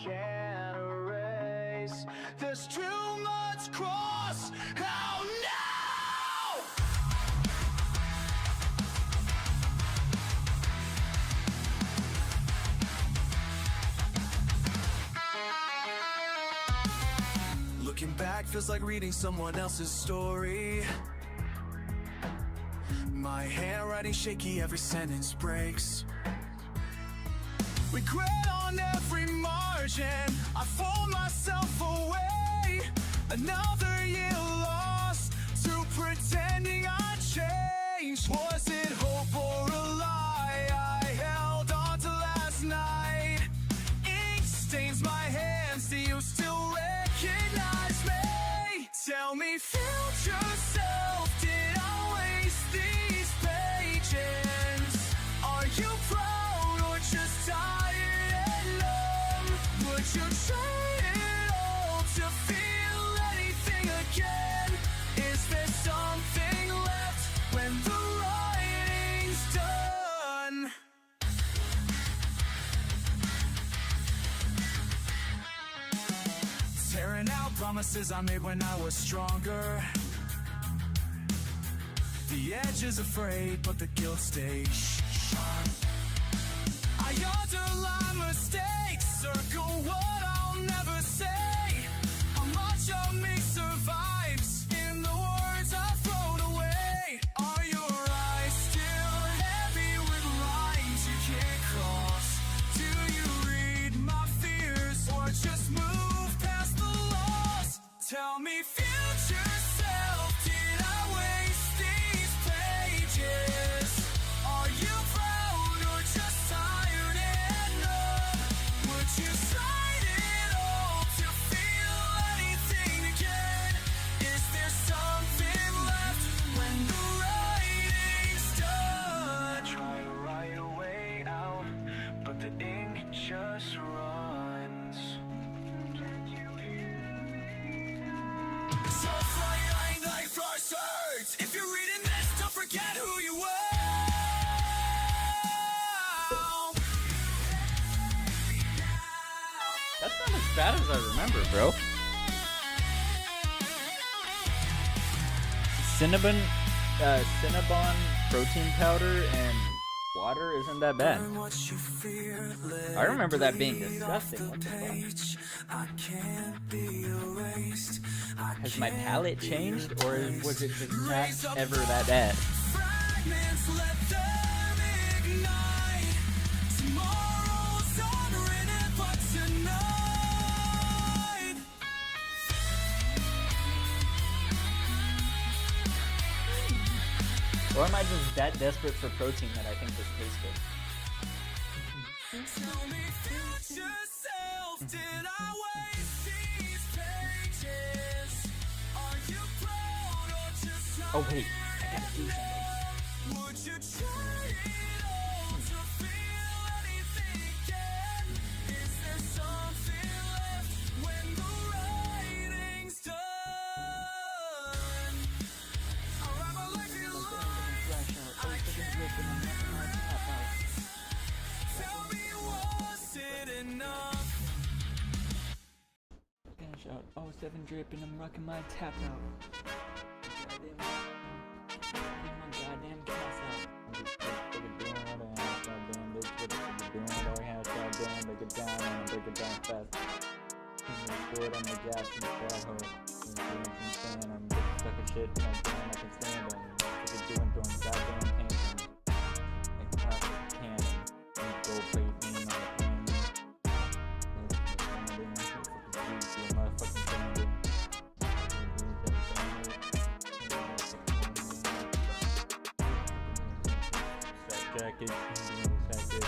can't erase. There's too much cross. Oh no! Looking back feels like reading someone else's story. My handwriting shaky, every sentence breaks. Regret on every margin, I fold myself away. Another year lost to pretending I changed. Was it hope or a lie I held on to last night? Ink stains my hands, do you still recognize me? Tell me, future self, did I waste these pages? Are you proud or just tired and numb? Would you trade it all to feel anything again? Is there something left when the writing's done? Tearing out promises I made when I was stronger. The edge is afraid, but the guilt stays sharp. I underline mistakes, circle what I'll never say. How much of me survives in the words I've thrown away? Are your eyes still heavy with lines you can't cross? Do you read my fears or just move past the loss? Tell me, future self, did I waste these pages? Are you proud or just tired and numb? Would you trade it all to feel anything again? Is there something left when the writing's done? Try to write a way out, but the ink just runs. So flying like frost hurts. If you're reading this, don't forget who you were. That's not as bad as I remember, bro. Cinnabon protein powder and water isn't that bad. I remember that being disgusting. What the fuck? Has my palate changed, or was it just not ever that bad? Fragments, let them ignite. Tomorrow's unwritten, but tonight. Or am I just that desperate for protein that I think this tastes good? Tell me, future self, did I waste these pages? Are you proud or just Oh wait, I gotta do something. would you trade it all to feel anything again? Is there something left when the writing's done? I'll write my life in lines. I Tell me, was it enough? Finish out 07 drip and I'm rocking my tap out. Goddamn cast out. Break it down and break it down fast. Good on the gas and the fat hole. I'm just stuck in shit and I can stand on. Doing goddamn tantrums. Like plastic cannon. And go play me on the cannon. Motherfucking standing. Jacket, jacket.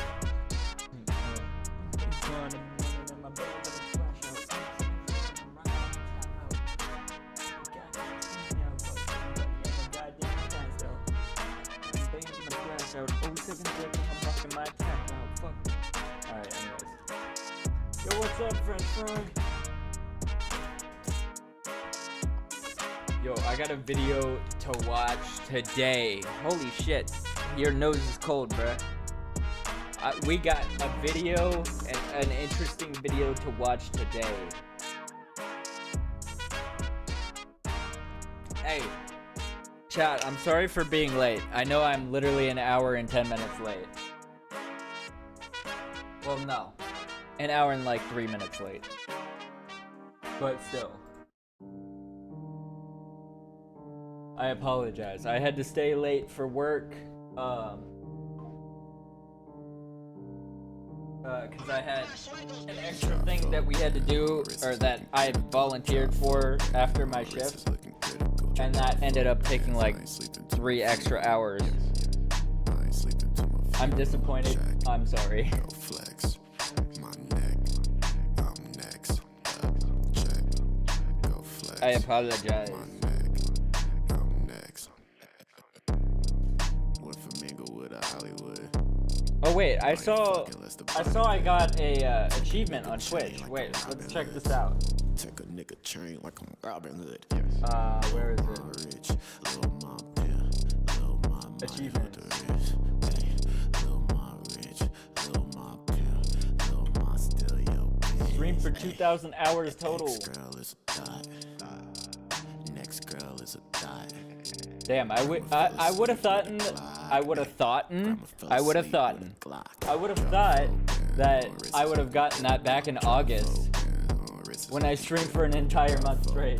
Alright, anyways. Yo, what's up, French Frog? Yo, I got a video to watch today. Holy shit. Your nose is cold, bruh. We got a video, an interesting video to watch today. Hey, chat, I'm sorry for being late. I know I'm literally an hour and 10 minutes late. Well, no. An hour and like 3 minutes late. But still. I apologize. I had to stay late for work. Because I had an extra thing that we had to do, or that I volunteered for after my shift, and that ended up taking like 3 extra hours. I'm disappointed. I'm sorry. I apologize. Oh wait, I saw I got a achievement on Twitch. Wait, let's check this out. Take a nigga train like I'm Robin Hood. Where is it? Achievement. Stream for 2,000 hours total. Next girl is a dot. Damn, I would have thought that I would have gotten that back in August when I streamed for an entire month straight.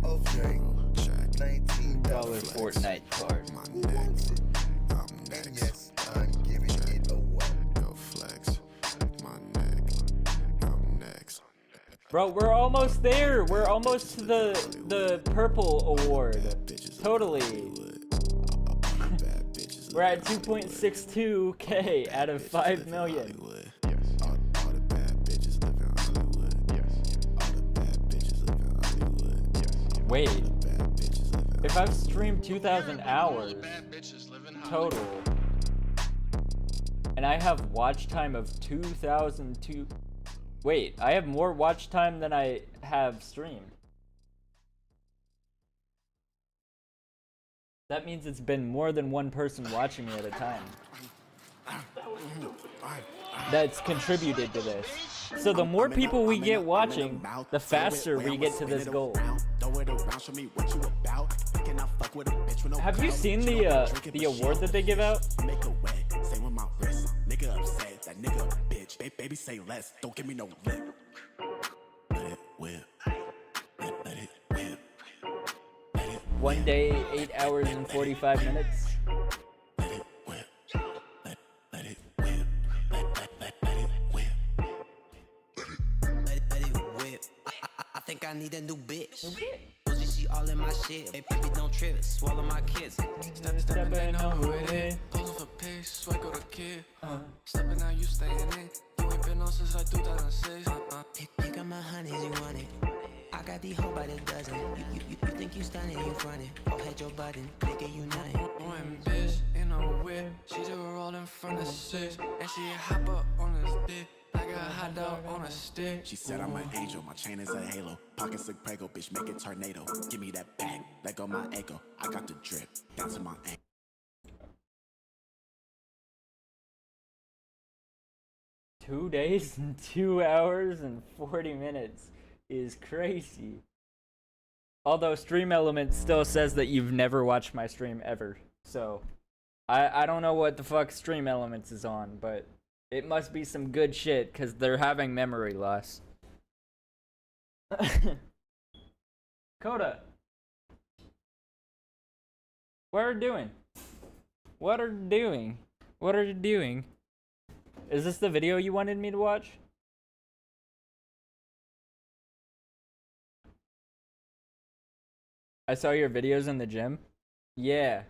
Okay. $19 Fortnite card. And yes, I'm giving it away. Bro, we're almost there. We're almost to the purple award. Totally. We're at 2.62K out of 5 million. Wait. If I've streamed 2,000 hours total, and I have watch time of 2,002. Wait, I have more watch time than I have streamed. That means it's been more than one person watching me at a time that's contributed to this. So the more people we get watching, the faster we get to this goal. Have you seen the award that they give out? Baby say less, don't give me no lip. Let it whip. Let it whip. Let it 1 day, 8 hours and 45 minutes. let it whip. Let it whip. Let it whip. Let it whip. I think I need a new bitch. Pussy, she all in my shit. Hey, baby, don't trip. Swallow my kids. Stepping over it. Pulling for pace, swag on a kid. Stepping out, you staying in. You ain't been on since like 2006. Pick up my honeys, you want it. I got these hoes by the dozen. You think you stunning, you frontin'. Oh, hit your button, nigga, you nothing. One bitch in a whip. She just rolled in front of 6. And she hop up on this dick. Like a hot dog on a stick. She said I'm an angel, my chain is a halo. Pockets like Prego, bitch, make it tornado. Give me that bag, let go my ego. I got the drip, down to my ankle. 2 days and 2 hours and 40 minutes is crazy. Although Stream Elements still says that you've never watched my stream ever. So, I don't know what the fuck Stream Elements is on, but it must be some good shit, because they're having memory loss. Coda. What are you doing? What are you doing? What are you doing? Is this the video you wanted me to watch? I saw your videos in the gym. Yeah.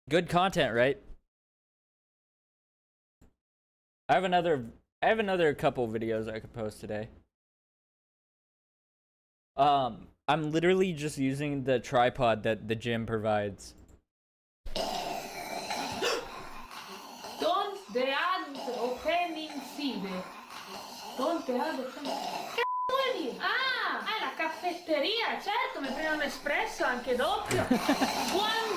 Good content, right? I have another couple videos I could post today. I'm literally just using the tripod that the gym provides. Don't add opening fever. Don't add opening. Che vuoi? Ah, è la caffetteria, certo, mi prendo un espresso anche doppio. Buon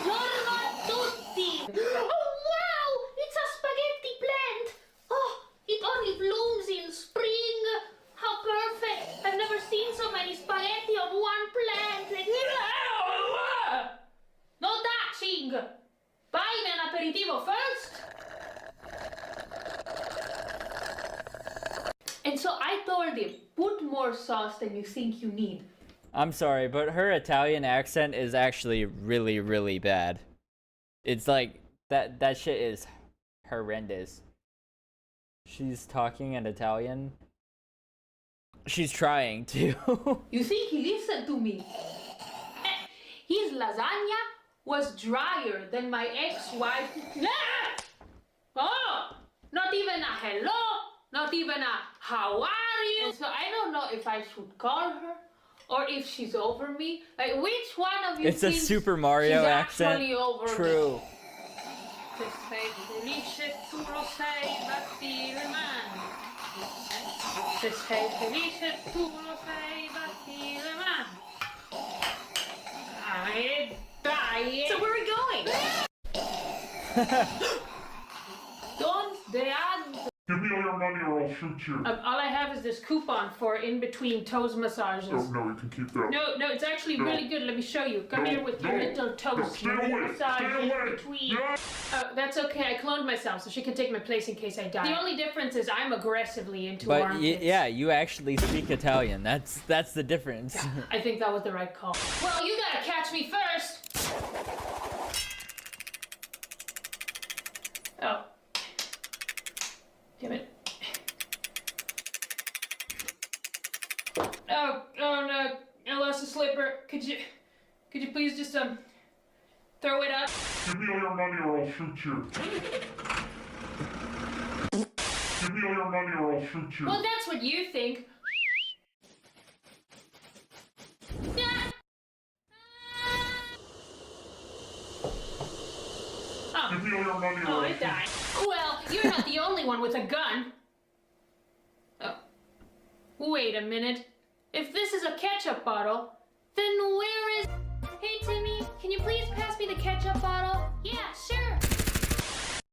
eating. Buy me an aperitivo first. And so I told him, put more sauce than you think you need. I'm sorry, but her Italian accent is actually really, really bad. It's like, that shit is horrendous. She's talking in Italian. She's trying to. You think he listened to me? His lasagna was drier than my ex-wife. Oh, not even a hello, not even a how are you? And so I don't know if I should call her or if she's over me. Like, which one of you It's a thinks Super Mario she's accent. actually over True. me? Se sei felice tu lo sei, batti le mani. Se sei felice tu lo sei, batti le mani. Dai. So where are we going? Don't dare. Give me all your money or I'll shoot you. All I have is this coupon for in between toes massages. Oh, no, you can keep that. No, it's actually really good. Let me show you. Come here with your little toes. Stay away. Massage Stay in away. between. Yeah. Oh, that's okay. I cloned myself, so she can take my place in case I die. The only difference is I'm aggressively into But armpits. yeah, you actually speak Italian. That's the difference. I think that was the right call. Well, you gotta catch me first. Oh. Damn it. Oh no, I lost a slipper. Could you please just throw it up? Give me all your money or I'll shoot you. Give me all your money or I'll shoot you. Well, that's what you think. Give me all your money or Oh, I'll I shoot died. Well, you're not the only one with a gun. Oh. Wait a minute. If this is a ketchup bottle, then where is... Hey, Timmy, can you please pass me the ketchup bottle? Yeah, sure.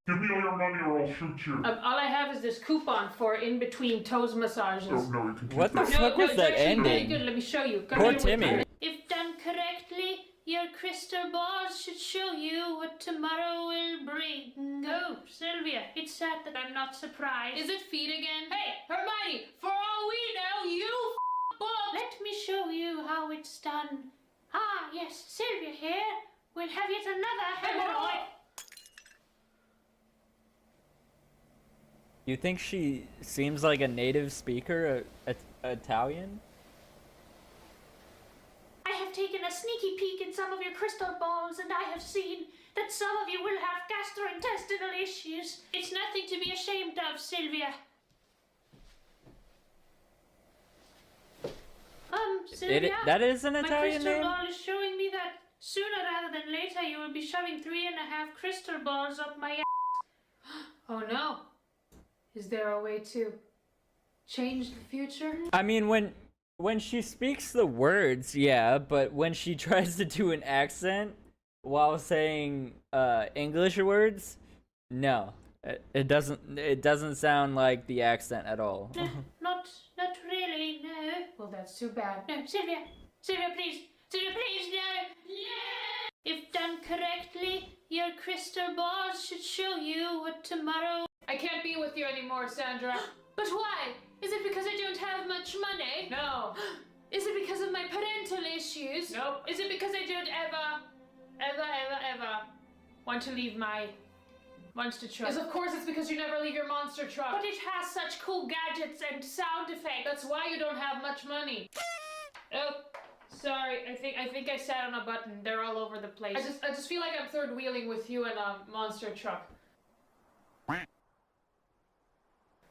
Give me all your money or I'll shoot you. All I have is this coupon for in between toes massages. Oh, no, you can keep What the that. fuck was it's that actually really ending? good. Let me show you. Come Poor here with Timmy. me. If done correctly, your crystal balls should show you what tomorrow will bring. Oh, Sylvia, it's sad that I'm not surprised. Is it feet again? Hey, Hermione, for all we know, you book. Let me show you how it's done. Ah, yes, Sylvia here. We'll have yet another hemorrhoid. You think she seems like a native speaker, Italian? I have taken a sneaky peek in some of your crystal balls, and I have seen that some of you will have gastrointestinal issues. It's nothing to be ashamed of, Sylvia. Sylvia, That is an my Italian crystal name? ball is showing me that sooner rather than later you will be shoving 3.5 crystal balls up my ass. Oh no. Is there a way to change the future? I mean, when she speaks the words, yeah, but when she tries to do an accent while saying English words, no. It doesn't sound like the accent at all. Not really, no. Well, that's too bad. No, Sylvia, please, no. Yeah. If done correctly, your crystal balls should show you what tomorrow... I can't be with you anymore, Sandra. But why? Is it because I don't have much money? No. Is it because of my parental issues? Nope. Is it because I don't ever want to leave my monster truck? Yes, of course it's because you never leave your monster truck. But it has such cool gadgets and sound effects. That's why you don't have much money. Oh, sorry. I think I sat on a button. They're all over the place. I just feel like I'm third wheeling with you in a monster truck.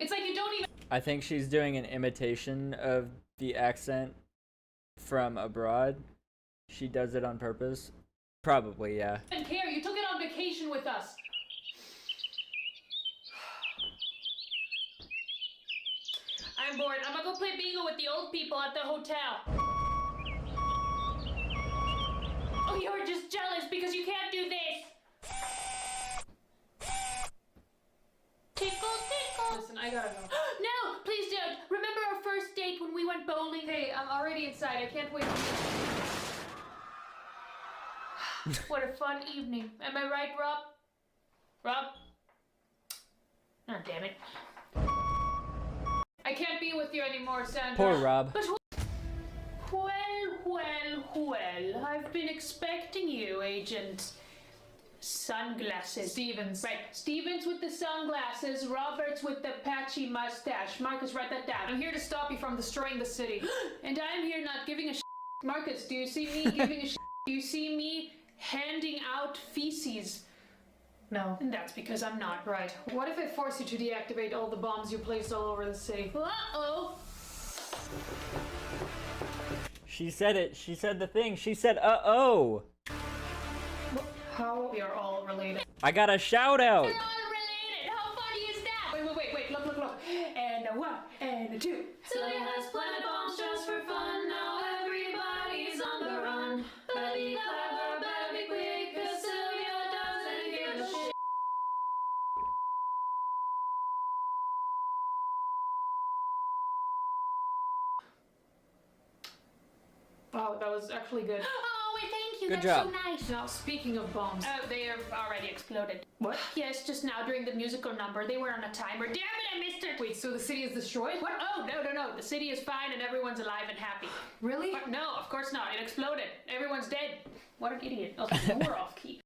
It's like you don't even... I think she's doing an imitation of the accent from abroad. She does it on purpose. Probably, yeah. I don't care. You took it on vacation with us. I'm bored. I'm gonna go play bingo with the old people at the hotel. Oh, you're just jealous because you can't do this. Tickle, tickle. Listen, I gotta go. No, please don't. Remember our first date when we went bowling? Hey, I'm already inside. I can't wait. What a fun evening. Am I right, Rob? Rob? Oh, damn it. I can't be with you anymore, Sandra. Poor Rob. But well, I've been expecting you, Agent Sunglasses. Stevens. Right, Stevens with the sunglasses, Roberts with the patchy mustache. Marcus, write that down. I'm here to stop you from destroying the city. And I'm here not giving a shit. Marcus, do you see me giving a shit? Do you see me handing out feces? No. And that's because I'm not. Right. What if I force you to deactivate all the bombs you placed all over the city? Uh-oh. She said it. She said the thing. She said, uh-oh. How we are all related. I got a shout out. We're all related. How funny is that? Wait. Look. And a one, and a two. Sylvia has planted bombs just for fun. Now everybody's on the run. Better be clever, better be quick, 'cause Sylvia doesn't give a shit. Oh, that was actually good. Oh, wait, thank you. Good That's job. so nice. Now, speaking of bombs. Oh, they have already exploded. What? Yes, just now during the musical number. They were on a timer. Damn it, I missed it. Wait, so the city is destroyed? What? Oh, no. The city is fine and everyone's alive and happy. Really? What? No, of course not. It exploded. Everyone's dead. What an idiot. Oh, we're off key.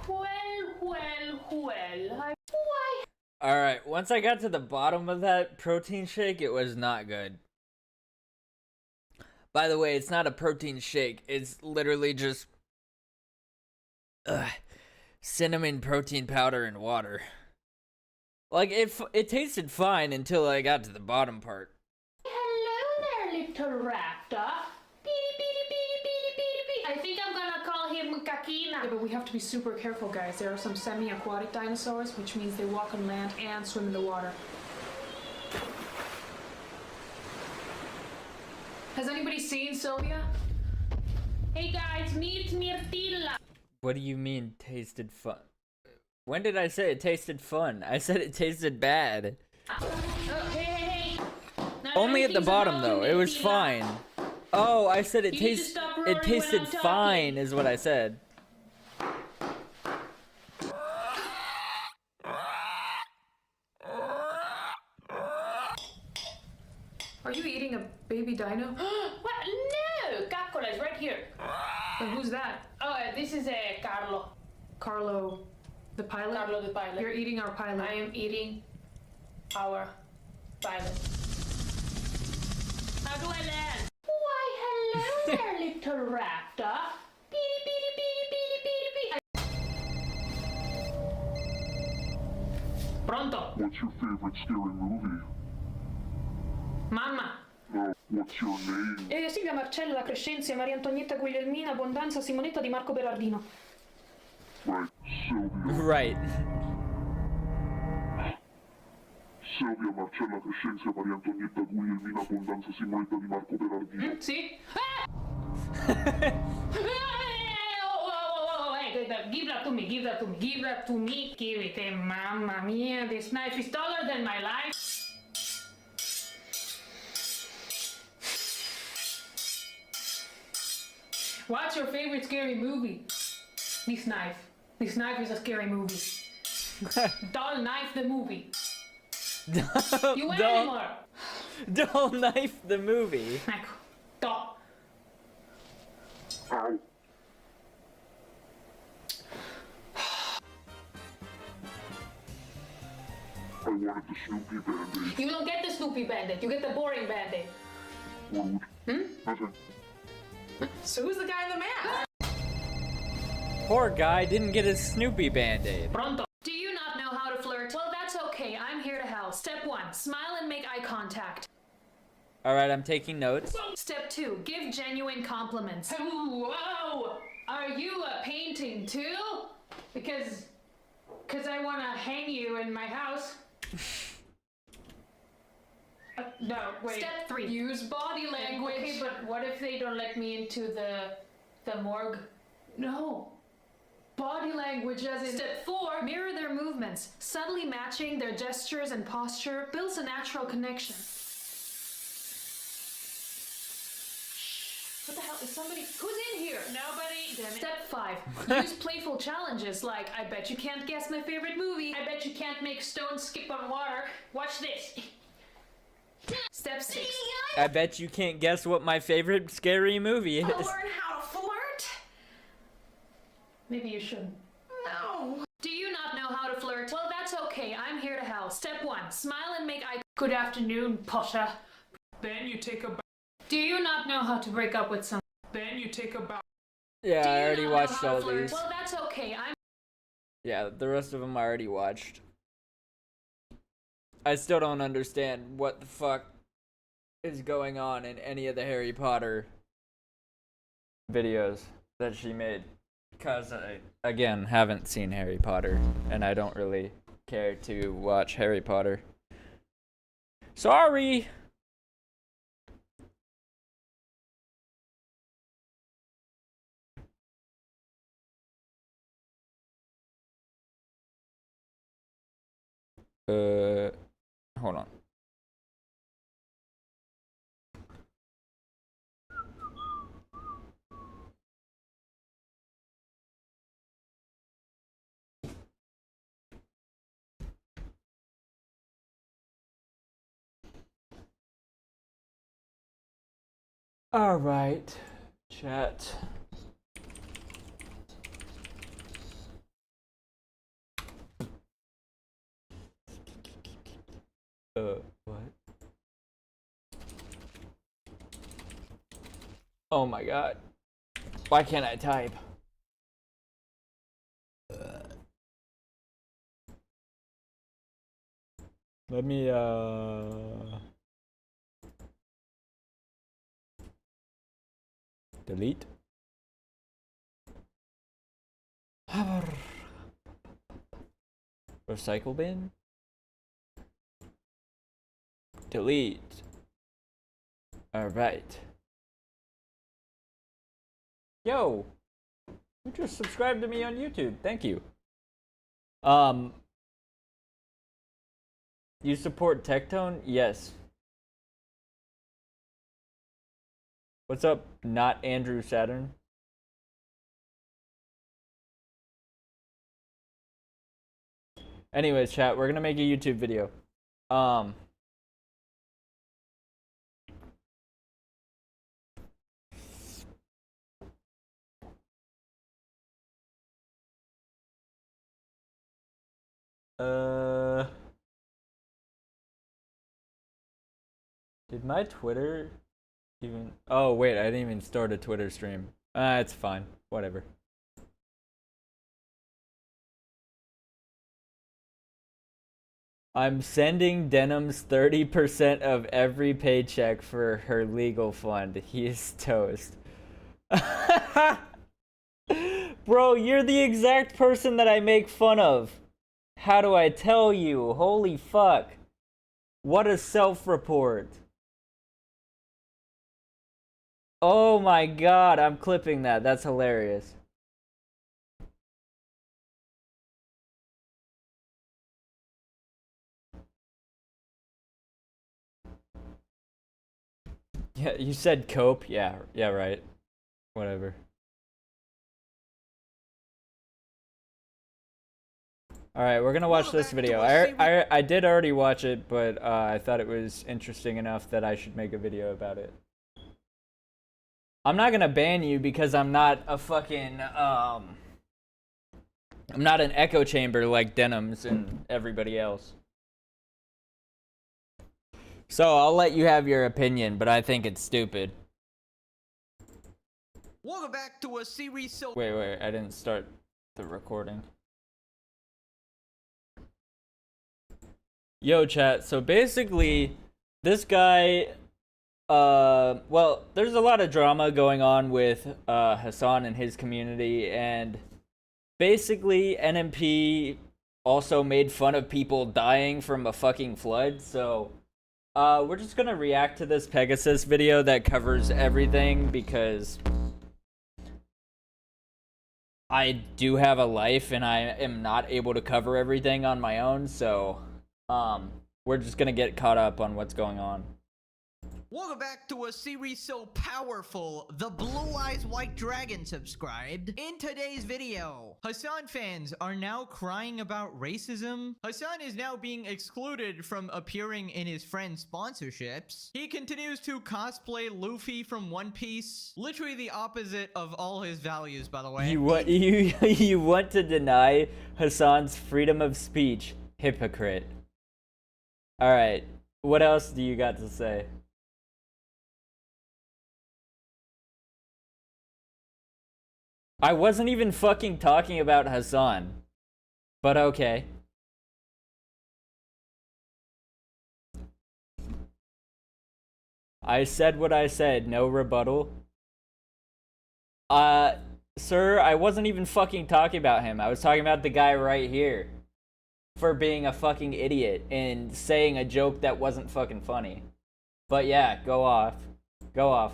Well. Why? Alright, once I got to the bottom of that protein shake, it was not good. By the way, it's not a protein shake. It's literally just cinnamon protein powder and water. Like, it tasted fine until I got to the bottom part. Hello there, little raptor. I think I'm gonna call him Kakina. Yeah, but we have to be super careful, guys. There are some semi-aquatic dinosaurs, which means they walk on land and swim in the water. Has anybody seen Sylvia? Hey guys, meet Mirtilla. What do you mean tasted fun? When did I say it tasted fun? I said it tasted bad. Oh, hey. Not Only at the everything's bottom wrong, though. It was Mirtilla. fine. Oh, I said it You need to stop roaring when tasted I'm talking. fine is what I said. Are you eating a baby dino? What? No! Cacola is right here. And who's that? Oh, this is Carlo. Carlo, the pilot? Carlo, the pilot. You're eating our pilot. I am eating our pilot. How do I land? Why, hello there, little raptor. Pronto? What's your favorite scary movie? Mamma. No, what's your name? Silvia, Marcella, Crescenzia, Maria Antonietta, Guglielmina, Abbondanza, Simonetta, Di Marco Berardino. Right, Sylvia. Right. Sylvia, Marcella, Crescenzia, Maria Antonietta, Guglielmina, Abbondanza, Simonetta, Di Marco Berardino. Sì? Give that to me, give that to me, give that to me, give it. Mamma mia, this knife is taller than my life. What's your favorite scary movie? This knife. This knife is a scary movie. Doll Knife the movie. You went anymore. Don't knife the movie. Ecco. Doll. Ow. I wanted the Snoopy Band-Aid. You don't get the Snoopy Band-Aid. You get the boring Band-Aid. Rude. Nothing. So who's the guy in the mask? Poor guy didn't get his Snoopy Band-Aid. Pronto. Do you not know how to flirt? Well, that's okay. I'm here to help. Step 1. Smile and make eye contact. Alright, I'm taking notes. Step 2. Give genuine compliments. Whoa! Are you a painting too? Because I want to hang you in my house. No, wait. Step 3. Use body language. Okay, but what if they don't let me into the morgue? No. Body language as in... Step 4. Mirror their movements. Subtly matching their gestures and posture builds a natural connection. What the hell? Is somebody... Who's in here? Nobody. damn it. Step 5. Use playful challenges like, I bet you can't guess my favorite movie. I bet you can't make stones skip on water. Watch this. Step 6. I bet you can't guess what my favorite scary movie is. I'll learn how to flirt. Maybe you shouldn't. No. Do you not know how to flirt? Well, that's okay. I'm here to help. Step 1. Smile and make eye. Good afternoon, Potter. Then you take a Do you not know how to break up with someone? Then you take a bow. Yeah, Do I you already not know watched how to all flirt? these. Well, that's okay. I'm. Yeah, the rest of them I already watched. I still don't understand what the fuck is going on in any of the Harry Potter videos that she made. Because I, again, haven't seen Harry Potter, and I don't really care to watch Harry Potter. Sorry! Hold on. All right, chat. What? Oh my god. Why can't I type? Let me, delete. Recycle bin? Delete. Alright. Yo! You just subscribed to me on YouTube. Thank you. You support Tectone? Yes. What's up, not Andrew Saturn? Anyways, chat, we're gonna make a YouTube video. Did my Twitter even... Oh, wait, I didn't even start a Twitter stream. It's fine. Whatever. I'm sending Denim's 30% of every paycheck for her legal fund. He is toast. Bro, you're the exact person that I make fun of. How do I tell you? Holy fuck. What a self-report. Oh my god, I'm clipping that. That's hilarious. Yeah, you said cope? Yeah, right. Whatever. Alright, we're gonna watch this video. I did already watch it, but I thought it was interesting enough that I should make a video about it. I'm not gonna ban you because I'm not a fucking, I'm not an echo chamber like Denims and everybody else. So I'll let you have your opinion, but I think it's stupid. Welcome back to a series so... Wait, I didn't start the recording. Yo, chat, so basically, this guy, well, there's a lot of drama going on with, Hassan and his community, and basically, NMP also made fun of people dying from a fucking flood, so, we're just gonna react to this Pegasus video that covers everything, because I do have a life, and I am not able to cover everything on my own, so... we're just gonna get caught up on what's going on. Welcome back to a series so powerful, the Blue Eyes White Dragon subscribed. In today's video, Hassan fans are now crying about racism. Hassan is now being excluded from appearing in his friends' sponsorships. He continues to cosplay Luffy from One Piece. Literally the opposite of all his values, by the way. You want to deny Hassan's freedom of speech, hypocrite. All right, what else do you got to say? I wasn't even fucking talking about Hassan, but okay. I said what I said, no rebuttal. Sir, I wasn't even fucking talking about him. I was talking about the guy right here for being a fucking idiot and saying a joke that wasn't fucking funny. But yeah, go off. Go off.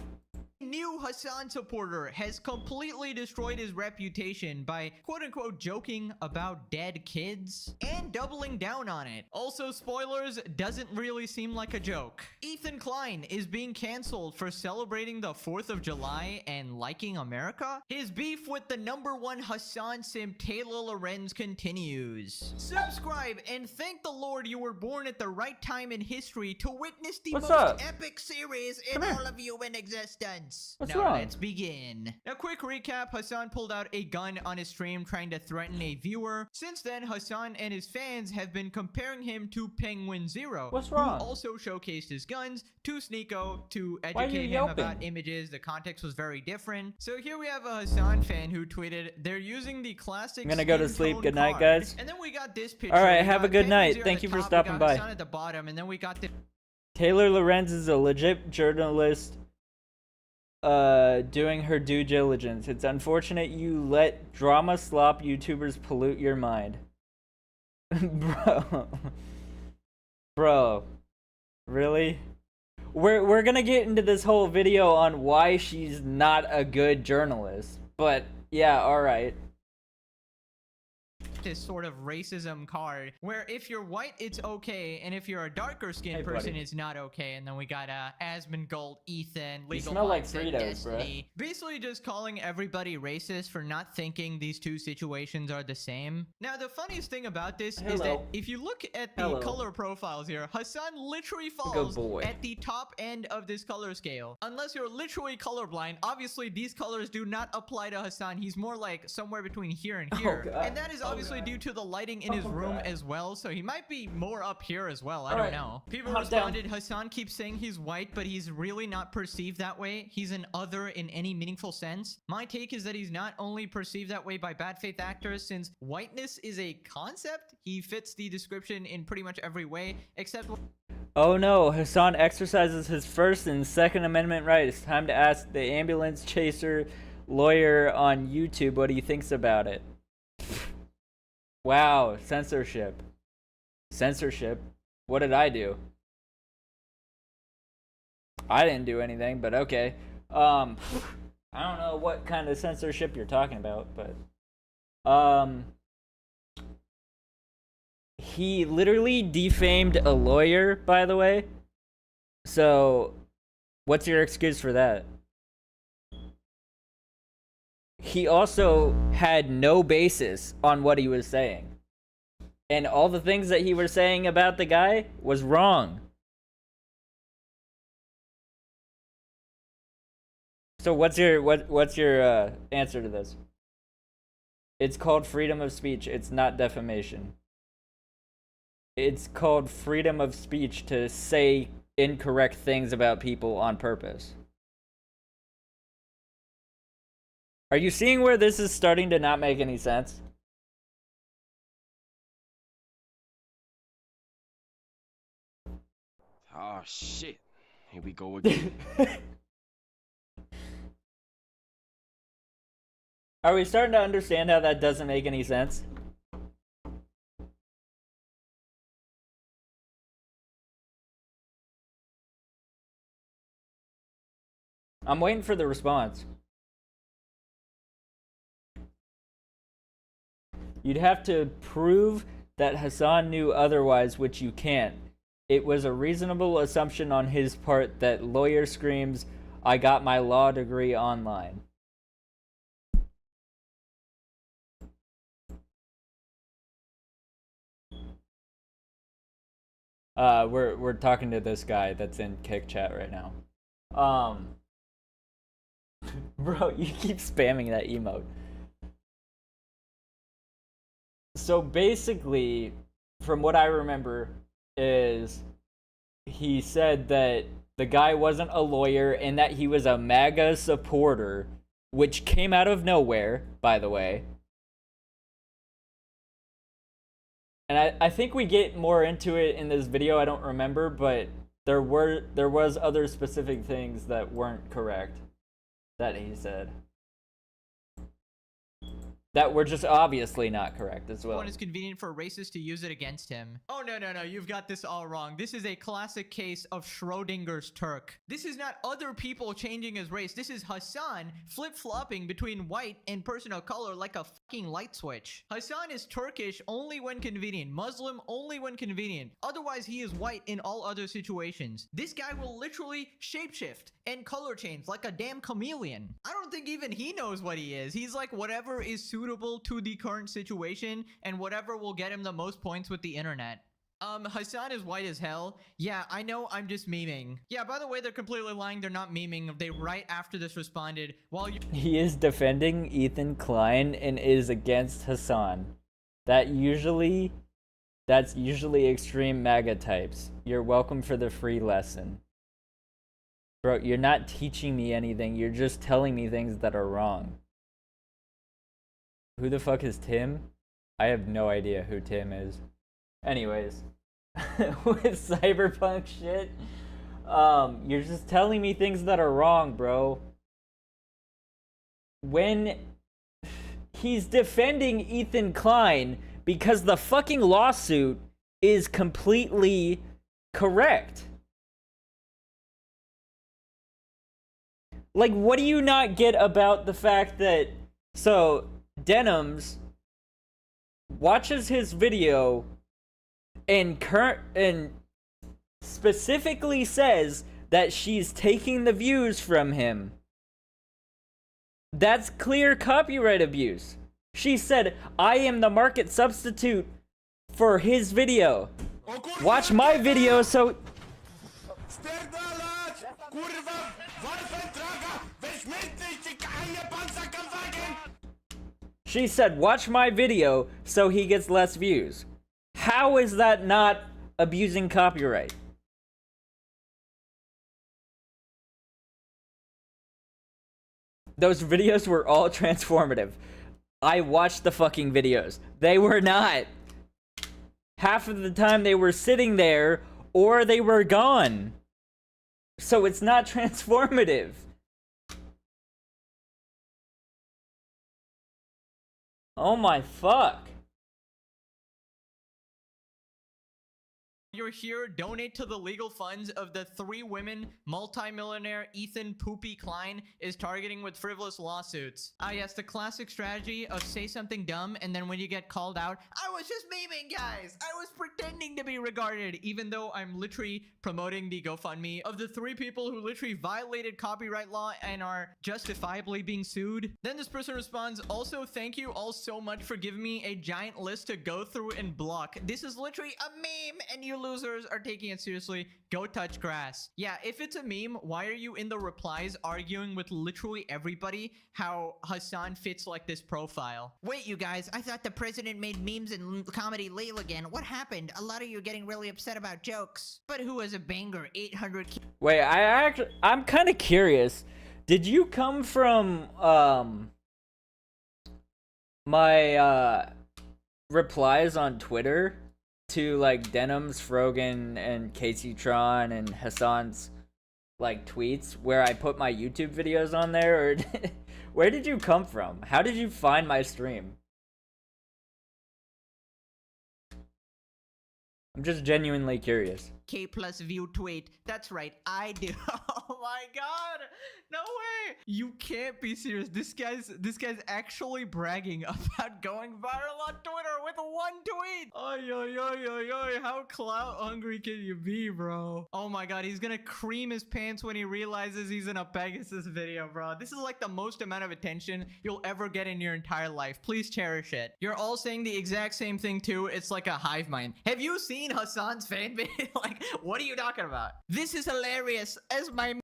New Hassan supporter has completely destroyed his reputation by quote-unquote joking about dead kids and doubling down on it. Also, spoilers, doesn't really seem like a joke. Ethan Klein is being canceled for celebrating the 4th of July and liking America. His beef with the #1 Hassan simp Taylor Lorenz continues. Subscribe and thank the Lord you were born at the right time in history to witness the What's most up? epic series in Come here. all of human existence. What's now wrong? let's begin. A quick recap, Hassan pulled out a gun on his stream trying to threaten a viewer. Since then, Hassan and his fans have been comparing him to Penguin Zero. What's wrong? Who also showcased his guns to Sneeko to Why are you educate him yelping? about images. The context was very different. So here we have a Hassan fan who tweeted, they're using the classic I'm gonna go to skin sleep. tone Good night, card. guys. And then we got this picture. All right, We have a got good Penguin night. Zero Thank at you the for top, stopping we got by. Hassan at the bottom, and then we got the Taylor Lorenz is a legit journalist doing her due diligence. It's unfortunate you let drama slop YouTubers pollute your mind. Bro. Really? We're gonna get into this whole video on why she's not a good journalist. But yeah, alright. this sort of racism card where if you're white it's okay and if you're a darker skinned Hey, person buddy. it's not okay. And then we got Asmongold, Ethan, Legal smell like Mindset, Fritos, Destiny. Basically just calling everybody racist for not thinking these two situations are the same. Now the funniest thing about this is that Hello. if you look at the Hello. color profiles here, Hassan literally Good falls boy. at the top end of this color scale. Unless you're literally colorblind, obviously these colors do not apply to Hassan. He's more like somewhere between here and here. God. And that is obviously due to the lighting in his room as well, so he might be more up here as well. I don't Alright, know. People calm responded, Hassan keeps saying he's white, but he's really not perceived that way. He's an other in any meaningful sense. My take is that he's not only perceived that way by bad faith actors, since whiteness is a concept, he fits the description in pretty much every way, except Oh no, Hassan exercises his First and Second Amendment rights. Time to ask the ambulance chaser lawyer on YouTube what he thinks about it. Wow, censorship. Censorship? What did I do? I didn't do anything, but okay. I don't know what kind of censorship you're talking about, but he literally defamed a lawyer, by the way. So, what's your excuse for that? He also had no basis on what he was saying. And all the things that he was saying about the guy was wrong. So what's your answer to this? It's called freedom of speech. It's not defamation. It's called freedom of speech to say incorrect things about people on purpose. Are you seeing where this is starting to not make any sense? Oh shit. Here we go again. Are we starting to understand how that doesn't make any sense? I'm waiting for the response. You'd have to prove that Hassan knew otherwise, which you can't. It was a reasonable assumption on his part that lawyer screams, "I got my law degree online." We're talking to this guy that's in Kick Chat right now. Bro, you keep spamming that emote. So basically, from what I remember, is he said that the guy wasn't a lawyer and that he was a MAGA supporter, which came out of nowhere, by the way. And I think we get more into it in this video, I don't remember, but there was other specific things that weren't correct that he said. That were just obviously not correct as well. One is convenient for a racist to use it against him. Oh, no, you've got this all wrong. This is a classic case of Schrodinger's Turk. This is not other people changing his race. This is Hassan flip-flopping between white and person of color like a fucking light switch. Hassan is Turkish only when convenient, Muslim only when convenient. Otherwise, he is white in all other situations. This guy will literally shapeshift and color change like a damn chameleon. I don't think even he knows what he is. He's like whatever is suitable to the current situation and whatever will get him the most points with the internet. Hassan is white as hell. Yeah, I know, I'm just memeing. Yeah, by the way, they're completely lying. They're not memeing. They right after this responded, while you— He is defending Ethan Klein and is against Hassan. That's usually extreme MAGA types. You're welcome for the free lesson. Bro, you're not teaching me anything. You're just telling me things that are wrong. Who the fuck is Tim? I have no idea who Tim is. Anyways, with cyberpunk shit, you're just telling me things that are wrong, bro. When he's defending Ethan Klein because the fucking lawsuit is completely correct. Like, what do you not get about the fact that, so, Denims watches his video and specifically says that she's taking the views from him. That's clear copyright abuse. She said, "I am the market substitute for his video. Watch my video so..." She said, "Watch my video so he gets less views." How is that not abusing copyright? Those videos were all transformative. I watched the fucking videos. They were not. Half of the time they were sitting there or they were gone. So it's not transformative. Oh my fuck. You're here, donate to the legal funds of the 3 women multimillionaire Ethan Poopy Klein is targeting with frivolous lawsuits. Ah yes, the classic strategy of say something dumb and then when you get called out, I was just memeing, guys. I was pretending to be regarded, even though I'm literally promoting the GoFundMe of the 3 people who literally violated copyright law and are justifiably being sued. Then this person responds, also thank you all so much for giving me a giant list to go through and block. This is literally a meme and you losers are taking it seriously. Go touch grass. Yeah, if it's a meme, why are you in the replies arguing with literally everybody how Hassan fits like this profile? Wait, you guys, I thought the president made memes and comedy legal again. What happened? A lot of you getting really upset about jokes. But who has a banger 800? Wait, I'm kind of curious. Did you come from my replies on Twitter to like Denims, Frogan, and Casey Tron and Hassan's like tweets where I put my YouTube videos on there, or where did you come from? How did you find my stream? I'm just genuinely curious. K plus view tweet. That's right, I do. Oh my god. No way. You can't be serious. This guy's actually bragging about going viral on Twitter with one tweet. Oy, oy, oy, oy, oy. How clout hungry can you be, bro? Oh my god, he's gonna cream his pants when he realizes he's in a Pegasus video, bro. This is like the most amount of attention you'll ever get in your entire life. Please cherish it. You're all saying the exact same thing too. It's like a hive mind. Have you seen Hassan's fan base? Like, what are you talking about? This is hilarious. As my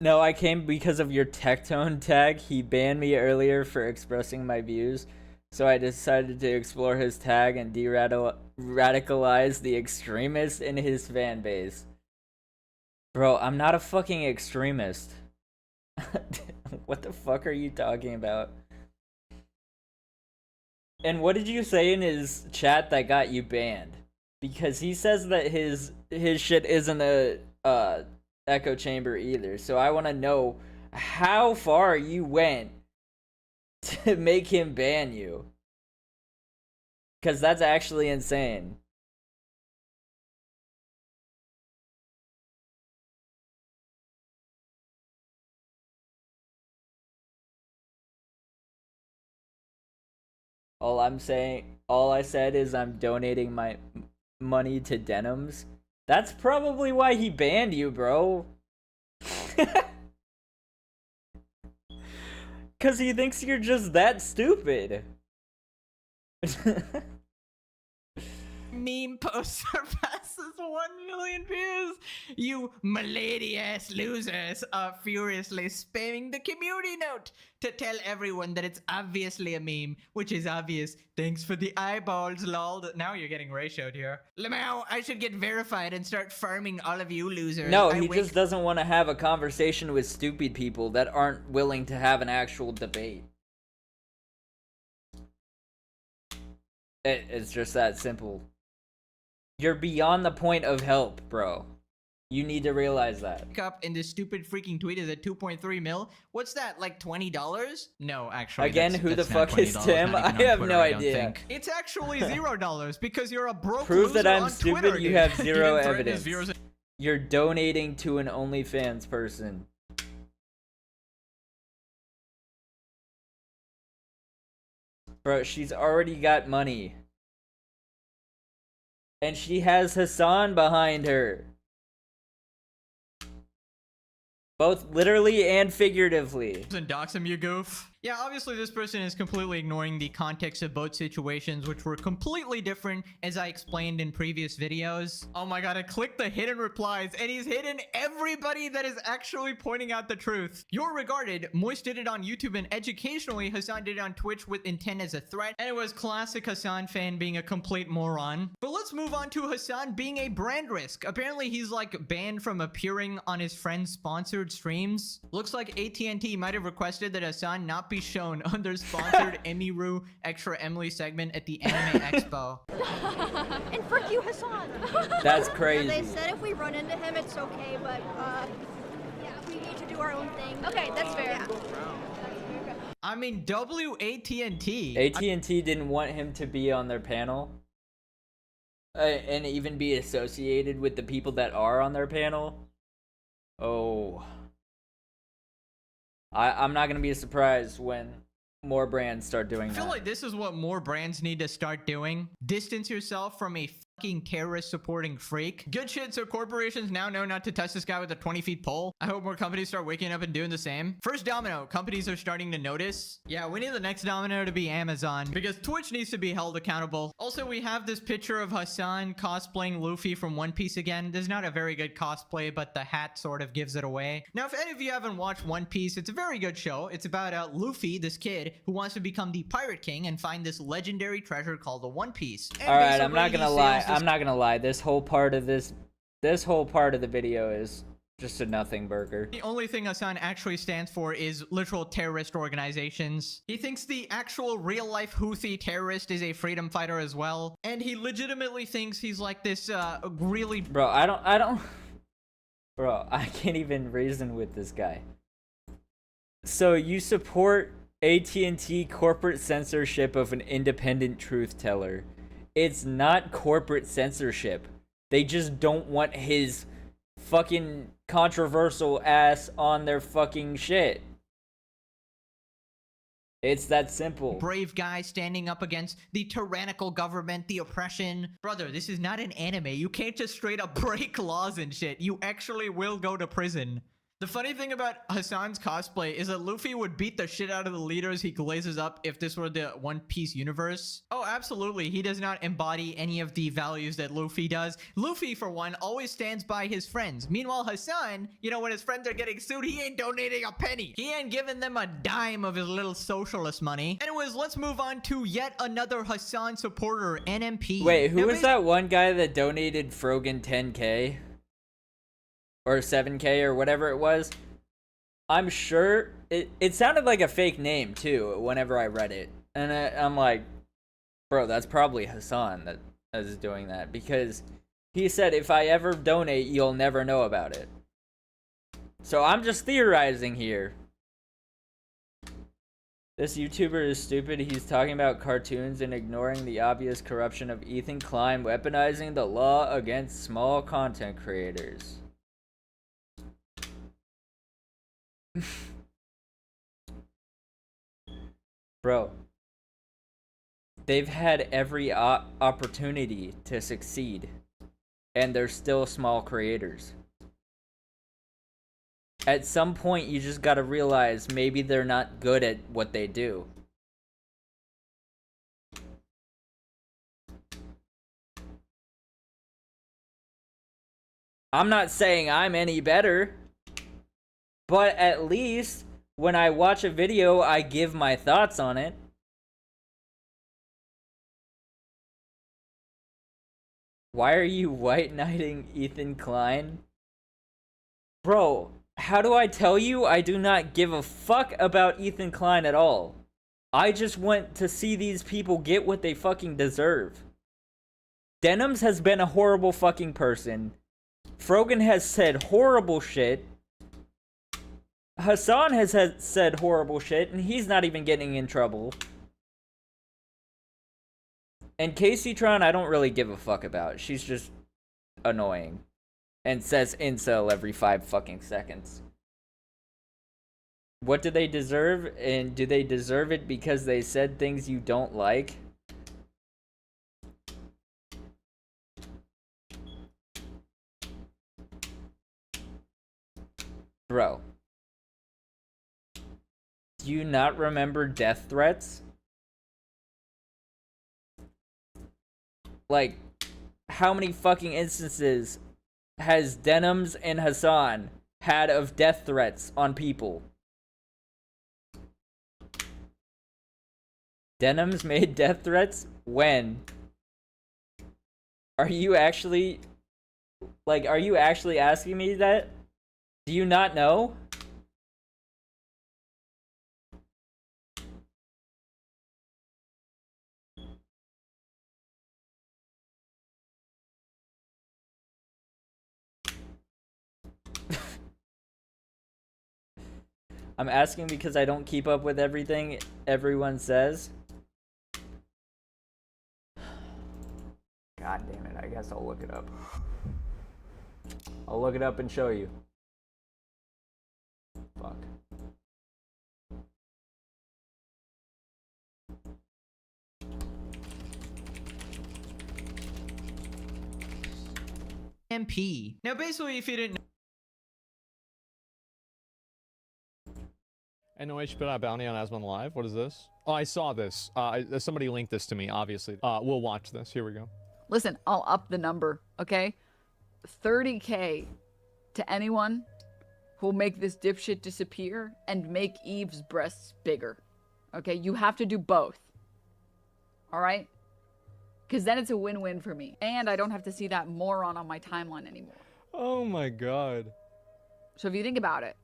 No, I came because of your Tectone tag. He banned me earlier for expressing my views, so I decided to explore his tag and de-radicalize the extremist in his fan base. Bro, I'm not a fucking extremist. What the fuck are you talking about? And what did you say in his chat that got you banned? Because he says that his shit isn't a echo chamber either. So I want to know how far you went to make him ban you. Because that's actually insane. All I said is I'm donating my money to denims. That's probably why he banned you, bro. Cause he thinks you're just that stupid. meme post surpasses 1 million views. You milady ass losers are furiously spamming the community note to tell everyone that it's obviously a meme, which is obvious. Thanks for the eyeballs, lol. Now you're getting ratioed here. Lamau, I should get verified and start farming all of you losers. No, he just doesn't want to have a conversation with stupid people that aren't willing to have an actual debate. It's just that simple. You're beyond the point of help, bro. You need to realize that. Up in this stupid freaking tweet is at 2.3 mil. What's that, like $20? No, actually. Again, who the fuck is Tim? I have no idea. It's actually $0 because you're a broke Prove loser that I'm on stupid, Twitter, you dude. have zero You didn't threaten his evidence. viewers. You're donating to an OnlyFans person. Bro, she's already got money. And she has Hassan behind her. Both literally and figuratively. And dox him, you goof. Yeah, obviously this person is completely ignoring the context of both situations, which were completely different, as I explained in previous videos. Oh my god, I clicked the hidden replies, and he's hidden everybody that is actually pointing out the truth. You're regarded. Moist did it on YouTube and educationally. Hassan did it on Twitch with intent as a threat. And it was classic Hassan fan being a complete moron. But let's move on to Hassan being a brand risk. Apparently he's like banned from appearing on his friend's sponsored streams. Looks like AT&T might have requested that Hassan not be shown on their sponsored Emiru Extra Emily segment at the Anime Expo. And frick you, Hassan. That's crazy. They said if we run into him, it's okay, but yeah, we need to do our own thing. Okay, that's fair. Yeah. I mean, AT&T. AT&T didn't want him to be on their panel. And even be associated with the people that are on their panel. Oh. I'm not gonna be surprised when more brands start doing that. I feel like this is what more brands need to start doing. Distance yourself from a fucking terrorist supporting freak. Good shit, so corporations now know not to touch this guy with a 20-foot pole. I hope more companies start waking up and doing the same. First domino, companies are starting to notice. Yeah, we need the next domino to be Amazon, because Twitch needs to be held accountable. Also, we have this picture of Hassan cosplaying Luffy from One Piece again. This is not a very good cosplay, but the hat sort of gives it away. Now, if any of you haven't watched One Piece, it's a very good show. It's about Luffy, this kid, who wants to become the Pirate King and find this legendary treasure called the One Piece. And alright, I'm not basically, gonna he lie. sails this I'm not gonna lie. This whole part of the video is just a nothing burger. The only thing Hassan actually stands for is literal terrorist organizations. He thinks the actual real-life Houthi terrorist is a freedom fighter as well. And he legitimately thinks he's like this, really... Bro, I don't... Bro, I can't even reason with this guy. So, you support AT&T corporate censorship of an independent truth teller. It's not corporate censorship. They just don't want his fucking controversial ass on their fucking shit. It's that simple. Brave guy standing up against the tyrannical government, the oppression. Brother, this is not an anime. You can't just straight up break laws and shit. You actually will go to prison. The funny thing about Hassan's cosplay is that Luffy would beat the shit out of the leaders he glazes up if this were the One Piece universe. Oh, absolutely. He does not embody any of the values that Luffy does. Luffy, for one, always stands by his friends. Meanwhile, Hassan, you know, when his friends are getting sued, he ain't donating a penny. He ain't giving them a dime of his little socialist money. Anyways, let's move on to yet another Hassan supporter, NMP. Wait, who was that one guy that donated Frogan 10K? Or 7K or whatever it was? I'm sure it sounded like a fake name too whenever I read it. And I'm like, bro, that's probably Hassan that is doing that, because he said, if I ever donate, you'll never know about it. So I'm just theorizing here. This YouTuber is stupid. He's talking about cartoons and ignoring the obvious corruption of Ethan Klein weaponizing the law against small content creators. Bro, they've had every opportunity to succeed, and they're still small creators. At some point, you just gotta realize maybe they're not good at what they do. I'm not saying I'm any better, but at least when I watch a video, I give my thoughts on it. Why are you white knighting Ethan Klein? Bro, how do I tell you I do not give a fuck about Ethan Klein at all? I just want to see these people get what they fucking deserve. Denims has been a horrible fucking person. Frogan has said horrible shit. Hassan has said horrible shit, and he's not even getting in trouble. And Casey Tron, I don't really give a fuck about. She's just annoying. And says incel every 5 fucking seconds. What do they deserve? And do they deserve it because they said things you don't like? Bro. Do you not remember death threats? Like, how many fucking instances has Denims and Hassan had of death threats on people? Denims made death threats? When? Are you actually... Like, are you actually asking me that? Do you not know? I'm asking because I don't keep up with everything everyone says. God damn it, I guess I'll look it up. I'll look it up and show you. Fuck. NMP. Now basically, if you didn't know, NOH put out bounty on Asmon Live. What is this? Oh, I saw this. Somebody linked this to me, obviously. We'll watch this. Here we go. Listen, I'll up the number, okay? 30K to anyone who'll make this dipshit disappear and make Eve's breasts bigger. Okay? You have to do both. Alright? Because then it's a win-win for me. And I don't have to see that moron on my timeline anymore. Oh my god. So if you think about it.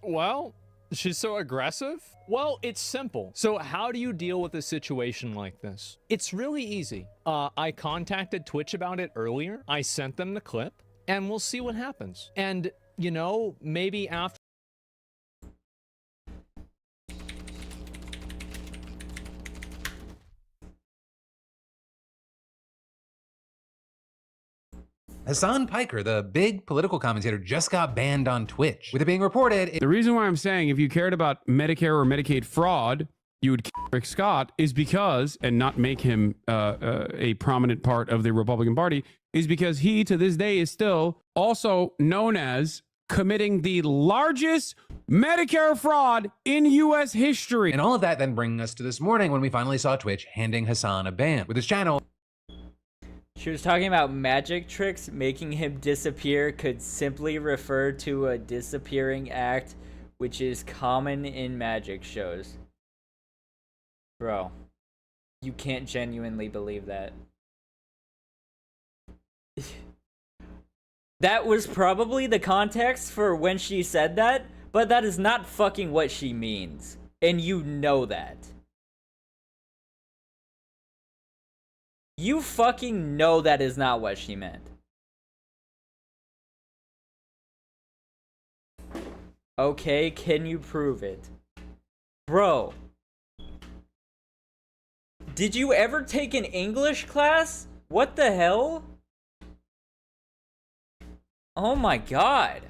Well, she's so aggressive? Well, it's simple. So how do you deal with a situation like this? It's really easy. I contacted Twitch about it earlier. I sent them the clip, and we'll see what happens. And, you know, maybe after Hassan Piker, the big political commentator, just got banned on Twitch. With it being reported... The reason why I'm saying if you cared about Medicare or Medicaid fraud, you would kill Rick Scott is because, and not make him a prominent part of the Republican Party, is because he, to this day, is still also known as committing the largest Medicare fraud in U.S. history. And all of that then bringing us to this morning when we finally saw Twitch handing Hassan a ban. With his channel... She was talking about magic tricks. Making him disappear could simply refer to a disappearing act, which is common in magic shows. Bro, you can't genuinely believe that. That was probably the context for when she said that, but that is not fucking what she means. And you know that. You fucking know that is not what she meant. Okay, can you prove it? Bro. Did you ever take an English class? What the hell? Oh my god.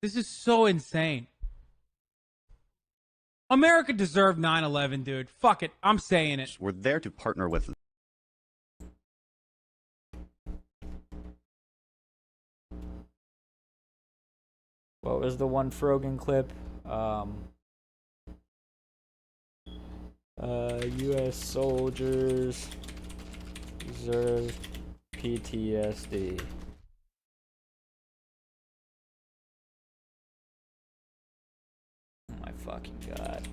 This is so insane. America deserved 9/11, dude. Fuck it. I'm saying it. We're there to partner with. What was the one Frogan clip? U.S. soldiers deserve PTSD. Oh my fucking god.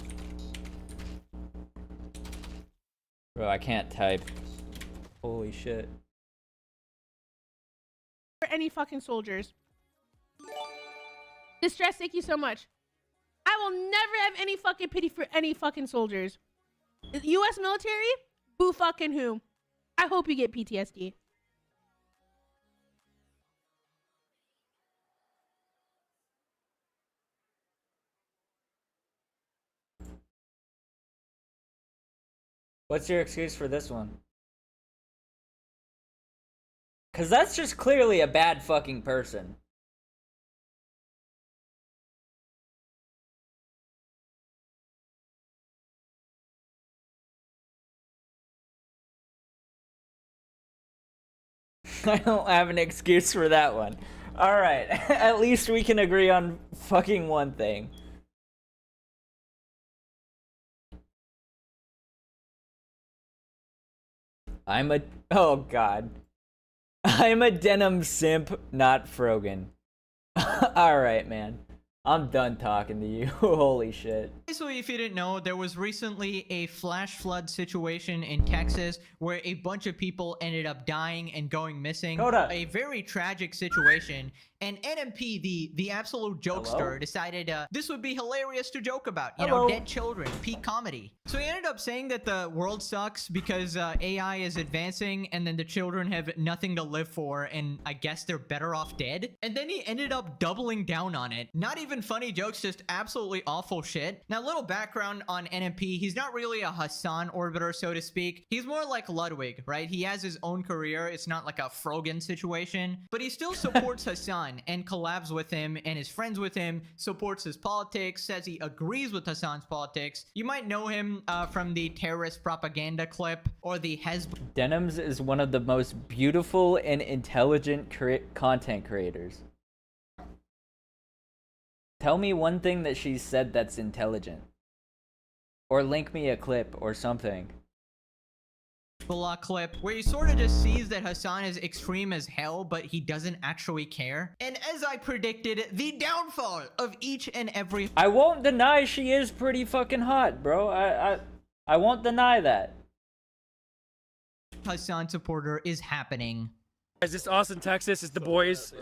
Bro, I can't type. Holy shit. For any fucking soldiers. Distress, thank you so much. I will never have any fucking pity for any fucking soldiers. U.S. military? Boo fucking who? I hope you get PTSD. What's your excuse for this one? Cause that's just clearly a bad fucking person. I don't have an excuse for that one. Alright, at least we can agree on fucking one thing. Oh god. I'm a denim simp, not Frogan. Alright, man. I'm done talking to you. Holy shit. So if you didn't know, there was recently a flash flood situation in Texas where a bunch of people ended up dying and going missing. A very tragic situation. And NMP, the absolute jokester, decided this would be hilarious to joke about. You know, dead children, peak comedy. So he ended up saying that the world sucks because AI is advancing and then the children have nothing to live for and I guess they're better off dead. And then he ended up doubling down on it. Not even funny jokes, just absolutely awful shit. Now, a little background on NMP. He's not really a Hassan orbiter, so to speak. He's more like Ludwig, right? He has his own career. It's not like a Frogan situation, but he still supports Hassan and collabs with him and is friends with him, supports his politics, says he agrees with Hassan's politics. You might know him from the terrorist propaganda clip or the Hezbollah. Denims is one of the most beautiful and intelligent content creators. Tell me one thing that she said that's intelligent. Or link me a clip or something. Clip where he sort of just sees that Hassan is extreme as hell, but he doesn't actually care. And as I predicted, the downfall of each and every... I won't deny she is pretty fucking hot, bro. I won't deny that. Hassan supporter is happening. Is this Austin, Texas? It's the boys.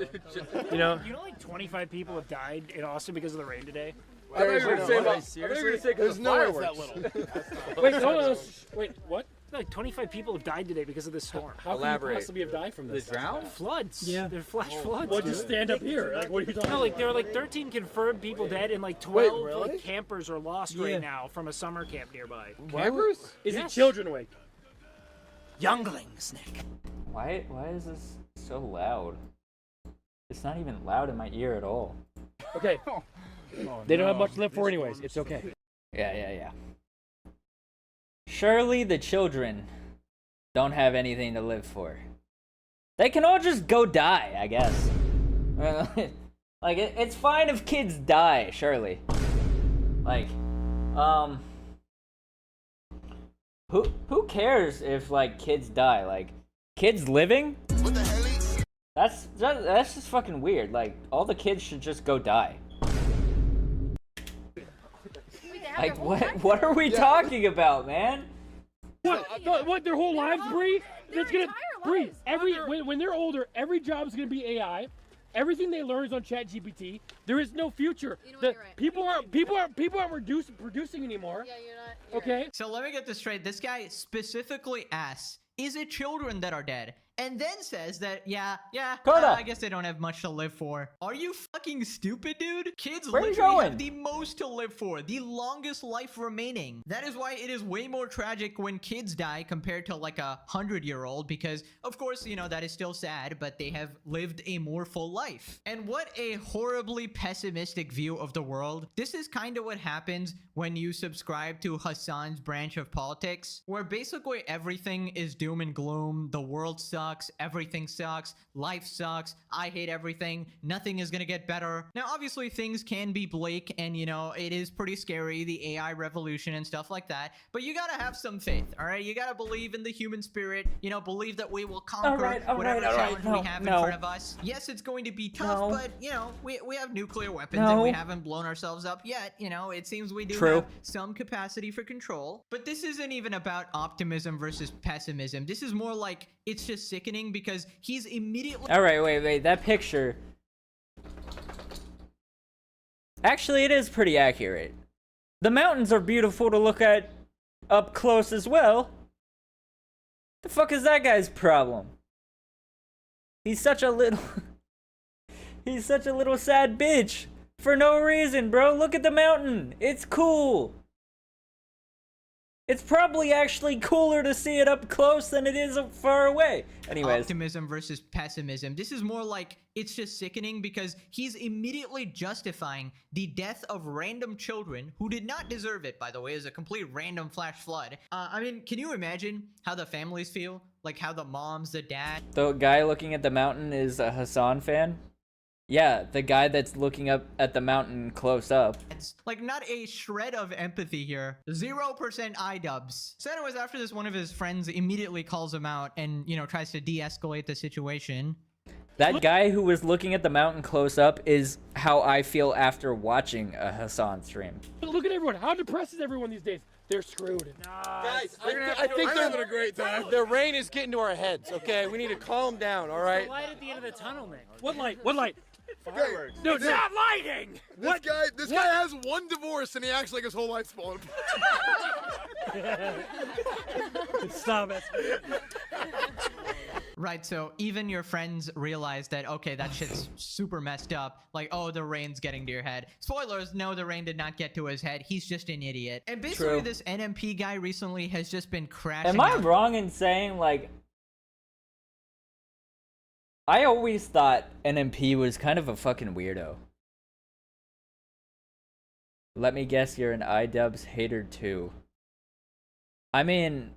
You know? You know, like 25 people have died in Austin because of the rain today. There's no way it's that little. Wait, hold on. Wait, what? Like 25 people have died today because of this storm. How can you possibly have died from this? The drought? Floods. Yeah. They're flash floods. Well, just stand up here. Like, what are you talking No, like about? there are like 13 confirmed people dead, and like 12 Wait, really? like campers are lost Yeah. right now from a summer camp nearby. Campers? Is it Yes. children awake? Younglings, Nick. Why is this so loud? It's not even loud in my ear at all. Okay. They don't have much to live for anyways. It's okay. Yeah. Surely the children don't have anything to live for. They can all just go die, I guess. Like, it's fine if kids die, surely. Like, who cares if, like, kids die? Like, kids living? What the hell? That's just fucking weird. Like, all the kids should just go die. Like, what are we talking about, man? What? Their whole lives, Bree? That's gonna Bree. When they're older, every job is gonna be AI. Everything they learn is on ChatGPT. There is no future. People aren't producing anymore. Yeah, you're not. Okay. So let me get this straight. This guy specifically asks, is it children that are dead? And then says that, I guess they don't have much to live for. Are you fucking stupid, dude? Kids Where are you literally going? have the most to live for, the longest life remaining. That is why it is way more tragic when kids die compared to like 100-year-old, because of course, you know, that is still sad, but they have lived a more full life. And what a horribly pessimistic view of the world. This is kind of what happens when you subscribe to Hassan's branch of politics, where basically everything is doom and gloom. The world sucks, everything sucks, life sucks, I hate everything, nothing is gonna get better. Now, obviously, things can be bleak, and you know, it is pretty scary, the AI revolution and stuff like that, but you gotta have some faith, all right? You gotta believe in the human spirit, you know, believe that we will conquer whatever challenge we have in front of us. Yes, it's going to be tough, but, you know, we have nuclear weapons and we haven't blown ourselves up yet. You know, it seems we do have some capacity for control, but this isn't even about optimism versus pessimism. This is more like, it's just sickening because he's immediately... All right, wait, that picture... Actually, it is pretty accurate. The mountains are beautiful to look at up close as well. The fuck is that guy's problem? He's such a little... He's such a little sad bitch. For no reason, bro. Look at the mountain. It's cool. It's probably actually cooler to see it up close than it is far away. Anyways. Optimism versus pessimism. This is more like, it's just sickening because he's immediately justifying the death of random children who did not deserve it, by the way, as a complete random flash flood. I mean, can you imagine how the families feel? Like how the moms, the dad... The guy looking at the mountain is a Hassan fan? Yeah, the guy that's looking up at the mountain close up. It's like not a shred of empathy here. 0% iDubbbz. So anyways, after this, one of his friends immediately calls him out and, you know, tries to de-escalate the situation. That guy who was looking at the mountain close up is how I feel after watching a Hassan stream. Look at everyone. How depressed is everyone these days? They're screwed. Guys, I think they're having a great time. The rain is getting to our heads, okay? We need to calm down, all right? The light at the end of the tunnel, Nick. What light? What light? Fireworks. No, it's not lighting! This guy has one divorce and he acts like his whole life's falling apart. Stop it. Right, so even your friends realize that, okay, that shit's super messed up. Like, oh, the rain's getting to your head. Spoilers, no, the rain did not get to his head. He's just an idiot. And basically, this NMP guy recently has just been crashing Am I wrong in saying, like... I always thought NMP was kind of a fucking weirdo. Let me guess, you're an iDubbbz hater too. I mean...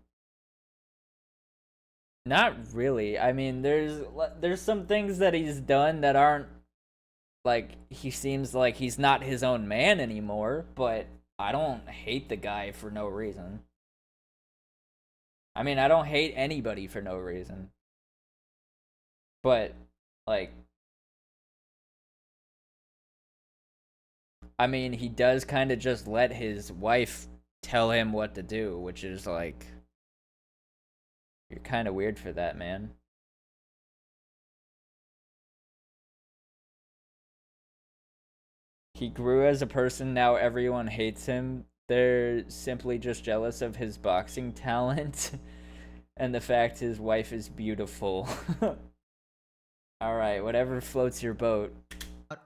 Not really. I mean, there's some things that he's done that aren't, like, he seems like he's not his own man anymore, but I don't hate the guy for no reason. I mean, I don't hate anybody for no reason. But, like, I mean, he does kind of just let his wife tell him what to do, which is, like, you're kind of weird for that, man. He grew as a person, now everyone hates him. They're simply just jealous of his boxing talent. and the fact his wife is beautiful. Alright, whatever floats your boat.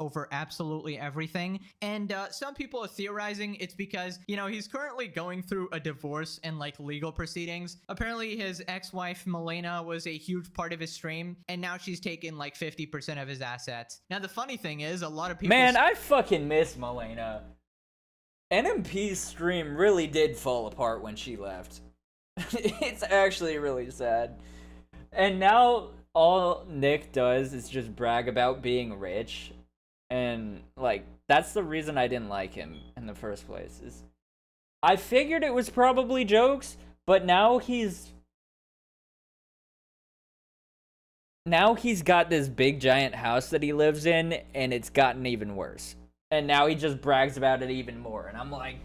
Over absolutely everything, and some people are theorizing it's because, you know, he's currently going through a divorce and like legal proceedings. Apparently his ex-wife Milena was a huge part of his stream, and now she's taken like 50% of his assets. Now the funny thing is, a lot of people— Man, I fucking miss Milena. NMP's stream really did fall apart when she left. It's actually really sad. And now all Nick does is just brag about being rich. And, like, that's the reason I didn't like him in the first place. Is I figured it was probably jokes, but now he's got this big giant house that he lives in, and it's gotten even worse. And now he just brags about it even more. And I'm like,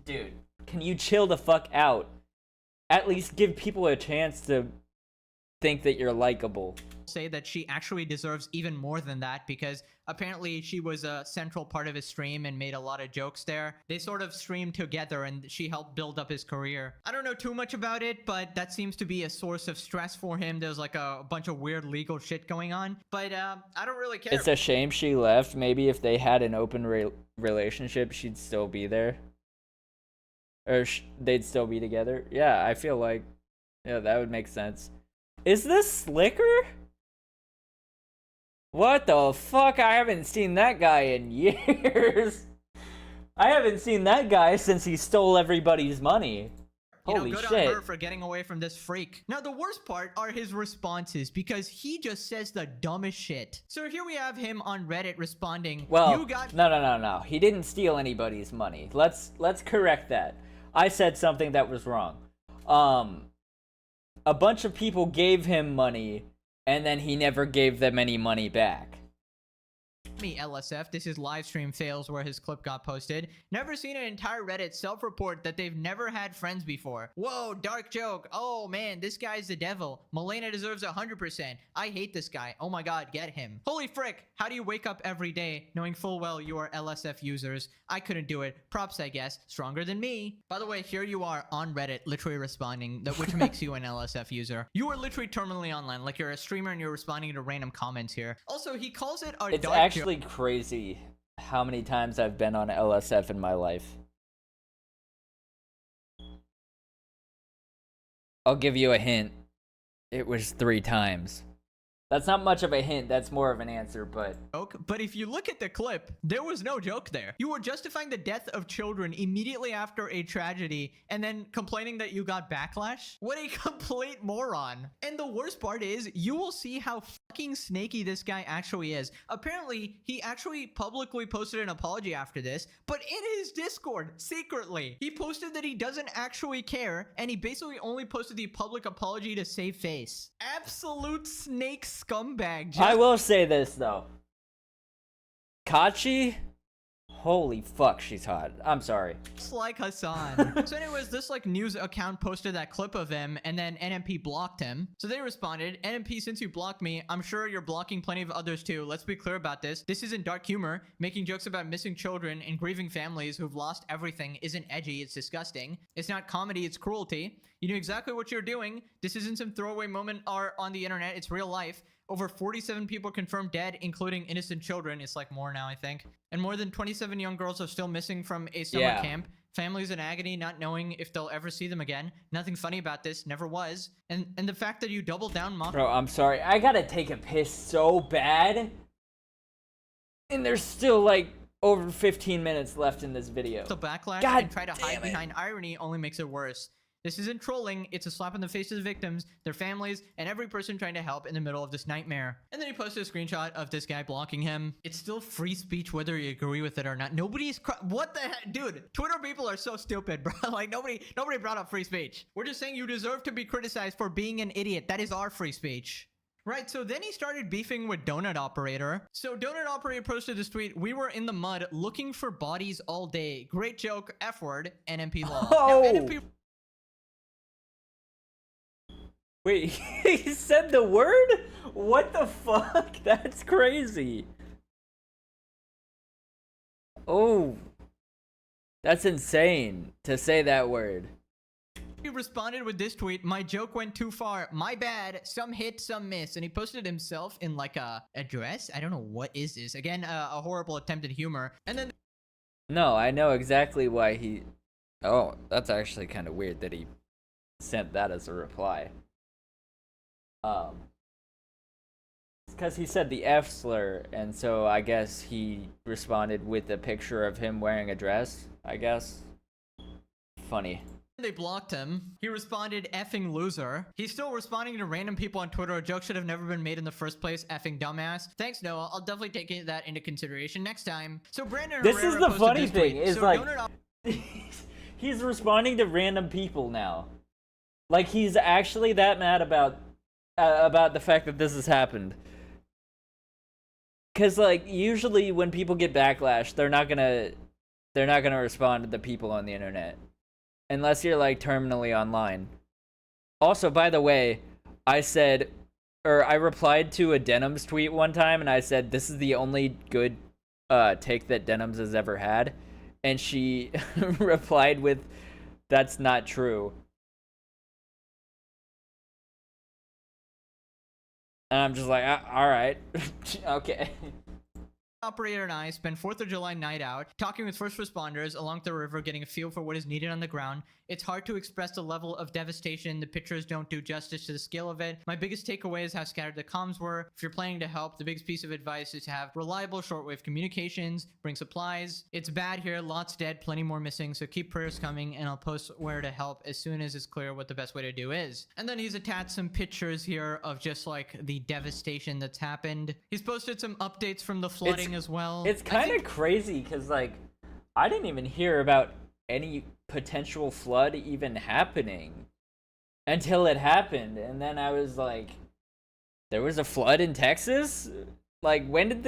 dude, can you chill the fuck out? At least give people a chance to think that you're likable. Say that she actually deserves even more than that, because apparently she was a central part of his stream and made a lot of jokes there. They sort of streamed together and she helped build up his career. I don't know too much about it, but that seems to be a source of stress for him. There's like a bunch of weird legal shit going on, but I don't really care. It's a shame she left. Maybe if they had an open relationship, she'd still be there. Or they'd still be together. Yeah, I feel like, yeah, that would make sense. Is this Slicker? What the fuck? I haven't seen that guy in years. I haven't seen that guy since he stole everybody's money. Holy good shit. on her for getting away from this freak. Now, the worst part are his responses, because he just says the dumbest shit. So here we have him on Reddit responding. Well, no. He didn't steal anybody's money. Let's correct that. I said something that was wrong. A bunch of people gave him money, and then he never gave them any money back. Me, LSF, this is live stream fails where his clip got posted. Never seen an entire Reddit self-report that they've never had friends before. Whoa, dark joke. Oh man, this guy's the devil. Milena deserves 100%. I hate this guy. Oh my god, get him. Holy frick, how do you wake up every day knowing full well you are LSF users? I couldn't do it. Props, I guess. Stronger than me. By the way, here you are on Reddit literally responding, which makes you an LSF user. You are literally terminally online, like you're a streamer and you're responding to random comments here. Also, he calls it a It's dark actually joke. crazy how many times I've been on LSF in my life. I'll give you a hint. It was 3 times. That's not much of a hint, that's more of an answer, but... But if you look at the clip, there was no joke there. You were justifying the death of children immediately after a tragedy and then complaining that you got backlash? What a complete moron. And the worst part is, you will see how fucking snaky this guy actually is. Apparently, he actually publicly posted an apology after this, but in his Discord, secretly. He posted that he doesn't actually care, and he basically only posted the public apology to save face. Absolute snake scumbag. I will say this, though. Kachi? Holy fuck, she's hot. I'm sorry. Just like Hassan. So anyways, this like news account posted that clip of him, and then NMP blocked him. So they responded, NMP, since you blocked me, I'm sure you're blocking plenty of others too. Let's be clear about this. This isn't dark humor. Making jokes about missing children and grieving families who've lost everything isn't edgy, it's disgusting. It's not comedy, it's cruelty. You knew exactly what you're doing. This isn't some throwaway moment or on the internet, it's real life. Over 47 people confirmed dead, including innocent children. It's like more now, I think. And more than 27 young girls are still missing from a summer camp. Families in agony, not knowing if they'll ever see them again. Nothing funny about this, never was. And the fact that you doubled down, Mom. Bro, I'm sorry. I gotta take a piss so bad. And there's still like over 15 minutes left in this video. The backlash God and try to hide behind irony only makes it worse. This isn't trolling, it's a slap in the face to the victims, their families, and every person trying to help in the middle of this nightmare. And then he posted a screenshot of this guy blocking him. It's still free speech whether you agree with it or not. Nobody's what the heck? Dude, Twitter people are so stupid, bro. Like, nobody brought up free speech. We're just saying you deserve to be criticized for being an idiot. That is our free speech. Right, so then he started beefing with Donut Operator. So Donut Operator posted this tweet, "We were in the mud looking for bodies all day. Great joke, F word, NMP law." Oh. Now, NMP Wait, he said the word? What the fuck? That's crazy. Oh. That's insane to say that word. He responded with this tweet: "My joke went too far. My bad. Some hit, some miss." And he posted himself in like a dress. I don't know what is this. Again, a horrible attempt at humor. And then No, I know exactly why he... Oh, that's actually kind of weird that he sent that as a reply. It's because he said the F slur, and so I guess he responded with a picture of him wearing a dress, I guess. Funny. they blocked him. He responded, "Effing loser." He's still responding to random people on Twitter. A joke should have never been made in the first place. Effing dumbass. Thanks, Noah. I'll definitely take that into consideration next time. So Brandon This Herrera is the posted funny this thing, tweet. is So like, Donut he's responding to random people now. Like, he's actually that mad about the fact that this has happened. Cause like, usually when people get backlash, they're not gonna respond to the people on the internet. Unless you're like terminally online. Also, by the way, I replied to a Denims tweet one time and I said, this is the only good take that Denims has ever had. And she replied with, that's not true. And I'm just like, all right, okay. Operator and I spent 4th of July night out, talking with first responders along the river, getting a feel for what is needed on the ground. It's hard to express the level of devastation. The pictures don't do justice to the scale of it. My biggest takeaway is how scattered the comms were. If you're planning to help, the biggest piece of advice is to have reliable shortwave communications, bring supplies. It's bad here, lots dead, plenty more missing, so keep prayers coming, and I'll post where to help as soon as it's clear what the best way to do is. And then he's attached some pictures here of just like the devastation that's happened. He's posted some updates from the flooding as well. It's kind of crazy because, like, I didn't even hear about any potential flood even happening until it happened. And then I was like, there was a flood in Texas? Like, when did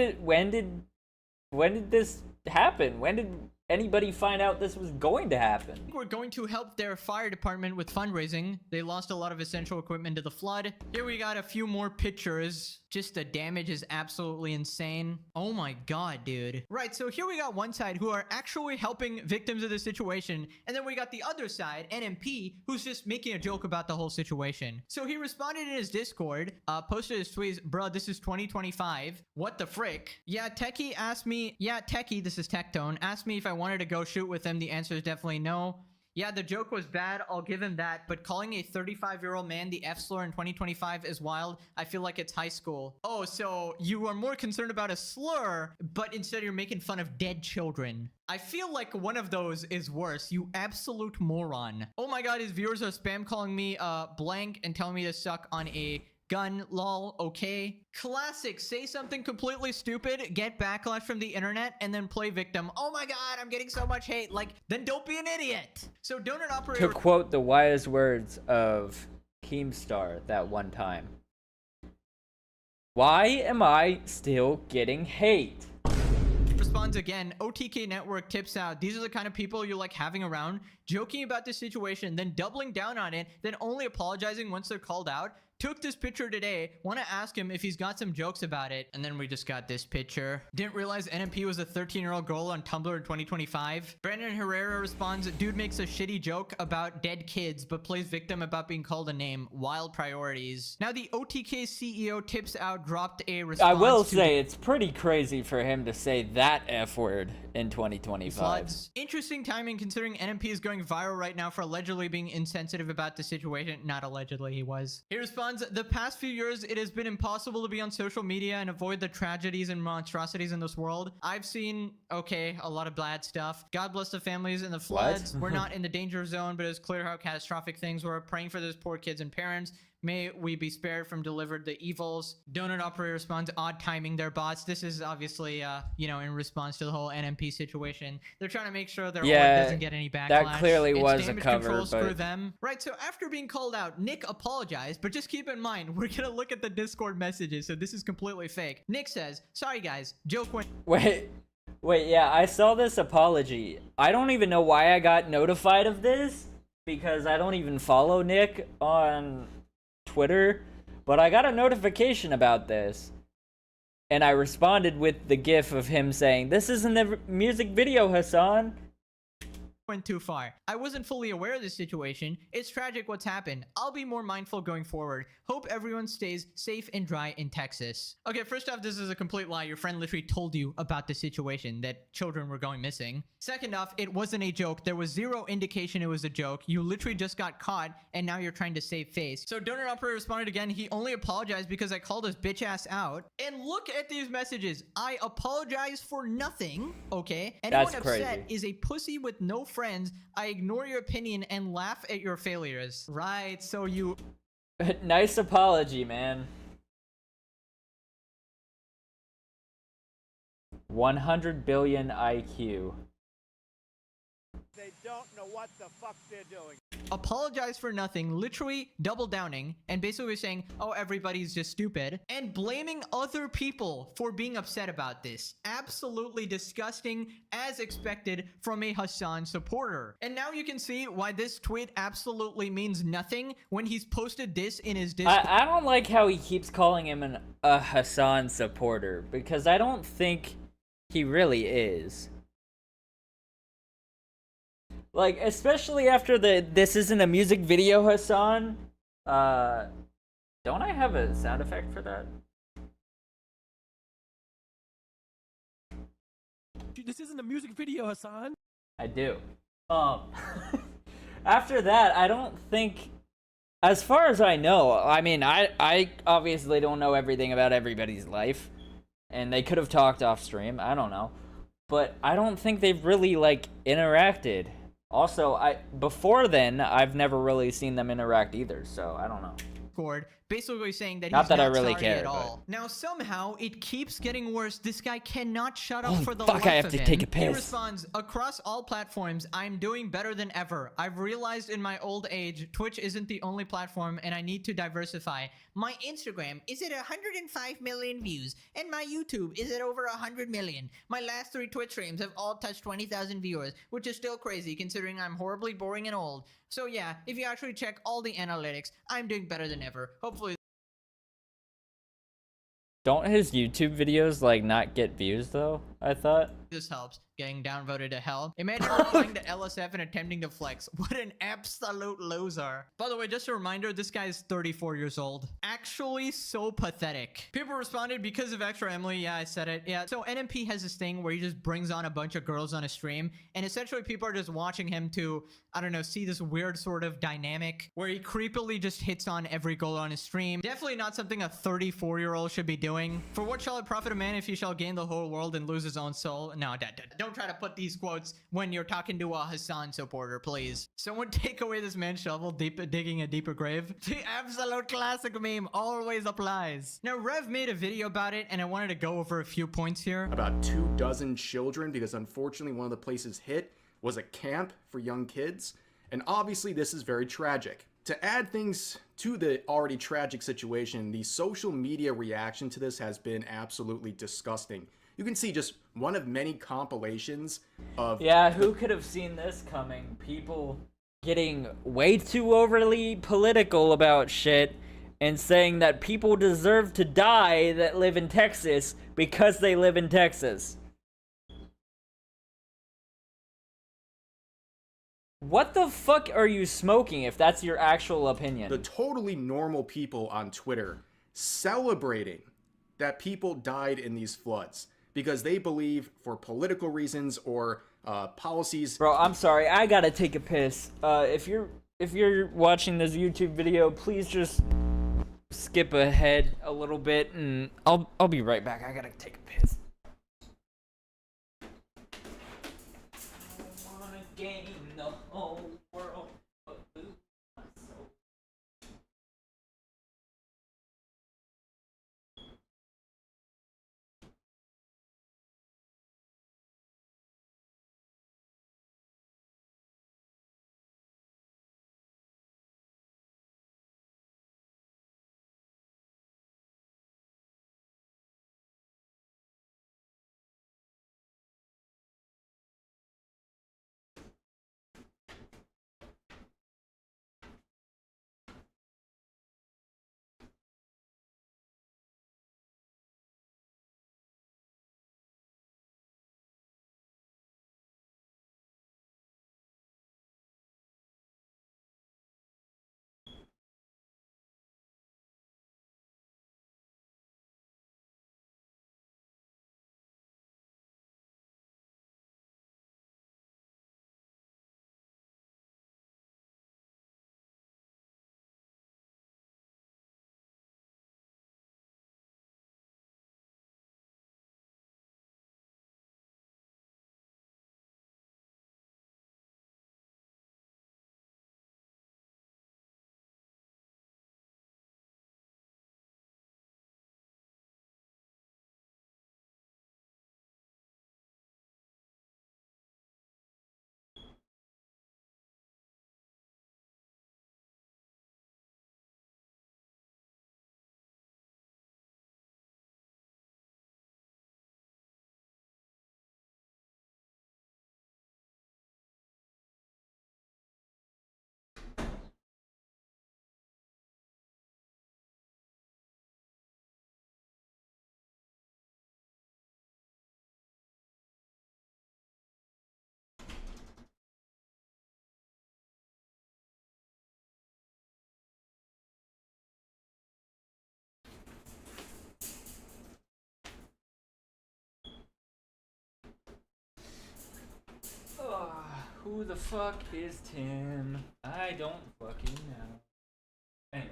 this happen? When did anybody find out this was going to happen? We're going to help their fire department with fundraising. They lost a lot of essential equipment to the flood. Here we got a few more pictures. Just the damage is absolutely insane. Oh my god, dude. Right, so here we got one side who are actually helping victims of the situation, and then we got the other side, NMP, who's just making a joke about the whole situation. So he responded in his Discord, posted his tweets, "Bro, this is 2025. What the frick? Yeah, Techie asked me, this is Tectone, asked me if I wanted to go shoot with him. The answer is definitely no. Yeah, the joke was bad, I'll give him that, but calling a 35-year-old man the F-slur in 2025 is wild. I feel like it's high school." Oh, so you are more concerned about a slur, but instead you're making fun of dead children. I feel like one of those is worse, you absolute moron. Oh my god, his viewers are spam calling me blank and telling me to suck on a gun, lol, okay. Classic, say something completely stupid, get backlash from the internet, and then play victim. Oh my god, I'm getting so much hate. Like, then don't be an idiot. So Donut Operator... To quote the wise words of Keemstar that one time, why am I still getting hate? Responds again. OTK Network tips out, these are the kind of people you like having around, joking about the situation, then doubling down on it, then only apologizing once they're called out. Took this picture today, want to ask him if he's got some jokes about it. And then we just got this picture. Didn't realize NMP was a 13-year-old girl on Tumblr in 2025. Brandon Herrera responds, dude makes a shitty joke about dead kids, but plays victim about being called a name. Wild priorities. Now the OTK CEO tips out dropped a response. I will say it's pretty crazy for him to say that F word in 2025. Floods. Interesting timing considering NMP is going viral right now for allegedly being insensitive about the situation. Not allegedly, he was. He responds, the past few years, it has been impossible to be on social media and avoid the tragedies and monstrosities in this world. I've seen, okay, a lot of bad stuff. God bless the families in the floods. We're not in the danger zone, but it's clear how catastrophic things were. Praying for those poor kids and parents. May we be spared from delivered the evils. Donut Operator responds, odd timing their bots. This is obviously, you know, in response to the whole NMP situation. They're trying to make sure their org doesn't get any backlash. That clearly was a cover, control, screw them. Right, so after being called out, Nick apologized, but just keep in mind, we're gonna look at the Discord messages, so this is completely fake. Nick says, sorry guys, joke went... Wait, yeah, I saw this apology. I don't even know why I got notified of this, because I don't even follow Nick on Twitter, but I got a notification about this, and I responded with the gif of him saying, this isn't the music video, Hassan. went too far. I wasn't fully aware of this situation. It's tragic what's happened. I'll be more mindful going forward. Hope everyone stays safe and dry in Texas. Okay, first off, this is a complete lie. Your friend literally told you about the situation that children were going missing. Second off, it wasn't a joke. There was zero indication it was a joke. You literally just got caught and now you're trying to save face. So Donut Operator responded again. He only apologized because I called his bitch ass out. And look at these messages. I apologize for nothing. Okay. Anyone That's upset crazy. is a pussy with no friends. I ignore your opinion and laugh at your failures. Right. So you... Nice apology, man. 100 billion IQ. They don't know what the fuck they're doing. apologize for nothing, literally double downing and basically saying, oh, everybody's just stupid, and blaming other people for being upset about this. Absolutely disgusting, as expected from a Hassan supporter. And now you can see why this tweet absolutely means nothing when he's posted this in his Discord. I don't like how he keeps calling him a Hassan supporter, because I don't think he really is. Like, especially after the "this isn't a music video" Hassan. Don't I have a sound effect for that? This isn't a music video, Hassan. I do. After that, I don't think, as far as I know, I mean, I obviously don't know everything about everybody's life, and they could have talked off stream, I don't know, but I don't think they've really, like, interacted. Also, before then, I've never really seen them interact either, so I don't know. Basically saying that Not he's that I not really sorry care, at all. but- Now somehow it keeps getting worse. This guy cannot shut up Holy for the fuck, life I have of to him. take a He piss. responds, across all platforms, I'm doing better than ever. I've realized in my old age, Twitch isn't the only platform and I need to diversify. My Instagram is at 105 million views and my YouTube is at over 100 million. My last 3 Twitch streams have all touched 20,000 viewers, which is still crazy considering I'm horribly boring and old. So yeah, if you actually check all the analytics, I'm doing better than ever. Hopefully Don't his YouTube videos, like, not get views, though, I thought? this helps. Getting downvoted to hell. Imagine replying to LSF and attempting to flex. What an absolute loser. By the way, just a reminder, this guy is 34 years old. Actually so pathetic. People responded because of Extra Emily. Yeah, I said it. Yeah, so NMP has this thing where he just brings on a bunch of girls on a stream, and essentially people are just watching him to, I don't know, see this weird sort of dynamic where he creepily just hits on every girl on his stream. Definitely not something a 34-year-old should be doing. For what shall it profit a man if he shall gain the whole world and lose his own soul? No, don't try to put these quotes when you're talking to a Hassan supporter, please. Someone take away this man's shovel, digging a deeper grave. The absolute classic meme always applies. Now, Rev made a video about it, and I wanted to go over a few points here. About 24 children, because unfortunately one of the places hit was a camp for young kids, and obviously this is very tragic. To add things to the already tragic situation, the social media reaction to this has been absolutely disgusting. You can see just one of many compilations of... Yeah, who could have seen this coming? People getting way too overly political about shit and saying that people deserve to die that live in Texas because they live in Texas. What the fuck are you smoking if that's your actual opinion? The totally normal people on Twitter celebrating that people died in these floods because they believe for political reasons or policies. Bro, I'm sorry, I gotta take a piss. If you're watching this YouTube video, please just skip ahead a little bit and I'll be right back. I gotta take a piss. I wanna gain the whole world. Who the fuck is Tim? I don't fucking know. Anyways.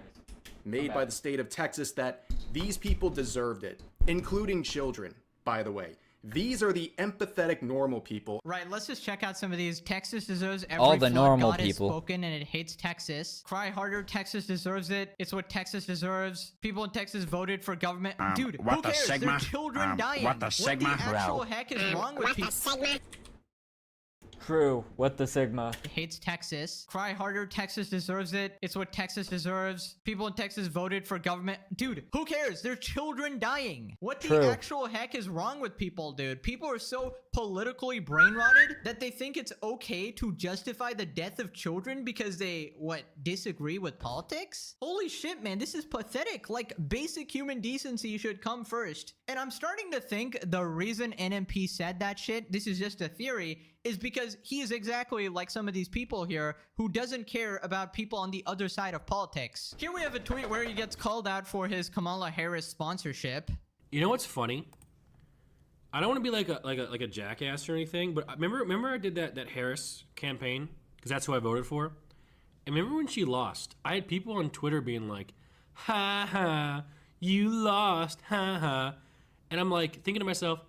Made by the state of Texas that these people deserved it, including children, by the way. These are the empathetic normal people. Right, let's just check out some of these. Texas deserves every All the flood normal God has people. spoken, and it hates Texas. Cry harder, Texas deserves it. It's what Texas deserves. People in Texas voted for government. Dude, what who the cares? Sigma? There are children dying. What the Sigma? What the actual Bro. heck is wrong with people? True. What the Sigma? Hates Texas. Cry harder, Texas deserves it. It's what Texas deserves. People in Texas voted for government. Dude, who cares? There are children dying. What the True. actual heck is wrong with people, dude? People are so politically brain rotted that they think it's okay to justify the death of children because they, disagree with politics? Holy shit, man, this is pathetic. Like, basic human decency should come first. And I'm starting to think the reason NMP said that shit, this is just a theory, is because he is exactly like some of these people here who doesn't care about people on the other side of politics. Here we have a tweet where he gets called out for his Kamala Harris sponsorship. You know what's funny? I don't want to be like a jackass or anything, but remember I did that Harris campaign because that's who I voted for. And remember when she lost? I had people on Twitter being like, "Ha ha, you lost, ha ha," and I'm like thinking to myself,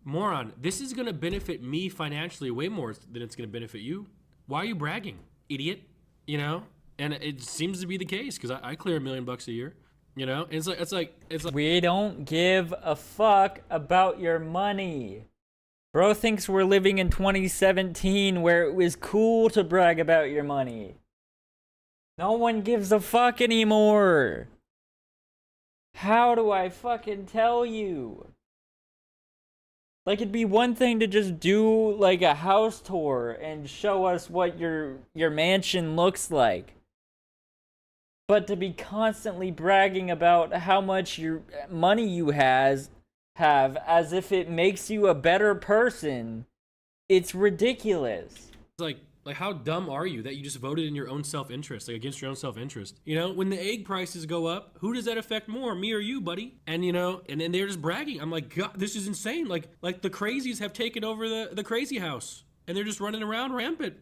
moron, this is gonna benefit me financially way more than it's gonna benefit you. Why are you bragging, idiot? You know? And it seems to be the case because I clear $1 million a year. You know? And it's like we don't give a fuck about your money. Bro thinks we're living in 2017 where it was cool to brag about your money. No one gives a fuck anymore. How do I fucking tell you? Like, it'd be one thing to just do, like, a house tour and show us what your mansion looks like. But to be constantly bragging about how much your money you have as if it makes you a better person, it's ridiculous. It's like how dumb are you that you just voted in your own self-interest, like against your own self-interest? You know, when the egg prices go up, who does that affect more, me or you, buddy? And you know, and then they're just bragging. I'm like, God, this is insane. Like the crazies have taken over the crazy house, and they're just running around rampant.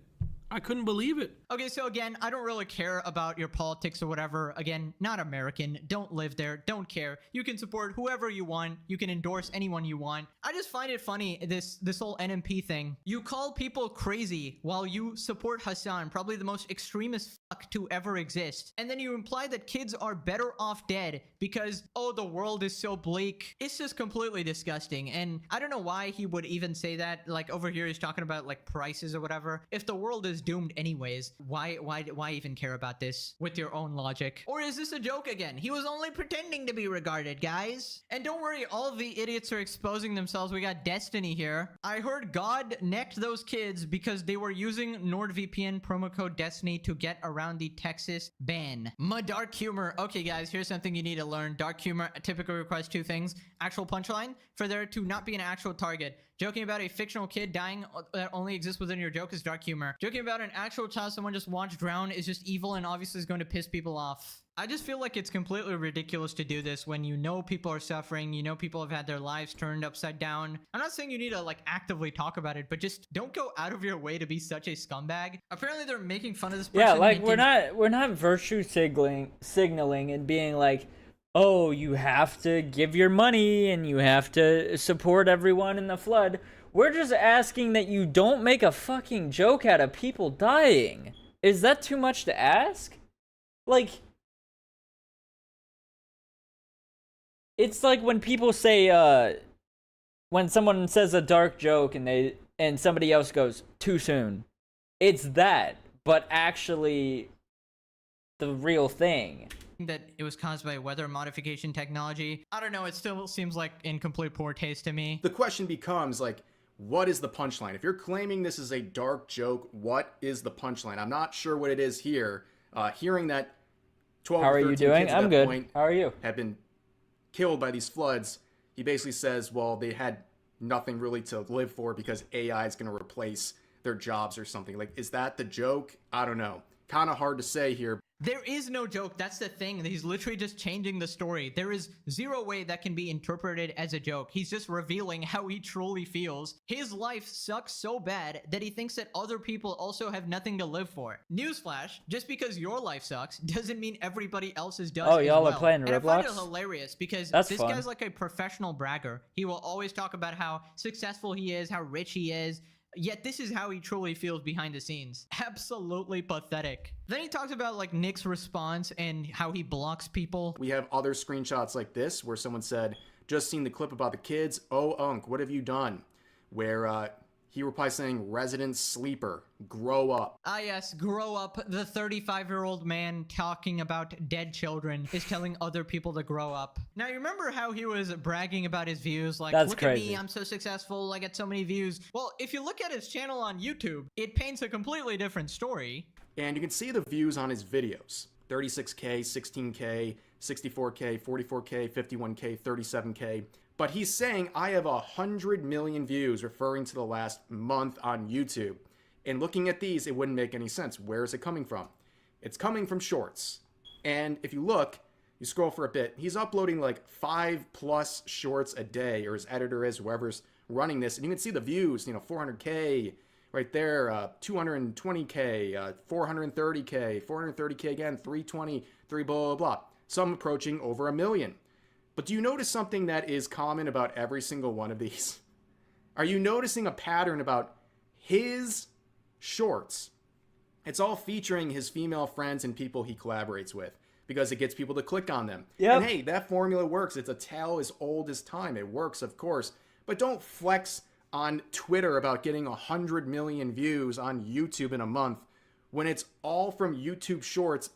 I couldn't believe it. Okay, so again, I don't really care about your politics or whatever. Again, not American. Don't live there. Don't care. You can support whoever you want. You can endorse anyone you want. I just find it funny, this whole NMP thing. You call people crazy while you support Hassan, probably the most extremist fuck to ever exist. And then you imply that kids are better off dead because, oh, the world is so bleak. It's just completely disgusting. And I don't know why he would even say that. Like, over here, he's talking about, like, prices or whatever. If the world is doomed anyways, why even care about this with your own logic? Or is this a joke again? He was only pretending to be regarded, guys. And don't worry, all of the idiots are exposing themselves. We got Destiny here. I heard God necked those kids because they were using NordVPN promo code Destiny to get around the Texas ban. My dark humor. Okay, guys, here's something you need to learn. Dark humor typically requires two things: actual punchline for there to not be an actual target. Joking about a fictional kid dying that only exists within your joke is dark humor. Joking about an actual child someone just watched drown is just evil and obviously is going to piss people off. I just feel like it's completely ridiculous to do this when you know people are suffering, you know people have had their lives turned upside down. I'm not saying you need to like actively talk about it, but just don't go out of your way to be such a scumbag. Apparently they're making fun of this person. Yeah, like we're not virtue signaling and being like, oh, you have to give your money and you have to support everyone in the flood. We're just asking that you don't make a fucking joke out of people dying. Is that too much to ask? Like, it's like when people say, when someone says a dark joke and somebody else goes, too soon. It's that, but actually the real thing. That it was caused by weather modification technology. I don't know, it still seems like in complete poor taste to me. The question becomes, like, what is the punchline? If you're claiming this is a dark joke, what is the punchline? I'm not sure what it is here. Hearing that 12 How or are 13 you doing? kids at I'm that good. point How are you? have been killed by these floods, he basically says, well, they had nothing really to live for because AI is going to replace their jobs or something. Like, is that the joke? I don't know. Kind of hard to say here. There is no joke. That's the thing. He's literally just changing the story. There is zero way that can be interpreted as a joke. He's just revealing how he truly feels. His life sucks so bad that he thinks that other people also have nothing to live for. Newsflash, just because your life sucks doesn't mean everybody else's does. Oh, as y'all well. are playing And I find it Roblox? hilarious because That's this fun. guy's like a professional bragger. He will always talk about how successful he is, how rich he is. Yet this is how he truly feels behind the scenes. Absolutely pathetic. Then he talks about like Nick's response and how he blocks people. We have other screenshots like this where someone said, just seen the clip about the kids. Oh, Unc, what have you done? Where he replies saying, resident sleeper, grow up. Ah yes, grow up. The 35-year-old man talking about dead children is telling other people to grow up. Now, you remember how he was bragging about his views? Like, That's look crazy. at me, I'm so successful, I get so many views. Well, if you look at his channel on YouTube, it paints a completely different story. And you can see the views on his videos. 36K, 16K, 64K, 44K, 51K, 37K. But he's saying, I have 100 million views, referring to the last month on YouTube. And looking at these, it wouldn't make any sense. Where is it coming from? It's coming from shorts. And if you look, you scroll for a bit, he's uploading like 5+ shorts a day, or his editor is, whoever's running this. And you can see the views, 400K right there, 220K, 430K, 430K again, 320, blah, blah, blah. Some approaching over 1 million. But do you notice something that is common about every single one of these? Are you noticing a pattern about his shorts? It's all featuring his female friends and people he collaborates with because it gets people to click on them. Yep. And hey, that formula works. It's a tale as old as time. It works, of course. But don't flex on Twitter about getting 100 million views on YouTube in a month when it's all from YouTube Shorts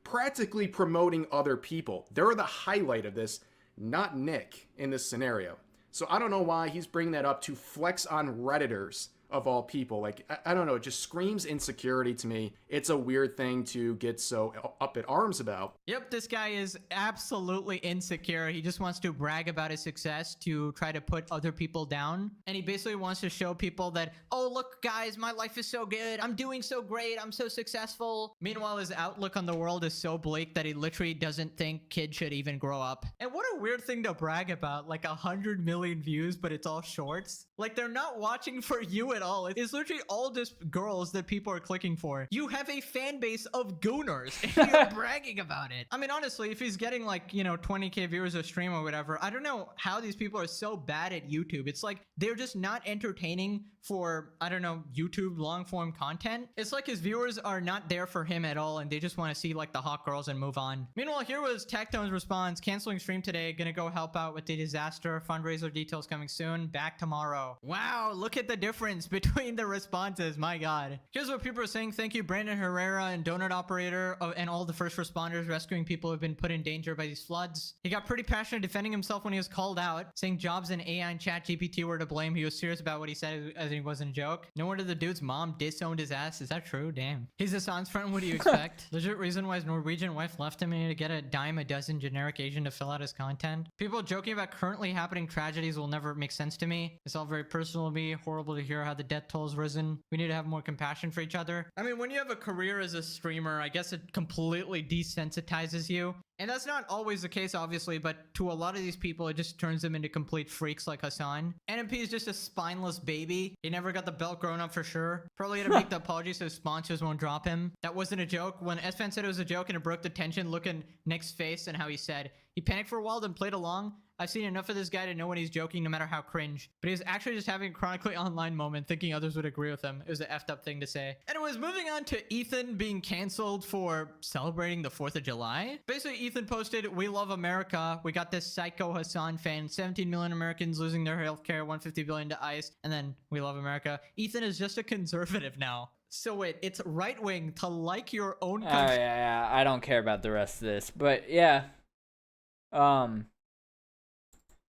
practically promoting other people. They're the highlight of this, not Nick in this scenario. So I don't know why he's bringing that up to flex on Redditors of all people. Like, I don't know, it just screams insecurity to me. It's a weird thing to get so up at arms about. Yep, this guy is absolutely insecure. He just wants to brag about his success to try to put other people down. And he basically wants to show people that, oh, look, guys, my life is so good. I'm doing so great. I'm so successful. Meanwhile, his outlook on the world is so bleak that he literally doesn't think kids should even grow up. And what a weird thing to brag about, like 100 million views, but it's all shorts. Like, they're not watching for you at all. It's literally all just girls that people are clicking for. You have a fan base of gooners and you're bragging about it. I mean, honestly, if he's getting like, 20K viewers a stream or whatever, I don't know how these people are so bad at YouTube. It's like they're just not entertaining for, I don't know, YouTube long form content. It's like his viewers are not there for him at all and they just want to see like the hot girls and move on. Meanwhile, here was Tectone's response: canceling stream today, gonna go help out with the disaster, fundraiser details coming soon, back tomorrow. Wow, look at the difference between the responses. My god. Here's what people are saying: thank you Brandon Herrera and Donut Operator and all the first responders rescuing people who have been put in danger by these floods. He got pretty passionate defending himself when he was called out, saying Jobs and AI and ChatGPT were to blame. He was serious about what he said as he wasn't a joke. No wonder the dude's mom disowned his ass. Is that true? Damn. He's a Sans friend. What do you expect? Legit reason why his Norwegian wife left him and to get a dime a dozen generic Asian to fill out his content. People joking about currently happening tragedies will never make sense to me. It's all very personal to me. Horrible to hear how the death toll's risen. We need to have more compassion for each other. I mean, when you have a career as a streamer, I guess it completely desensitizes you. And that's not always the case, obviously, but to a lot of these people, it just turns them into complete freaks like Hassan. NMP is just a spineless baby. He never got the belt grown up for sure. Probably had to make the apology so his sponsors won't drop him. That wasn't a joke. When S-Fan said it was a joke and it broke the tension, look at Nick's face and how he said, he panicked for a while, then played along. I've seen enough of this guy to know when he's joking, no matter how cringe. But he was actually just having a chronically online moment, thinking others would agree with him. It was an effed up thing to say. Anyways, moving on to Ethan being canceled for celebrating the 4th of July. Basically, Ethan posted, "We love America. We got this psycho Hassan fan. 17 million Americans losing their healthcare, 150 billion to ICE, and then we love America." Ethan is just a conservative now. So wait, it's right wing to like your own country. Yeah, I don't care about the rest of this, but yeah.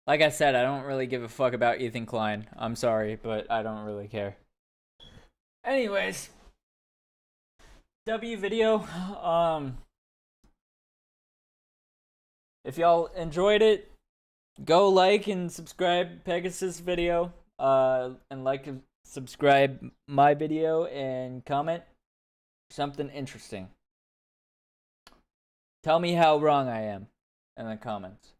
Like I said, I don't really give a fuck about Ethan Klein. I'm sorry, but I don't really care. Anyways, W video. If y'all enjoyed it, go like and subscribe Pegasus video. And like and subscribe my video and comment something interesting. Tell me how wrong I am in the comments.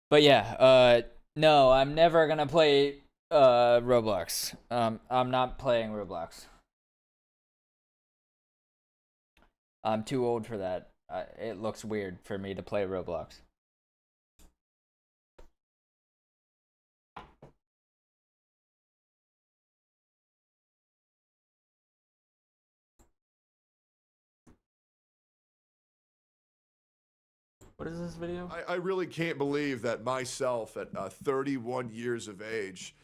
But yeah, no, I'm never gonna play Roblox. I'm not playing Roblox. I'm too old for that. It looks weird for me to play Roblox. What is this video? I really can't believe that myself at 31 years of age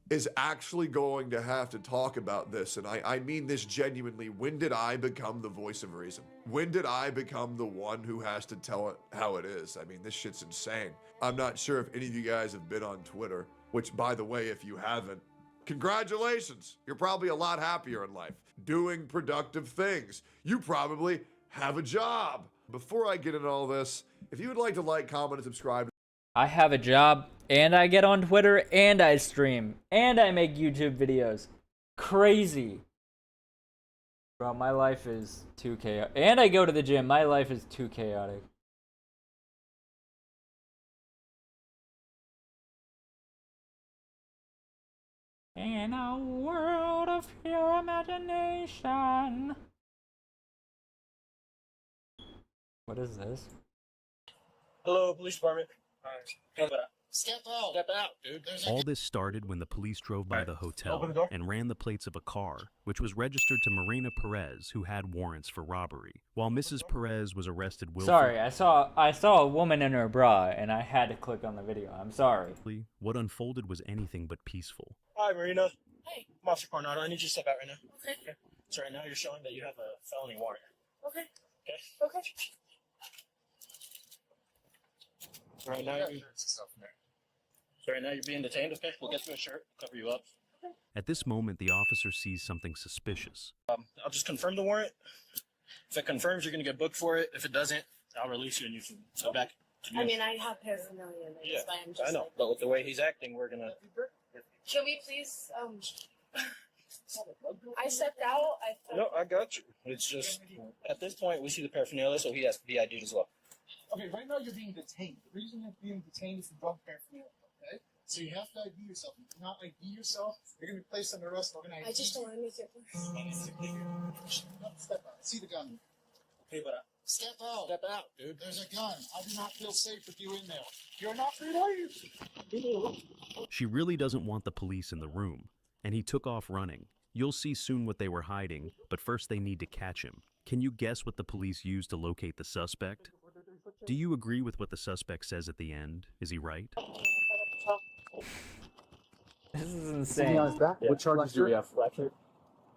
is actually going to have to talk about this. And I mean this genuinely. When did I become the voice of reason? When did I become the one who has to tell it how it is? I mean, this shit's insane. I'm not sure if any of you guys have been on Twitter, which, by the way, if you haven't, congratulations. You're probably a lot happier in life, doing productive things. You probably have a job. Before I get into all this, if you would like to like, comment, and subscribe. I have a job, and I get on Twitter, and I stream, and I make YouTube videos. Crazy. Bro, my life is too chaotic. And I go to the gym. My life is too chaotic. In a world of pure imagination. What is this? Hello, police department. Step out. Step out, dude. All this started when the police drove by the hotel Open the door. and ran the plates of a car, which was registered to Marina Perez, who had warrants for robbery. While Mrs. Perez was arrested willfully. Sorry, I saw a woman in her bra, and I had to click on the video. I'm sorry. What unfolded was anything but peaceful. Hi, Marina. Hey. I'm Officer Coronado. I need you to step out right now. Okay. So right now you're showing that you have a felony warrant. Okay. Okay. Okay. Right now, you're being detained, okay? We'll get you a shirt, cover you up. At this moment, the officer sees something suspicious. I'll just confirm the warrant. If it confirms, you're going to get booked for it. If it doesn't, I'll release you and you can go back to I mean, I have paraphernalia. Yeah, I'm just I know. like- But with the way he's acting, we're going to... Can we please, I stepped out. No, I got you. It's just, at this point, we see the paraphernalia, so he has to be ID'd as well. Okay, right now you're being detained. The reason you're being detained is for drug paraphernalia, okay? So you have to ID yourself. If you cannot ID yourself, you're going to be placed under arrest. We're going to I just don't want to make it worse. Step out. See the gun. Okay, but Step out. Step out, dude. There's a gun. I do not feel safe with you in there. You're not free to leave. She really doesn't want the police in the room, and he took off running. You'll see soon what they were hiding, but first they need to catch him. Can you guess what the police used to locate the suspect? Do you agree with what the suspect says at the end? Is he right? This is insane. What charges do we have?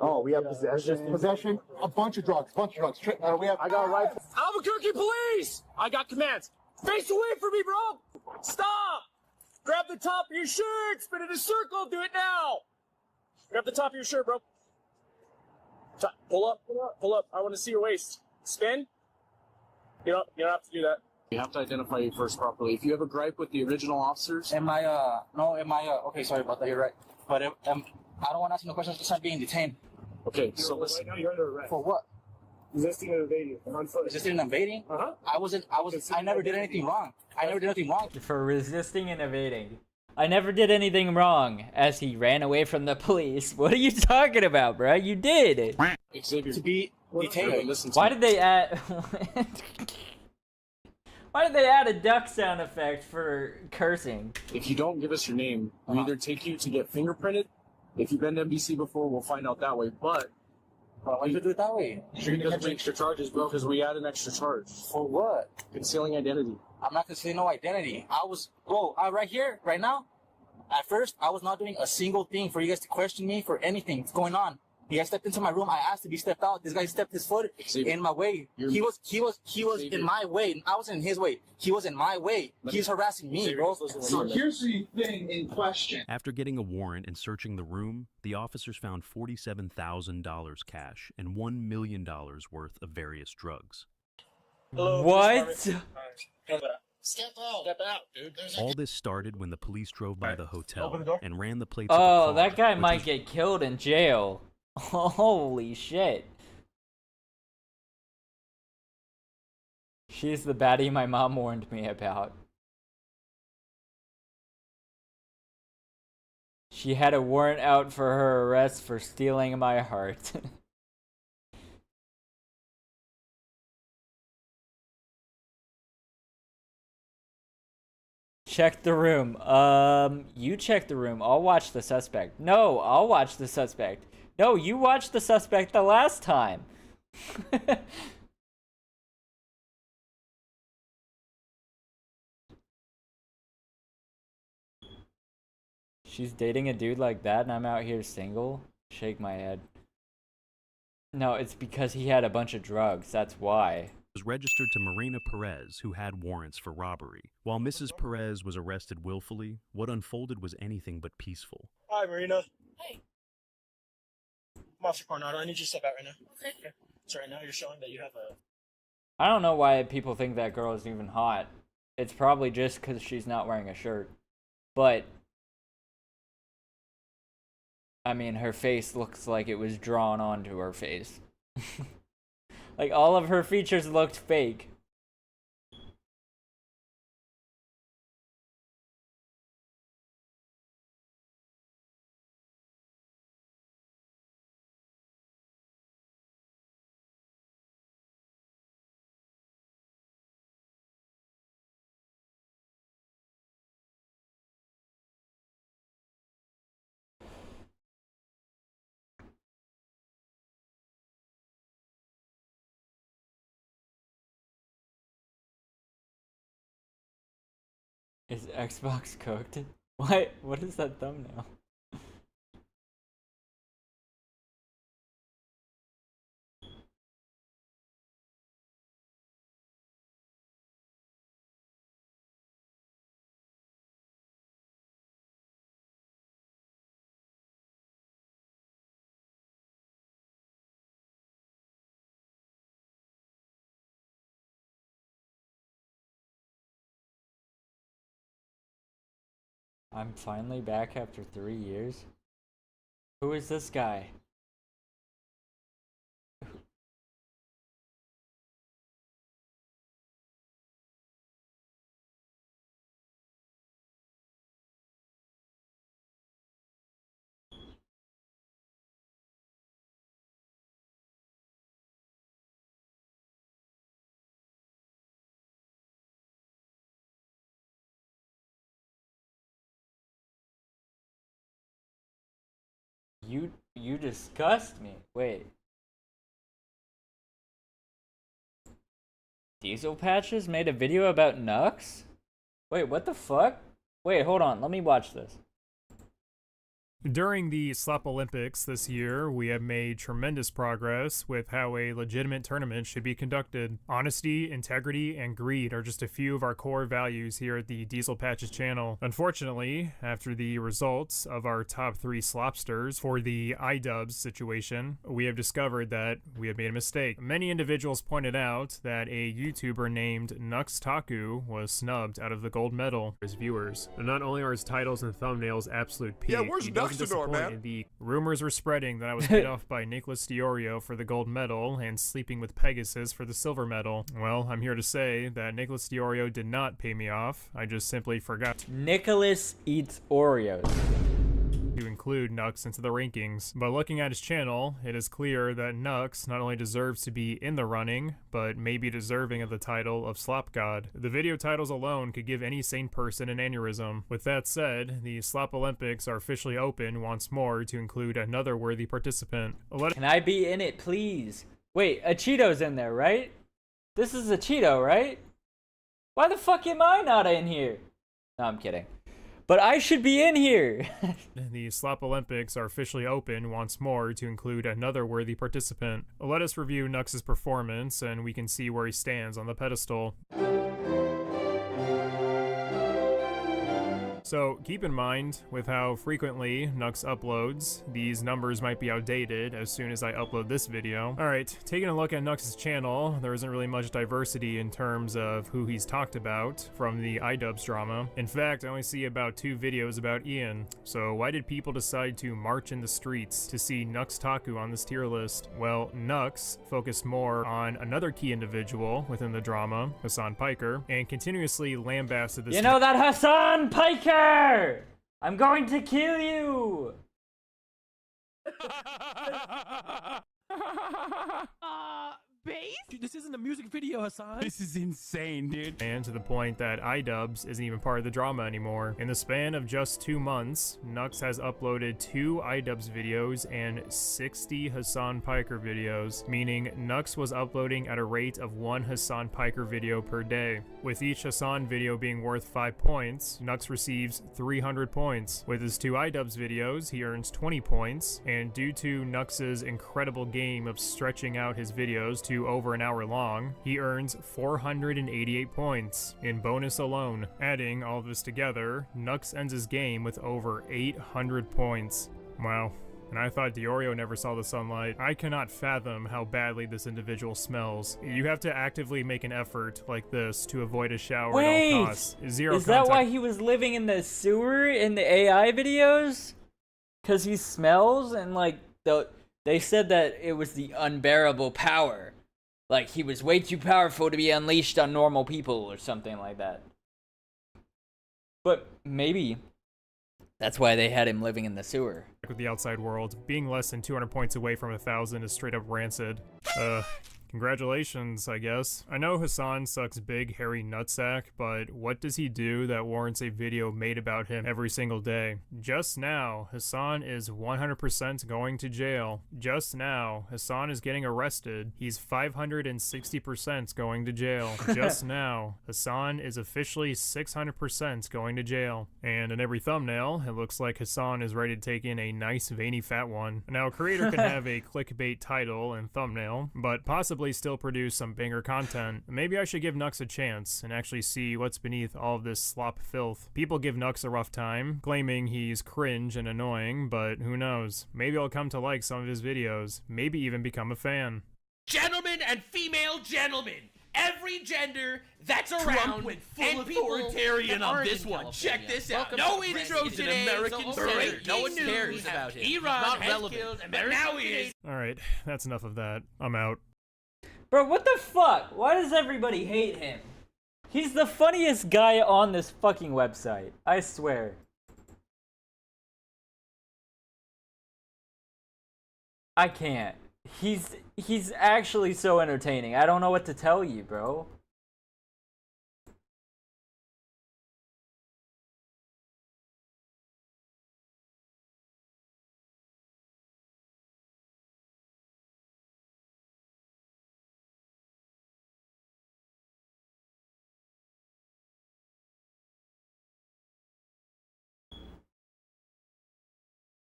Oh, we have possession, a bunch of drugs, I got a rifle. Albuquerque police! I got commands. Face away from me, bro! Stop! Grab the top of your shirt, spin in a circle, do it now! Grab the top of your shirt, bro. Pull up, pull up. I want to see your waist. Spin. You don't have to do that. You have to identify you first properly. If you have a gripe with the original officers. Okay, sorry about that, you're right. But I don't want to ask no questions because I'm being detained. Okay, so listen. Right now you're under arrest. For what? Resisting and evading. On foot. Resisting and evading? Uh-huh. I never did anything wrong. For resisting and evading. I never did anything wrong, as he ran away from the police. What are you talking about, bro? You did. Xavier. To be detained. Listen to Why me. did they add... Why did they add a duck sound effect for cursing? If you don't give us your name, we either take you to get fingerprinted. If you've been to NBC before, we'll find out that way. But why you do it that way? You're gonna get extra charges, bro, because we add an extra charge. For what? Concealing identity. I'm not concealing no identity. Right here, right now. At first, I was not doing a single thing for you guys to question me for anything that's going on. You guys stepped into my room. I asked to be stepped out. This guy stepped his foot in my way. He was in my way. I was in his way. He was in my way. He's harassing me, bro. So here's the thing in question. After getting a warrant and searching the room, the officers found $47,000 cash and $1 million worth of various drugs. Hello, what? Step out. Step out, dude. All this started when the police drove by the hotel Open the door. and ran the plates of the Oh, car, that guy which might was get killed in jail. Holy shit. She's the baddie my mom warned me about. She had a warrant out for her arrest for stealing my heart. Check the room. You check the room. I'll watch the suspect. No, I'll watch the suspect. No, you watched the suspect the last time. She's dating a dude like that and I'm out here single? Shake my head. No, it's because he had a bunch of drugs. That's why. was registered to Marina Perez, who had warrants for robbery. While Mrs. Perez was arrested willfully, what unfolded was anything but peaceful. Hi, Marina. Hey. I'm Officer Coronado. I need you to step out right now. Okay. So right now you're showing that you have a... I don't know why people think that girl is even hot. It's probably just because she's not wearing a shirt. But... I mean, her face looks like it was drawn onto her face. Like, all of her features looked fake. Is Xbox cooked? What? What is that thumbnail? I'm finally back after 3 years. Who is this guy? You disgust me. Wait. Diesel Patches made a video about Nux? Wait, what the fuck? Wait, hold on. Let me watch this. During the Slap Olympics this year, we have made tremendous progress with how a legitimate tournament should be conducted. Honesty, integrity, and greed are just a few of our core values here at the Diesel Patches channel. Unfortunately, after the results of our top 3 slopsters for the iDubbbz situation, we have discovered that we have made a mistake. Many individuals pointed out that a YouTuber named Nuxtaku was snubbed out of the gold medal for his viewers. And not only are his titles and thumbnails absolute peak, Yeah, where's man? The rumors were spreading that I was paid off by Nicholas Diorio for the gold medal and sleeping with Pegasus for the silver medal. Well, I'm here to say that Nicholas Diorio did not pay me off. I just simply forgot Nicholas eats Oreos. To include Nux into the rankings. But looking at his channel, it is clear that Nux not only deserves to be in the running, but may be deserving of the title of Slop God. The video titles alone could give any sane person an aneurysm. With that said, the Slop Olympics are officially open once more to include another worthy participant. Can I be in it, please? Wait, a Cheeto's in there, right? This is a Cheeto, right? Why the fuck am I not in here? No, I'm kidding. But I should be in here! The Slop Olympics are officially open once more to include another worthy participant. Let us review Nux's performance and we can see where he stands on the pedestal. So keep in mind, with how frequently Nux uploads, these numbers might be outdated as soon as I upload this video. Alright, taking a look at Nux's channel, there isn't really much diversity in terms of who he's talked about from the iDubbbz drama. In fact, I only see about 2 videos about Ian. So why did people decide to march in the streets to see Nux Taku on this tier list? Well, Nux focused more on another key individual within the drama, Hassan Piker, and continuously lambasted this— You know that Hassan Piker! I'm going to kill you! Base? Dude, this isn't a music video, Hassan. This is insane, dude. And to the point that iDubbbz isn't even part of the drama anymore. In the span of just 2 months, Nux has uploaded 2 iDubbbz videos and 60 Hassan Piker videos, meaning Nux was uploading at a rate of 1 Hassan Piker video per day. With each Hassan video being worth 5 points, Nux receives 300 points. With his 2 iDubbbz videos, he earns 20 points, and due to Nux's incredible game of stretching out his videos to over an hour long, he earns 488 points in bonus alone. Adding all of this together, Nux ends his game with over 800 points. Wow. And I thought Diorio never saw the sunlight. I cannot fathom how badly this individual smells. You have to actively make an effort like this to avoid a shower at all costs. Zero is that why he was living in the sewer in the AI videos? Because he smells and like they said that it was the unbearable power. Like he was way too powerful to be unleashed on normal people or something like that. But maybe that's why they had him living in the sewer. With the outside world, being less than 200 points away from 1,000 is straight up rancid. Congratulations, I guess. I know Hassan sucks big hairy nutsack, but what does he do that warrants a video made about him every single day? Just now, Hassan is 100% going to jail. Just now, Hassan is getting arrested. He's 560% going to jail. Just now, Hassan is officially 600% going to jail. And in every thumbnail, it looks like Hassan is ready to take in a nice veiny fat one. Now, a creator can have a clickbait title and thumbnail, but possibly still produce some banger content. Maybe I should give Nux a chance and actually see what's beneath all of this slop filth. People give Nux a rough time, claiming he's cringe and annoying, but who knows? Maybe I'll come to like some of his videos, maybe even become a fan. Gentlemen and female gentlemen, every gender that's around, Trump went full and authoritarian on this one. California. Check this out. No President intro is an today. American senator. No one cares about him. Iran Not has relevant. killed But American now he is. Alright, that's enough of that. I'm out. Bro, what the fuck? Why does everybody hate him? He's the funniest guy on this fucking website. I swear. I can't. He's actually so entertaining. I don't know what to tell you, bro.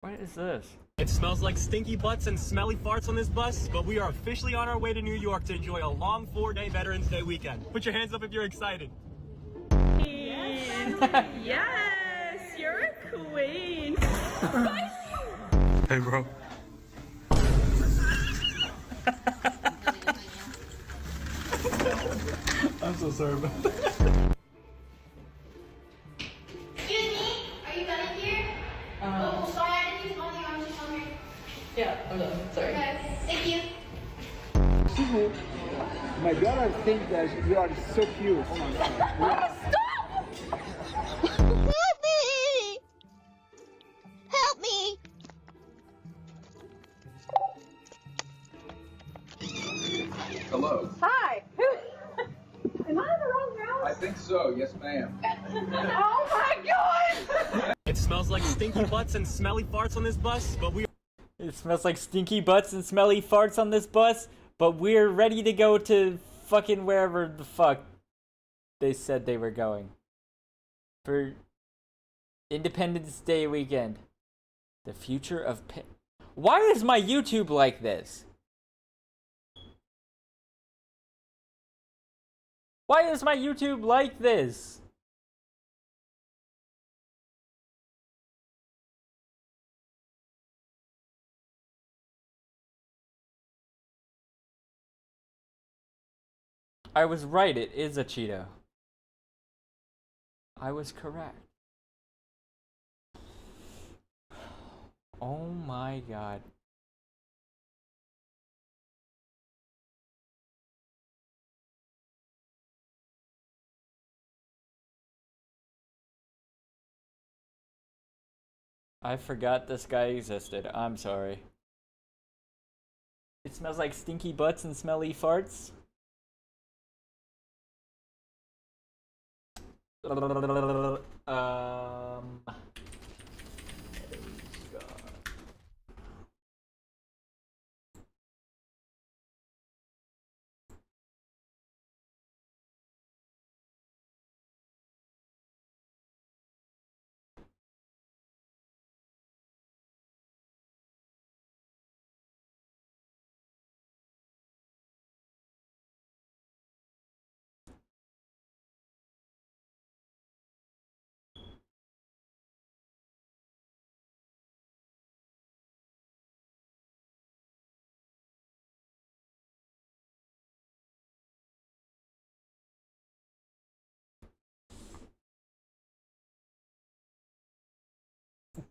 What is this? It smells like stinky butts and smelly farts on this bus, but we are officially on our way to New York to enjoy a long 4-day Veterans Day weekend. Put your hands up if you're excited. Yes, you're a queen. Hey, bro. I'm so sorry about that. Excuse me, are you done here? Oh, sorry, I didn't use all the arms or something. Yeah, I'm done. Sorry. Okay, thank you. My daughter thinks that you are so cute. Oh my God. Help me! Help me! Hello. Hi. Am I in the wrong house? I think so. Yes, ma'am. Oh my God! It smells like stinky butts and smelly farts on this bus, but we It smells like stinky butts and smelly farts on this bus, but we're ready to go to fucking wherever the fuck they said they were going. For Independence Day weekend. The future of Why is my YouTube like this? Why is my YouTube like this? I was right, it is a Cheeto. I was correct. Oh my god. I forgot this guy existed. I'm sorry. It smells like stinky butts and smelly farts.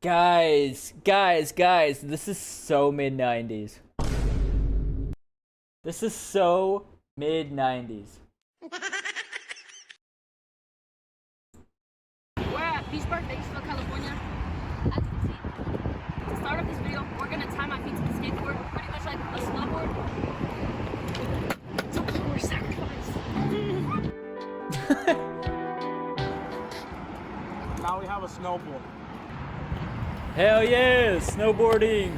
Guys, this is so mid-90s. This is so mid-90s. We're at Beach Park, Bakersfield, California. As you can see, to start off this video, we're gonna tie my feet to the skateboard, pretty much like a snowboard. So we're sacrifice. Now we have a snowboard. Hell yeah, snowboarding.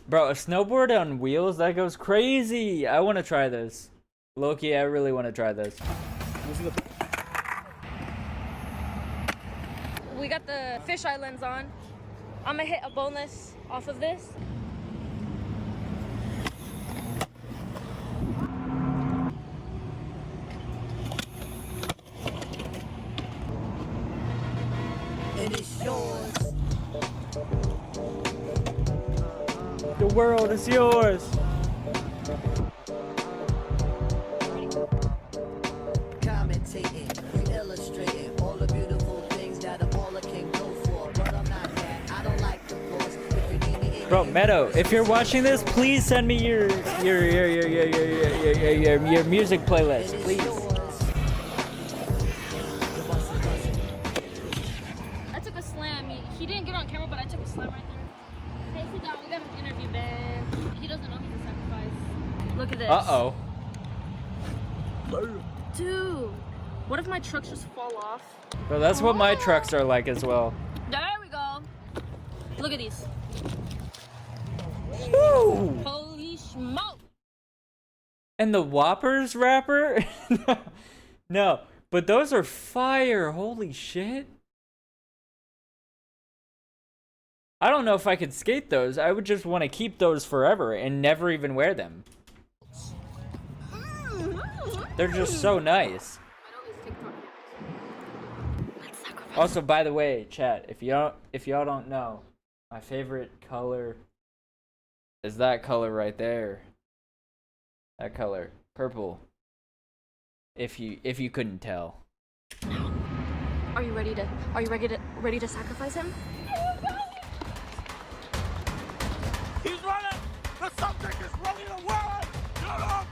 Bro, a snowboard on wheels? That goes crazy. I want to try this. Loki, I really want to try this. We got the fisheye lens on. I'm gonna hit a boneless off of this. And it's yours. The world is yours. Commentating, we illustrating all the beautiful things that a baller can go for. But I'm not that. I don't like the course. If you need me in Bro, Meadow, if you're watching this, please send me your music playlist, please. I took a slam. He didn't get on camera, but I took a slam right there. Hey, sit down. We got an interview, man. He doesn't know he's a sacrifice. Look at this. Uh-oh. Dude, what if my trucks just fall off? Bro, that's what my trucks are like as well. There we go. Look at these. Woo! Holy smoke! And the Whoppers wrapper? No, but those are fire. Holy shit. I don't know if I could skate those. I would just want to keep those forever and never even wear them. They're just so nice. Also, by the way, chat, if y'all don't know, my favorite color is that color right there. That color, purple. If you couldn't tell. Are you ready to sacrifice him? He's running! The subject is running away! Get up!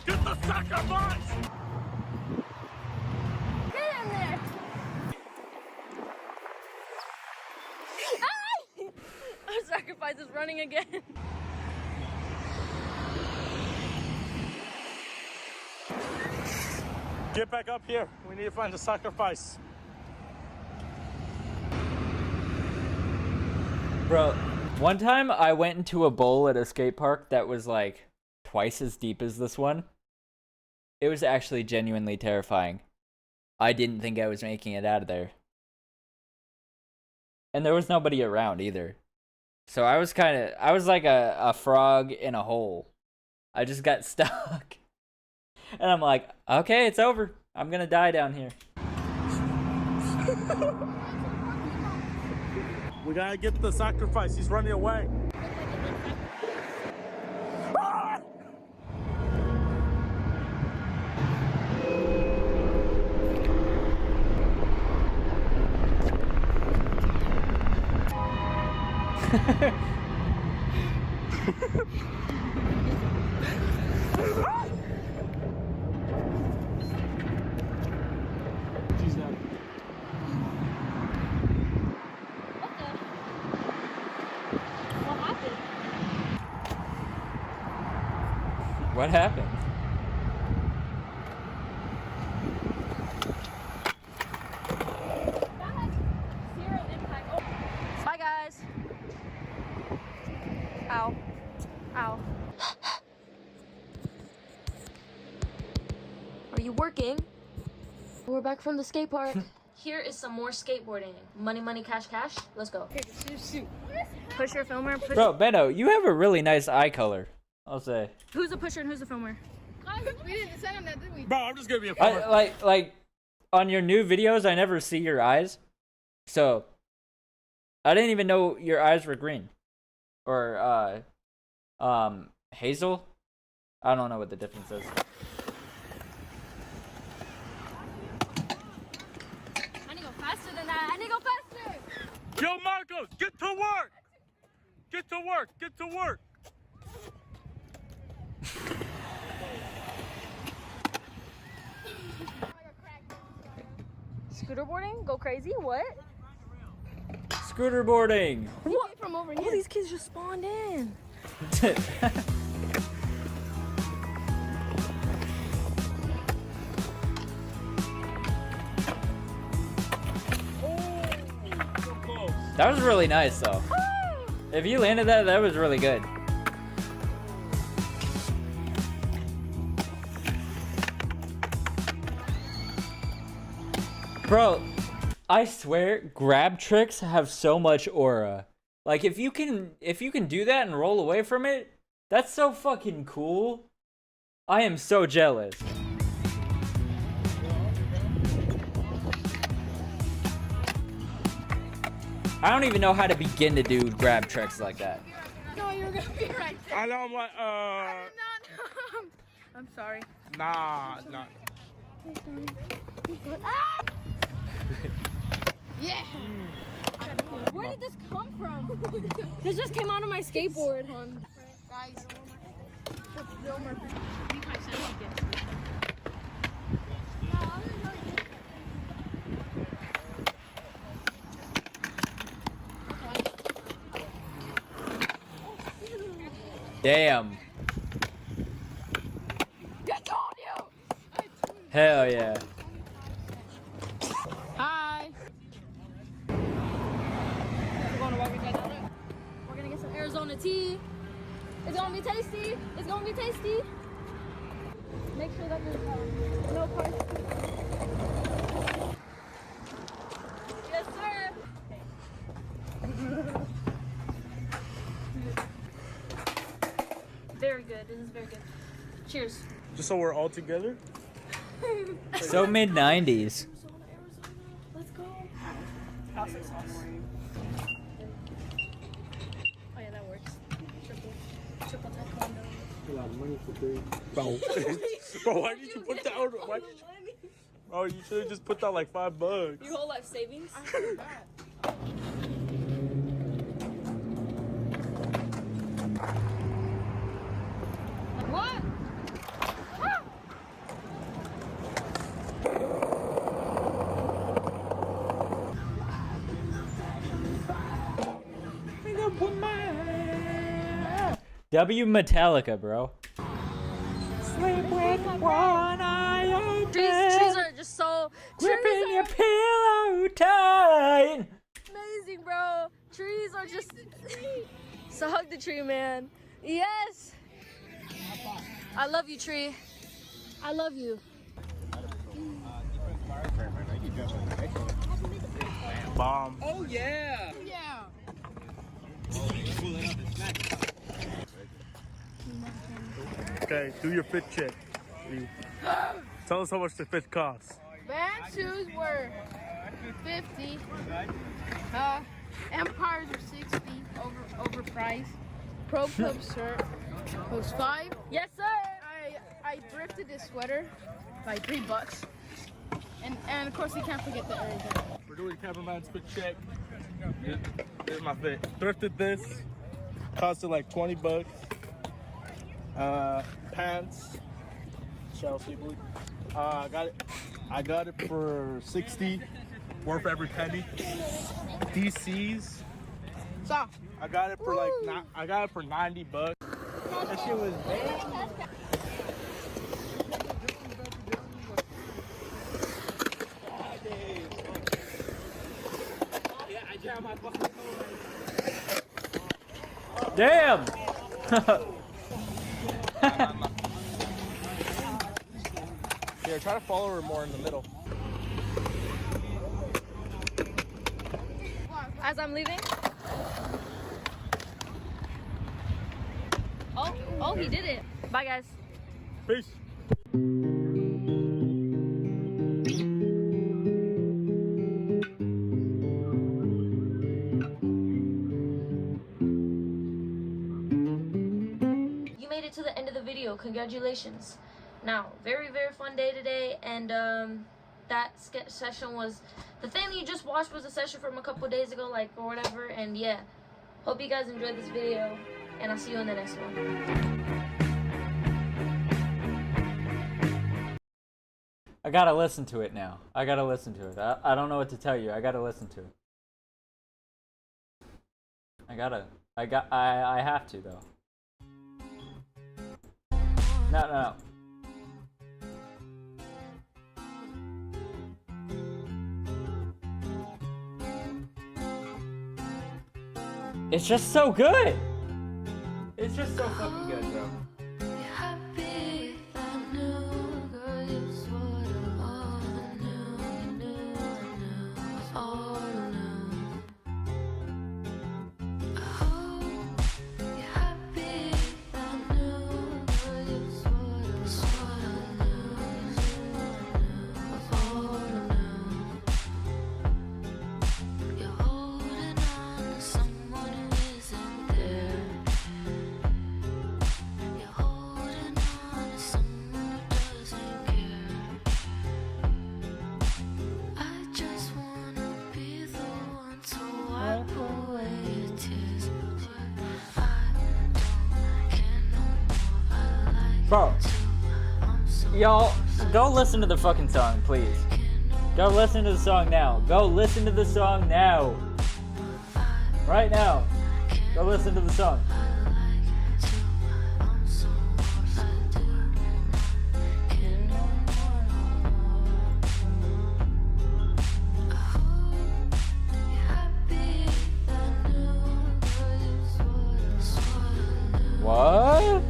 Get the sacrifice! Get in there! Our sacrifice is running again. Get back up here. We need to find the sacrifice. Bro, one time I went into a bowl at a skate park that was like twice as deep as this one. It was actually genuinely terrifying. I didn't think I was making it out of there. And there was nobody around either. So I was like a frog in a hole. I just got stuck. And I'm like, okay, it's over. I'm gonna die down here. We gotta get the sacrifice. He's running away. What happened? Bye, guys. Ow. Ow. Are you working? We're back from the skate park. Here is some more skateboarding. Money, money, cash, cash. Let's go. Push your filmer. Push. Bro, Benno, you have a really nice eye color. I'll say. Who's the pusher and who's the filmer? We didn't decide on that, did we? Bro, I'm just gonna be a filmer. Like on your new videos, I never see your eyes, so I didn't even know your eyes were green, or hazel. I don't know what the difference is. I need to go faster than that. I need to go faster. Yo, Marcos, get to work! Get to work! Get to work! Scooter boarding? Go crazy? What? Scooter boarding. What? From over here. All these kids just spawned in. That was really nice, though. If you landed that, that was really good. Bro, I swear, grab tricks have so much aura. Like, if you can do that and roll away from it, that's so fucking cool. I am so jealous. I don't even know how to begin to do grab tricks like that. No, you're gonna be right there. I know, I'm like, I'm sorry. Nah. Ah! Yeah. Where did this come from? This just came out of my skateboard, hon. Guys. Damn. Get on you! Hell yeah. Hi. We're going to walk inside down there. We're gonna get some Arizona tea. It's gonna be tasty. It's gonna be tasty. Make sure that there's no parts. Yes, sir. Very good. This is very good. Cheers. Just so we're all together? So mid-90s. Let's go. Pasta sauce. Oh yeah, that works. Triple taekwondo. A lot of money for three. Bro, why did you put that on? Why did you? Oh, you should have just put that like $5. Your whole life savings? What? Ah! W Metallica, bro. Sleep with one eye open. Trees are just so gripping your pillow tight. amazing, bro. Trees are just so hug the tree, man. Yes. I love you, tree. I love you. Bomb. Oh yeah. Yeah. Okay, do your fit check. Tell us how much the fit costs. Band shoes were 50. Empires were 60. Overpriced. Pro Club shirt was 5. Yes, sir. I thrifted this sweater by $3. And of course you can't forget the Arizona. We're doing cameraman's fit check. Here's my fit. Thrifted this. Costed like $20. Pants. Chelsea blue. I got it for 60. Worth every penny. DC's. So I got it for $90. That shit was big. Damn! Here, try to follow her more in the middle. As I'm leaving. Oh, he did it. Bye, guys. Peace. You made it to the end of the video. Congratulations. Now, very fun day today, and that sketch session was the thing that you just watched was a session from a couple days ago, like, or whatever. And yeah, hope you guys enjoyed this video, and I'll see you in the next one. I gotta listen to it now. I gotta listen to it. I don't know what to tell you. I gotta listen to it. I have to though. No. It's just so good. It's just so fucking good, bro. Bro, y'all, go listen to the fucking song, please. Go listen to the song now. Go listen to the song now. Right now. Go listen to the song. What?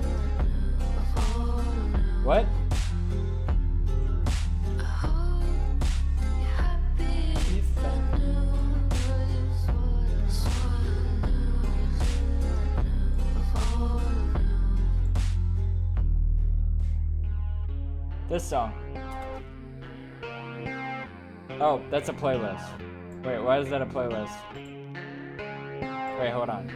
What? This song. Oh, that's a playlist. Wait, why is that a playlist? Wait, hold on.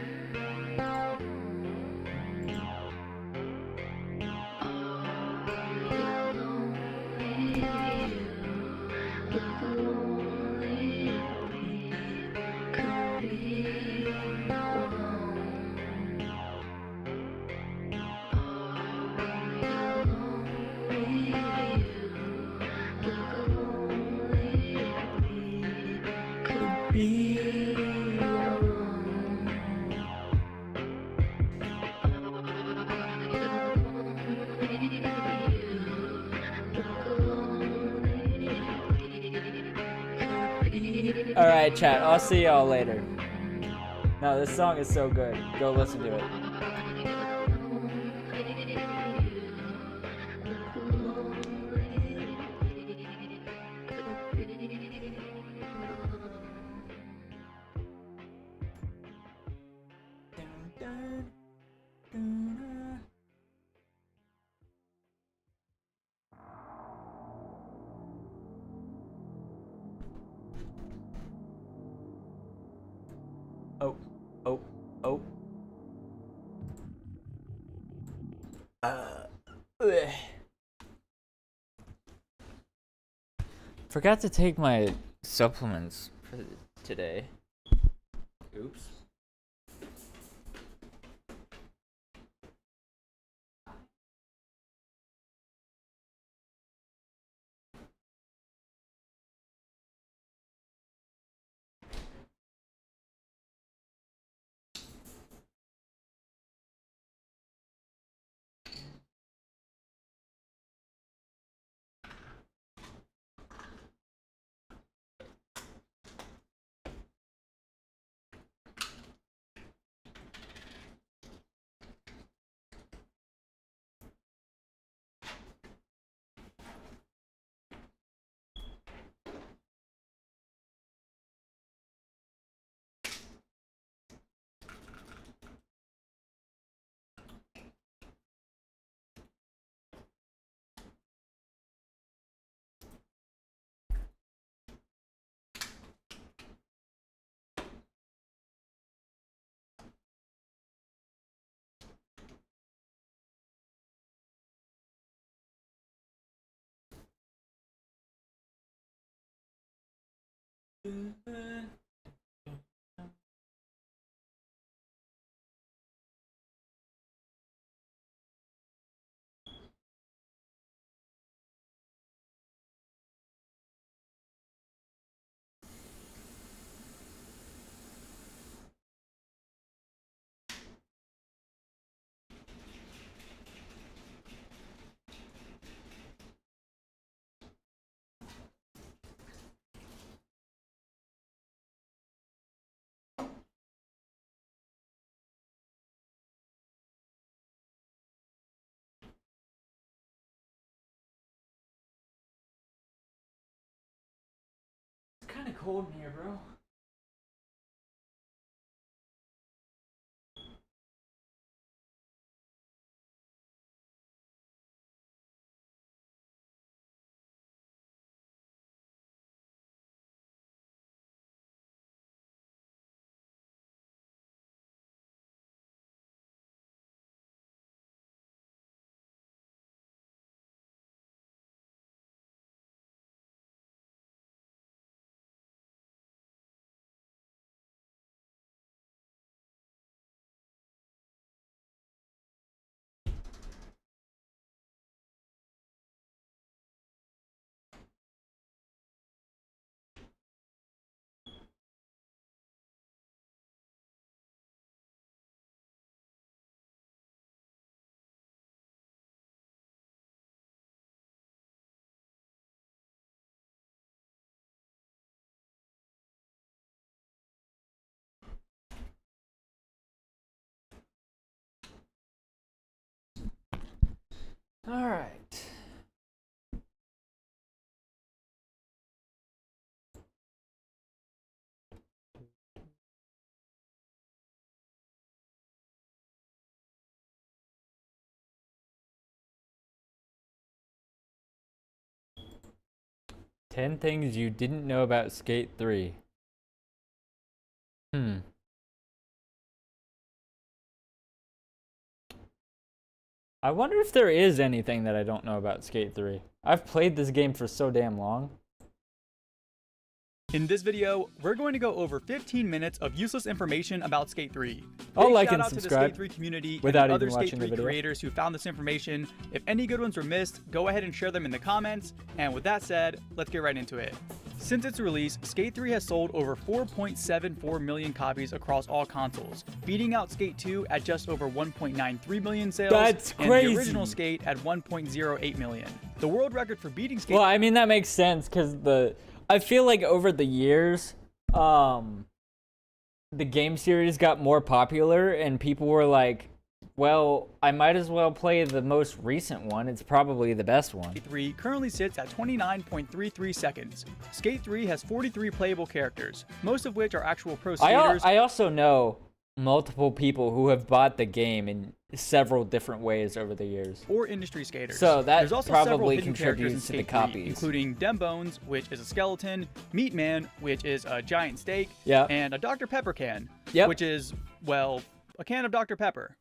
Alright, chat, I'll see y'all later. No, this song is so good. Go listen to it. Oh, oh, oh. Ugh. Forgot to take my supplements for today. Oops. It's kind of cold in here, bro. All right. Ten things you didn't know about Skate 3. I wonder if there is anything that I don't know about Skate 3. I've played this game for so damn long. In this video, we're going to go over 15 minutes of useless information about Skate 3. I'll Big like shout and out to the subscribe Skate 3 community without and even other Skate watching the 3 video. creators who found this information. If any good ones were missed, go ahead and share them in the comments. And with that said, let's get right into it. Since its release, Skate 3 has sold over 4.74 million copies across all consoles, beating out Skate 2 at just over 1.93 million sales. That's and crazy. the original Skate at 1.08 million. The world record for beating Skate. Well, I mean that makes sense because I feel like over the years, the game series got more popular and people were like, well, I might as well play the most recent one. It's probably the best one. Skate 3 currently sits at 29.33 seconds. Skate 3 has 43 playable characters, most of which are actual pro skaters. I also know multiple people who have bought the game in several different ways over the years. Or industry skaters. So that There's also several probably hidden characters in contributes to the Skate 3, copies. including Dem Bones, which is a skeleton, Meat Man, which is a giant steak, Yeah. and a Dr. Pepper can, which is, well, a can of Dr. Pepper.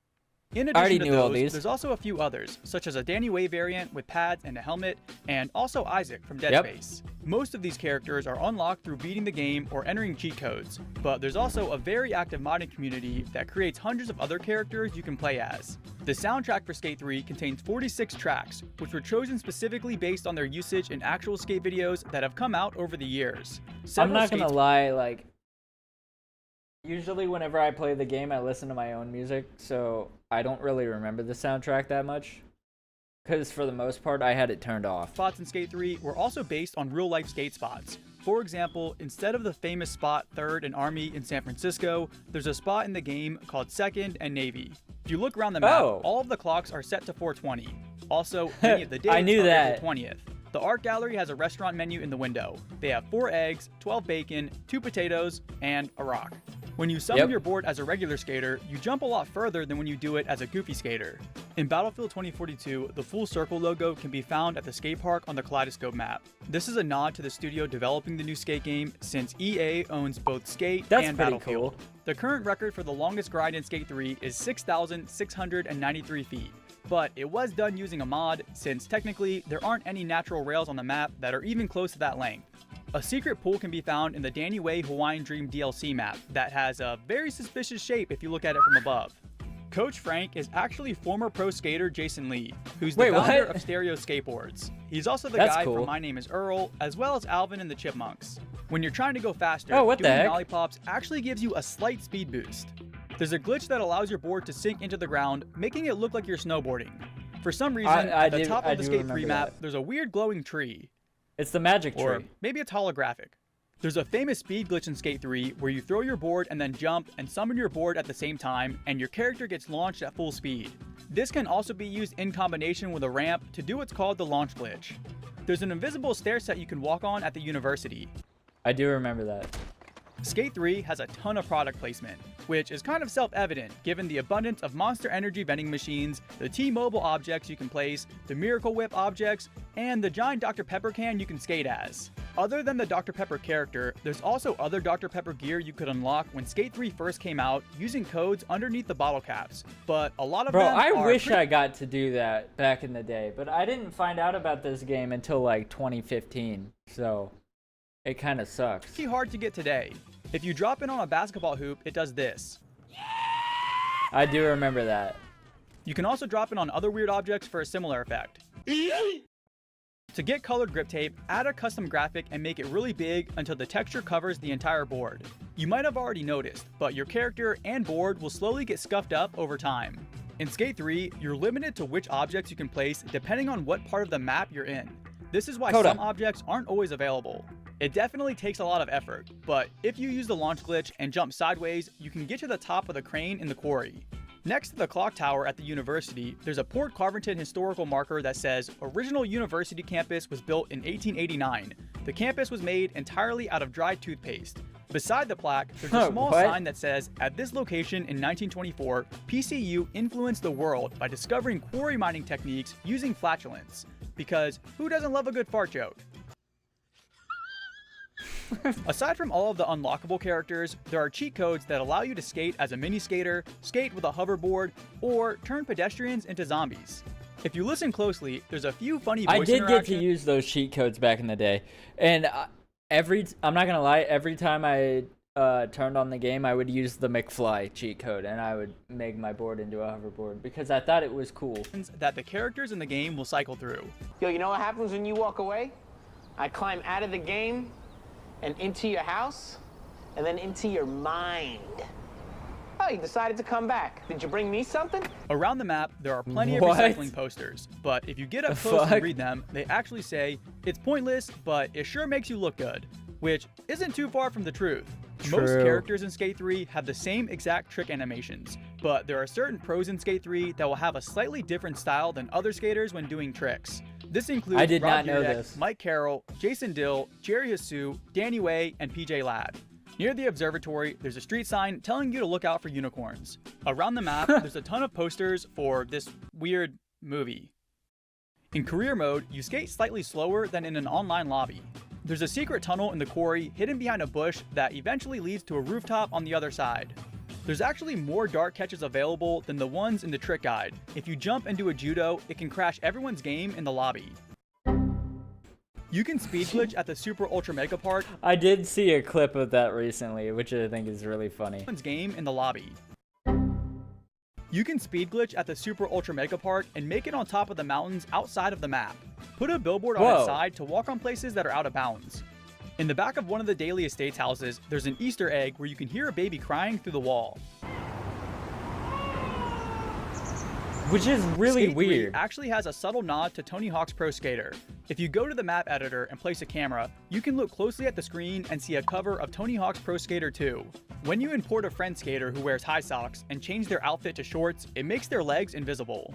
In I already addition to knew all those, these. there's also a few others, such as a Danny Way variant with pads and a helmet, and also Isaac from Dead Yep. Space. Most of these characters are unlocked through beating the game or entering cheat codes, but there's also a very active modding community that creates hundreds of other characters you can play as. The soundtrack for Skate 3 contains 46 tracks, which were chosen specifically based on their usage in actual skate videos that have come out over the years. I'm not gonna lie, like, usually whenever I play the game, I listen to my own music, so I don't really remember the soundtrack that much. Because for the most part, I had it turned off. Spots in Skate 3 were also based on real-life skate spots. For example, instead of the famous spot 3rd and Army in San Francisco, there's a spot in the game called 2nd and Navy. If you look around the map, all of the clocks are set to 420. Also, many of the dates I knew are that. April 20th. The art gallery has a restaurant menu in the window. They have 4 eggs, 12 bacon, 2 potatoes, and a rock. When you summon your board as a regular skater, you jump a lot further than when you do it as a goofy skater. In Battlefield 2042, the full circle logo can be found at the skate park on the Kaleidoscope map. This is a nod to the studio developing the new skate game, since EA owns both Skate and Battlefield. The current record for the longest grind in Skate 3 is 6,693 feet. But it was done using a mod, since technically there aren't any natural rails on the map that are even close to that length. A secret pool can be found in the Danny Way Hawaiian Dream DLC map that has a very suspicious shape if you look at it from above. Coach Frank is actually former pro skater Jason Lee, who's the founder of Stereo Skateboards. He's also the guy from My Name is Earl, as well as Alvin and the Chipmunks. When you're trying to go faster, doing lollipops actually gives you a slight speed boost. There's a glitch that allows your board to sink into the ground, making it look like you're snowboarding. For some reason, at the top of the Skate 3 map, there's a weird glowing tree. It's the magic tree. Or maybe it's holographic. There's a famous speed glitch in Skate 3 where you throw your board and then jump and summon your board at the same time, and your character gets launched at full speed. This can also be used in combination with a ramp to do what's called the launch glitch. There's an invisible stair set you can walk on at the university. I do remember that. Skate 3 has a ton of product placement, which is kind of self-evident given the abundance of Monster Energy vending machines, the T-Mobile objects you can place, the Miracle Whip objects, and the giant Dr. Pepper can you can skate as. Other than the Dr. Pepper character, there's also other Dr. Pepper gear you could unlock when Skate 3 first came out using codes underneath the bottle caps, but a lot of them I wish I got to do that back in the day, but I didn't find out about this game until like 2015, so it kind of sucks. Pretty hard to get today. If you drop in on a basketball hoop, it does this. I do remember that. You can also drop in on other weird objects for a similar effect. To get colored grip tape, add a custom graphic and make it really big until the texture covers the entire board. You might have already noticed, but your character and board will slowly get scuffed up over time. In Skate 3, you're limited to which objects you can place depending on what part of the map you're in. This is why some objects aren't always available. It definitely takes a lot of effort, but if you use the launch glitch and jump sideways, you can get to the top of the crane in the quarry. Next to the clock tower at the university, there's a Port Carverton historical marker that says, "Original university campus was built in 1889. The campus was made entirely out of dried toothpaste." Beside the plaque, there's a small sign that says, "At this location in 1924, PCU influenced the world by discovering quarry mining techniques using flatulence." Because who doesn't love a good fart joke? Aside from all of the unlockable characters, there are cheat codes that allow you to skate as a mini skater, skate with a hoverboard, or turn pedestrians into zombies. If you listen closely, there's a few funny voice I did get to use those cheat codes back in the day, and I'm not gonna lie, every time I turned on the game, I would use the McFly cheat code, and I would make my board into a hoverboard because I thought it was cool. That the characters in the game will cycle through. Yo, you know what happens when you walk away? I climb out of the game and into your house, and then into your mind. Oh, you decided to come back. Did you bring me something? Around the map, there are plenty of recycling posters, but if you get up close and read them, they actually say, "It's pointless, but it sure makes you look good," which isn't too far from the truth. Most characters in Skate 3 have the same exact trick animations, but there are certain pros in Skate 3 that will have a slightly different style than other skaters when doing tricks. This includes I did Rob not know Dyrdek, this. Mike Carroll, Jason Dill, Jerry Hasu, Danny Way, and PJ Ladd. Near the observatory, there's a street sign telling you to look out for unicorns. Around the map, there's a ton of posters for this weird movie. In career mode, you skate slightly slower than in an online lobby. There's a secret tunnel in the quarry hidden behind a bush that eventually leads to a rooftop on the other side. There's actually more dart catches available than the ones in the trick guide. If you jump and do a judo, it can crash everyone's game in the lobby. You can speed glitch at the Super Ultra Mega Park. I did see a clip of that recently, which I think is really funny. Everyone's game in the lobby. You can speed glitch at the Super Ultra Mega Park and make it on top of the mountains outside of the map. Put a billboard on its side to walk on places that are out of bounds. In the back of one of the Daily Estates houses, there's an Easter egg where you can hear a baby crying through the wall. Which is really Skate 3 weird. Actually has a subtle nod to Tony Hawk's Pro Skater. If you go to the map editor and place a camera, you can look closely at the screen and see a cover of Tony Hawk's Pro Skater 2. When you import a friend skater who wears high socks and change their outfit to shorts, it makes their legs invisible.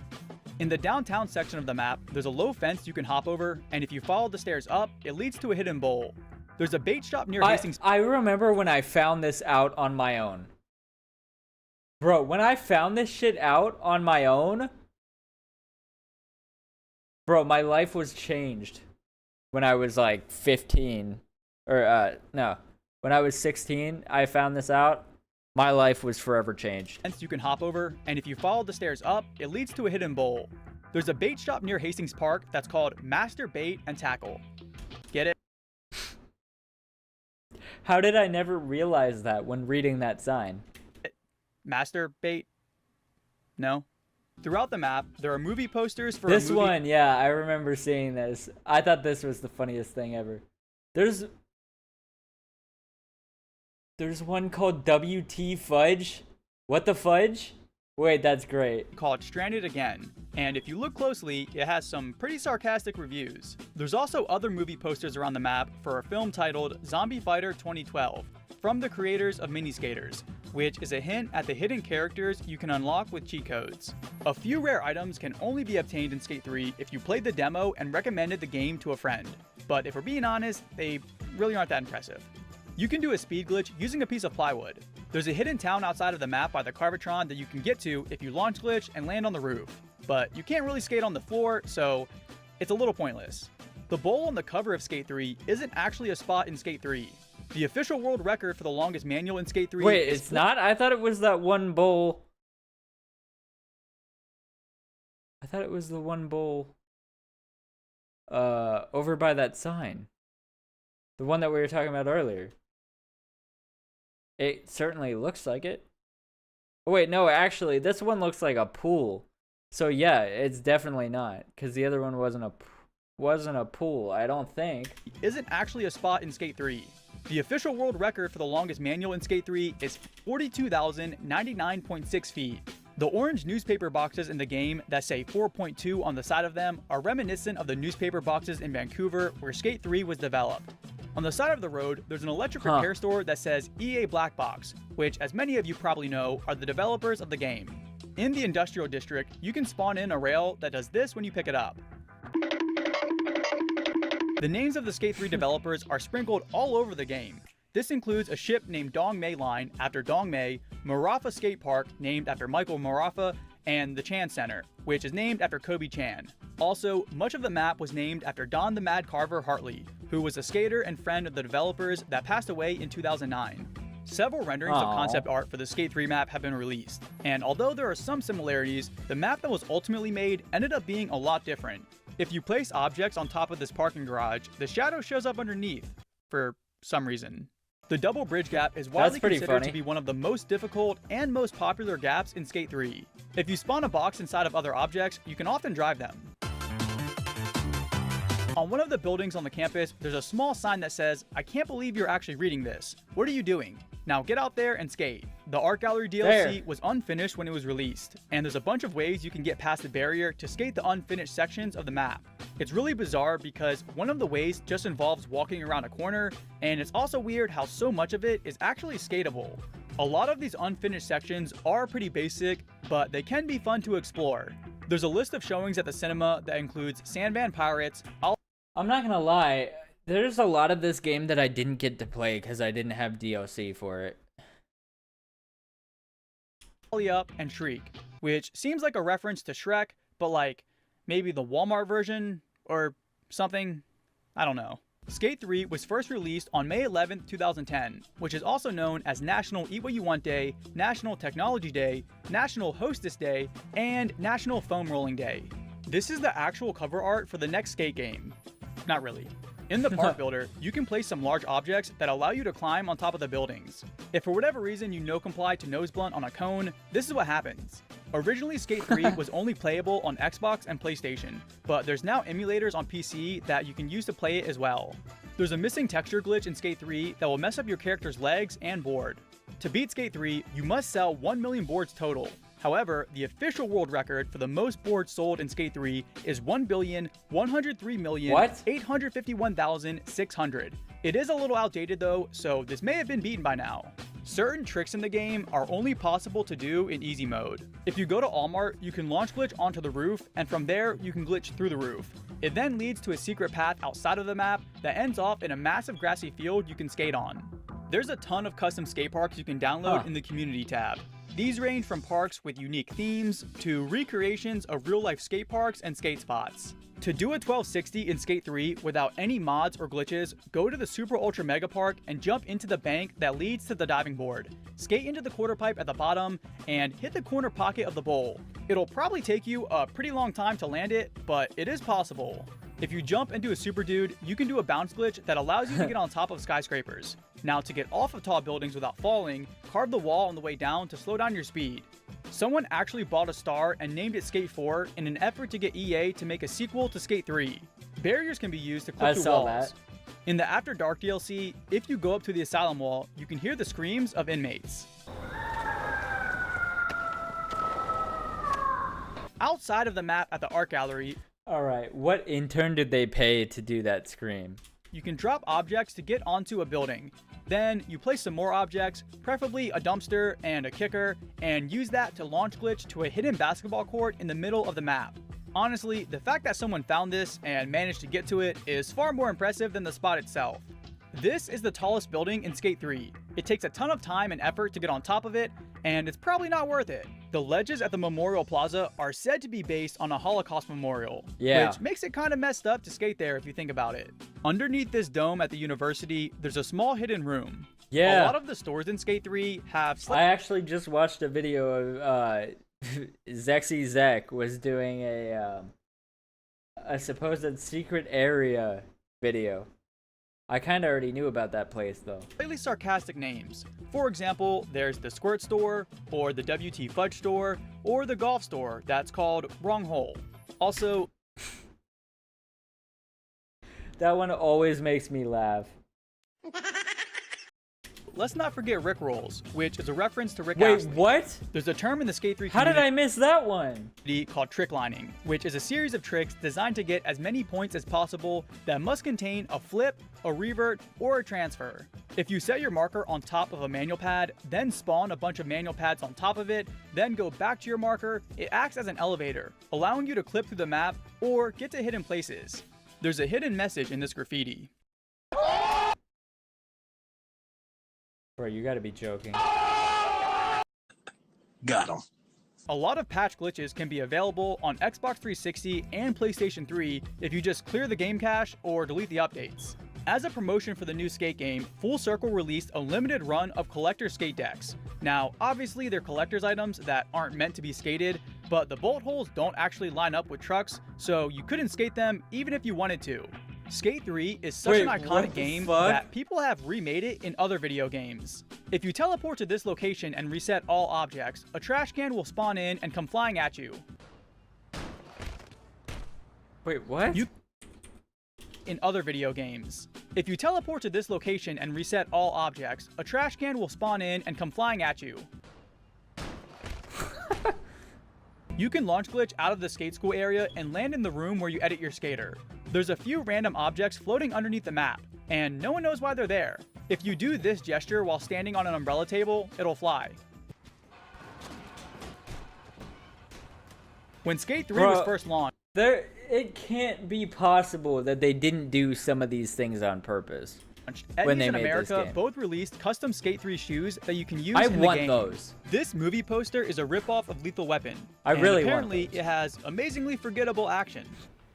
In the downtown section of the map, there's a low fence you can hop over, and if you follow the stairs up, it leads to a hidden bowl. There's a bait shop near Hastings. I remember when I found this out on my own. Bro, when I found this shit out on my own, bro, my life was changed when I was like 15. Or, no. When I was 16, I found this out. My life was forever changed. You can hop over, and if you follow the stairs up, it leads to a hidden bowl. There's a bait shop near Hastings Park that's called Master Bait and Tackle. Get it? How did I never realize that when reading that sign? Master Bait? No? Throughout the map, there are movie posters for this a movie. one, yeah, I remember seeing this. I thought this was the funniest thing ever. There's one called WT Fudge. What the fudge? Wait, that's great. Called Stranded Again. And if you look closely, it has some pretty sarcastic reviews. There's also other movie posters around the map for a film titled Zombie Fighter 2012, from the creators of Mini Skaters, which is a hint at the hidden characters you can unlock with cheat codes. A few rare items can only be obtained in Skate 3 if you played the demo and recommended the game to a friend. But if we're being honest, they really aren't that impressive. You can do a speed glitch using a piece of plywood. There's a hidden town outside of the map by the Carvatron that you can get to if you launch glitch and land on the roof. But you can't really skate on the floor, so it's a little pointless. The bowl on the cover of Skate 3 isn't actually a spot in Skate 3. The official world record for the longest manual in Skate 3 Wait, is it's not? I thought it was that one bowl. I thought it was the one bowl over by that sign. The one that we were talking about earlier. It certainly looks like it. Oh, wait, no, actually, this one looks like a pool. So yeah, it's definitely not, because the other one wasn't a pool, I don't think. Isn't actually a spot in Skate 3. The official world record for the longest manual in Skate 3 is 42,099.6 feet. The orange newspaper boxes in the game that say 4.2 on the side of them are reminiscent of the newspaper boxes in Vancouver where Skate 3 was developed. On the side of the road, there's an electric repair store that says EA Black Box, which, as many of you probably know, are the developers of the game. In the industrial district, you can spawn in a rail that does this when you pick it up. The names of the Skate 3 developers are sprinkled all over the game. This includes a ship named Dong Mei Line after Dong Mei, Marafa Skate Park named after Michael Marafa, and the Chan Center, which is named after Kobe Chan. Also, much of the map was named after Don the Mad Carver Hartley, who was a skater and friend of the developers that passed away in 2009. Several renderings of concept art for the Skate 3 map have been released, and although there are some similarities, the map that was ultimately made ended up being a lot different. If you place objects on top of this parking garage, the shadow shows up underneath, for some reason. The double bridge gap is widely considered to be one of the most difficult and most popular gaps in Skate 3. If you spawn a box inside of other objects, you can often drive them. On one of the buildings on the campus, there's a small sign that says, "I can't believe you're actually reading this. What are you doing? Now get out there and skate." The Art Gallery DLC was unfinished when it was released, and there's a bunch of ways you can get past the barrier to skate the unfinished sections of the map. It's really bizarre because one of the ways just involves walking around a corner, and it's also weird how so much of it is actually skatable. A lot of these unfinished sections are pretty basic, but they can be fun to explore. There's a list of showings at the cinema that includes Sandman Pirates. I'm not gonna lie, there's a lot of this game that I didn't get to play because I didn't have DLC for it. Ollie Up and Shriek, which seems like a reference to Shrek, but like maybe the Walmart version or something. I don't know. Skate 3 was first released on May 11, 2010, which is also known as National Eat What You Want Day, National Technology Day, National Hostess Day, and National Foam Rolling Day. This is the actual cover art for the next skate game. Not really. In the park builder, you can place some large objects that allow you to climb on top of the buildings. If for whatever reason you no comply to nose blunt on a cone, this is what happens. Originally, Skate 3 was only playable on Xbox and PlayStation, but there's now emulators on PC that you can use to play it as well. There's a missing texture glitch in Skate 3 that will mess up your character's legs and board. To beat Skate 3, you must sell 1 million boards total. However, the official world record for the most boards sold in Skate 3 is 1,103,851,600. It is a little outdated though, so this may have been beaten by now. Certain tricks in the game are only possible to do in easy mode. If you go to Walmart, you can launch glitch onto the roof, and from there, you can glitch through the roof. It then leads to a secret path outside of the map that ends off in a massive grassy field you can skate on. There's a ton of custom skate parks you can download in the community tab. These range from parks with unique themes to recreations of real-life skate parks and skate spots. To do a 1260 in Skate 3 without any mods or glitches, go to the Super Ultra Mega Park and jump into the bank that leads to the diving board. Skate into the quarter pipe at the bottom and hit the corner pocket of the bowl. It'll probably take you a pretty long time to land it, but it is possible. If you jump into a Super Dude, you can do a bounce glitch that allows you to get on top of skyscrapers. Now, to get off of tall buildings without falling, carve the wall on the way down to slow down your speed. Someone actually bought a star and named it Skate 4 in an effort to get EA to make a sequel to Skate 3. Barriers can be used to clip through walls. In the After Dark DLC, if you go up to the asylum wall, you can hear the screams of inmates. Outside of the map at the art gallery, alright, what intern did they pay to do that scream? You can drop objects to get onto a building. Then you place some more objects, preferably a dumpster and a kicker, and use that to launch glitch to a hidden basketball court in the middle of the map. Honestly, the fact that someone found this and managed to get to it is far more impressive than the spot itself. This is the tallest building in Skate 3. It takes a ton of time and effort to get on top of it, and it's probably not worth it. The ledges at the Memorial Plaza are said to be based on a Holocaust memorial, which makes it kind of messed up to skate there if you think about it. Underneath this dome at the university, there's a small hidden room. A lot of the stores in Skate 3 have... I actually just watched a video of Zexy Zek was doing a supposed secret area video. I kind of already knew about that place though. Slightly sarcastic names. For example, there's the Squirt Store, or the WT Fudge Store, or the golf store that's called Wrong Hole. Also, that one always makes me laugh. Let's not forget Rick Rolls, which is a reference to Rick Wait, Astley. what? There's a term in the Skate 3 How did I miss that one? Called trick lining, which is a series of tricks designed to get as many points as possible that must contain a flip, a revert, or a transfer. If you set your marker on top of a manual pad, then spawn a bunch of manual pads on top of it, then go back to your marker, it acts as an elevator, allowing you to clip through the map or get to hidden places. There's a hidden message in this graffiti. Bro, you gotta be joking. Got him. A lot of patch glitches can be available on Xbox 360 and PlayStation 3 if you just clear the game cache or delete the updates. As a promotion for the new skate game, Full Circle released a limited run of collector skate decks. Now, obviously they're collector's items that aren't meant to be skated, but the bolt holes don't actually line up with trucks, so you couldn't skate them even if you wanted to. Skate 3 is such an iconic game that people have remade it in other video games. If you teleport to this location and reset all objects, a trash can will spawn in and come flying at you. Wait, what? In other video games. If you teleport to this location and reset all objects, a trash can will spawn in and come flying at you. You can launch glitch out of the skate school area and land in the room where you edit your skater. There's a few random objects floating underneath the map, and no one knows why they're there. If you do this gesture while standing on an umbrella table, it'll fly. When Skate 3 was first launched, it can't be possible that they didn't do some of these things on purpose. When they in made America this game. both released custom Skate 3 shoes that you can use I in the want game. those. This movie poster is a ripoff of Lethal Weapon. I really want apparently it has amazingly forgettable action.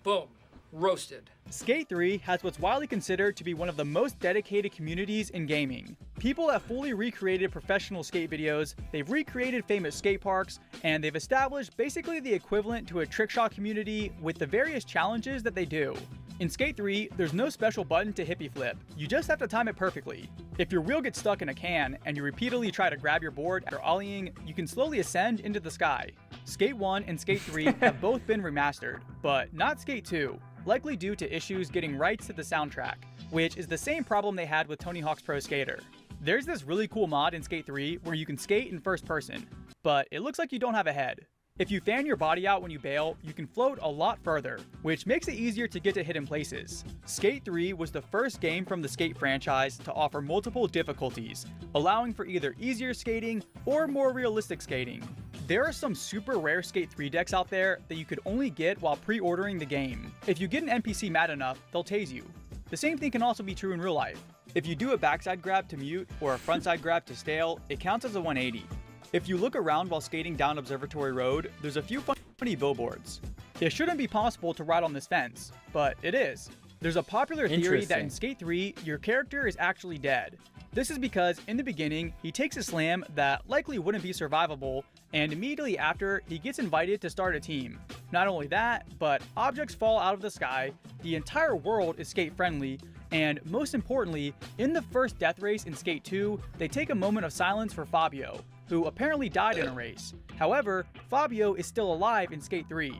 Boom. roasted. Skate 3 has what's widely considered to be one of the most dedicated communities in gaming. People have fully recreated professional skate videos, they've recreated famous skate parks, and they've established basically the equivalent to a trickshot community with the various challenges that they do. In Skate 3, there's no special button to hippie flip, you just have to time it perfectly. If your wheel gets stuck in a can and you repeatedly try to grab your board after ollieing, you can slowly ascend into the sky. Skate 1 and Skate 3 have both been remastered, but not Skate 2, likely due to issues getting rights to the soundtrack, which is the same problem they had with Tony Hawk's Pro Skater. There's this really cool mod in Skate 3 where you can skate in first person, but it looks like you don't have a head. If you fan your body out when you bail, you can float a lot further, which makes it easier to get to hidden places. Skate 3 was the first game from the Skate franchise to offer multiple difficulties, allowing for either easier skating or more realistic skating. There are some super rare Skate 3 decks out there that you could only get while pre-ordering the game. If you get an NPC mad enough, they'll tase you. The same thing can also be true in real life. If you do a backside grab to mute or a frontside grab to stale, it counts as a 180. If you look around while skating down Observatory Road, there's a few funny billboards. It shouldn't be possible to ride on this fence, but it is. There's a popular theory that in Skate 3, your character is actually dead. This is because in the beginning, he takes a slam that likely wouldn't be survivable, and immediately after, he gets invited to start a team. Not only that, but objects fall out of the sky, the entire world is skate friendly, and most importantly, in the first death race in Skate 2, they take a moment of silence for Fabio, who apparently died in a race. However, Fabio is still alive in Skate 3.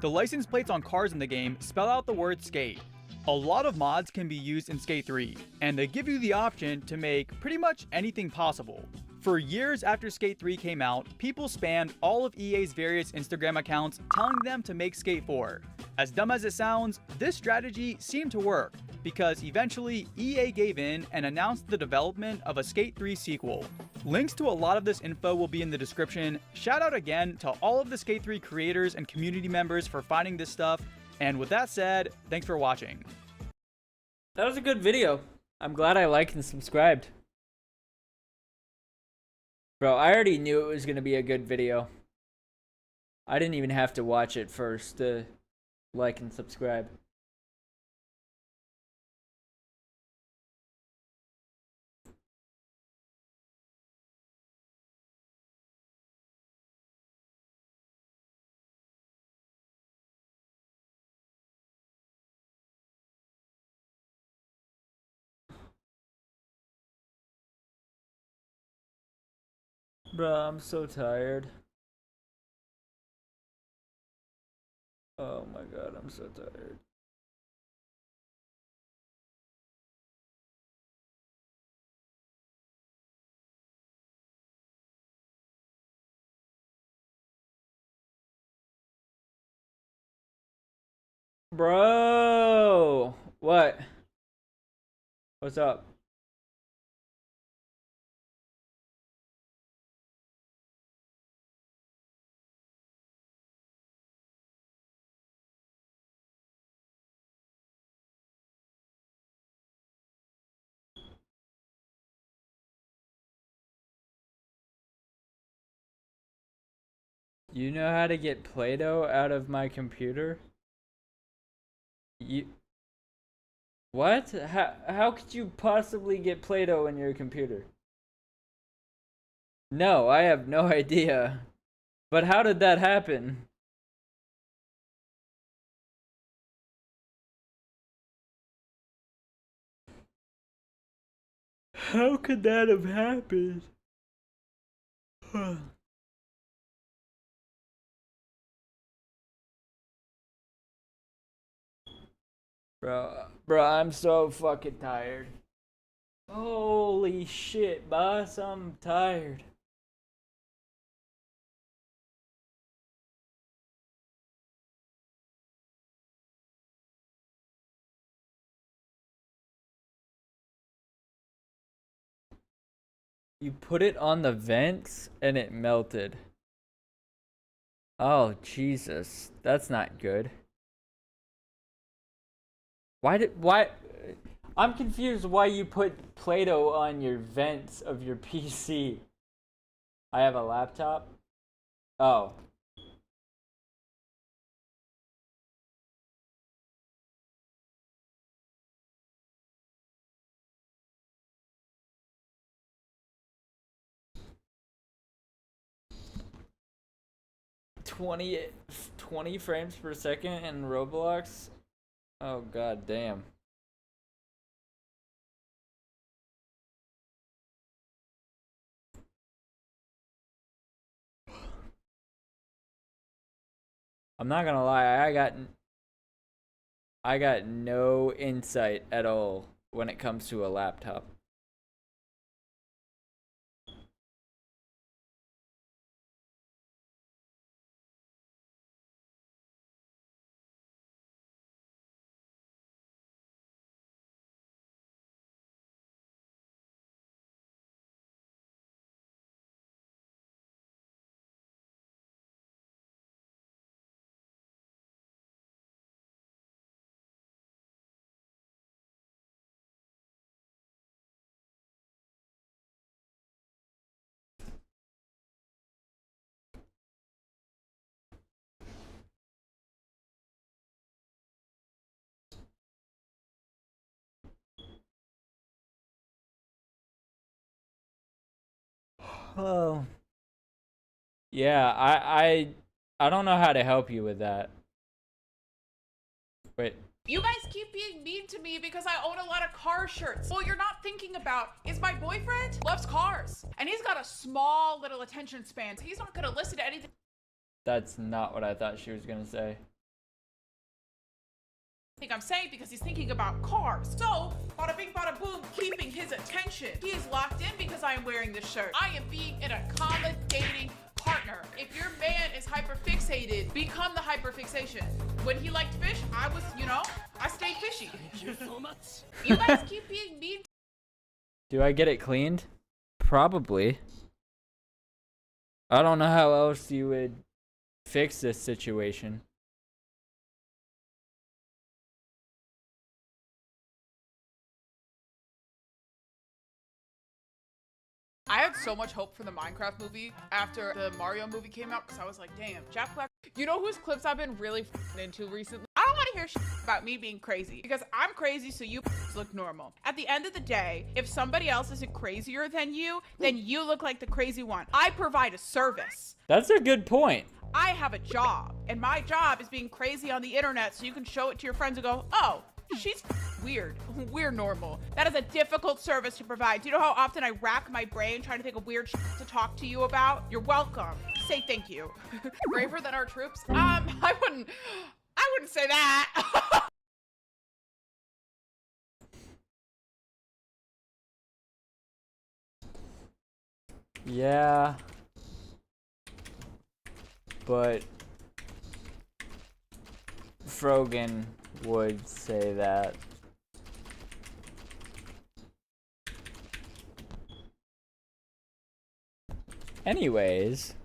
The license plates on cars in the game spell out the word skate. A lot of mods can be used in Skate 3, and they give you the option to make pretty much anything possible. For years after Skate 3 came out, people spammed all of EA's various Instagram accounts telling them to make Skate 4. As dumb as it sounds, this strategy seemed to work, because eventually EA gave in and announced the development of a Skate 3 sequel. Links to a lot of this info will be in the description. Shout out again to all of the Skate 3 creators and community members for finding this stuff. And with that said, thanks for watching. That was a good video. I'm glad I liked and subscribed. Bro, I already knew it was going to be a good video. I didn't even have to watch it first to like and subscribe. Bruh, I'm so tired. Oh my god, I'm so tired. Bro! What? What's up? You know how to get Play-Doh out of my computer? You... What? How could you possibly get Play-Doh in your computer? No, I have no idea. But how did that happen? How could that have happened? Bro, I'm so fucking tired. Holy shit, boss, I'm tired. You put it on the vents and it melted. Oh, Jesus. That's not good. Why? I'm confused why you put Play-Doh on your vents of your PC. I have a laptop. Oh. 20 frames per second in Roblox? Oh god damn. I'm not gonna lie, I got no insight at all when it comes to a laptop. Oh. Yeah, I don't know how to help you with that. Wait. You guys keep being mean to me because I own a lot of car shirts. Well, you're not thinking about is my boyfriend loves cars and he's got a small little attention span. So he's not gonna listen to anything. That's not what I thought she was gonna say. I'm saying because he's thinking about cars. So, bada bing, bada boom, keeping his attention. He is locked in because I am wearing this shirt. I am being an accommodating partner. If your man is hyperfixated, become the hyperfixation. When he liked fish, I was, I stayed fishy. Thank you so much. You guys keep being mean. Do I get it cleaned? Probably. I don't know how else you would fix this situation. I had so much hope for the Minecraft movie after the Mario movie came out because I was like, damn, Jack Black. You know whose clips I've been really into recently? I don't want to hear shit about me being crazy because I'm crazy so you look normal. At the end of the day, if somebody else isn't crazier than you, then you look like the crazy one. I provide a service. That's a good point. I have a job and my job is being crazy on the internet so you can show it to your friends and go, oh, she's weird. We're normal. That is a difficult service to provide. Do you know how often I rack my brain trying to think of weird shit to talk to you about? You're welcome. Say thank you. Braver than our troops? I wouldn't say that. Yeah. But Frogan would say that. Anyways.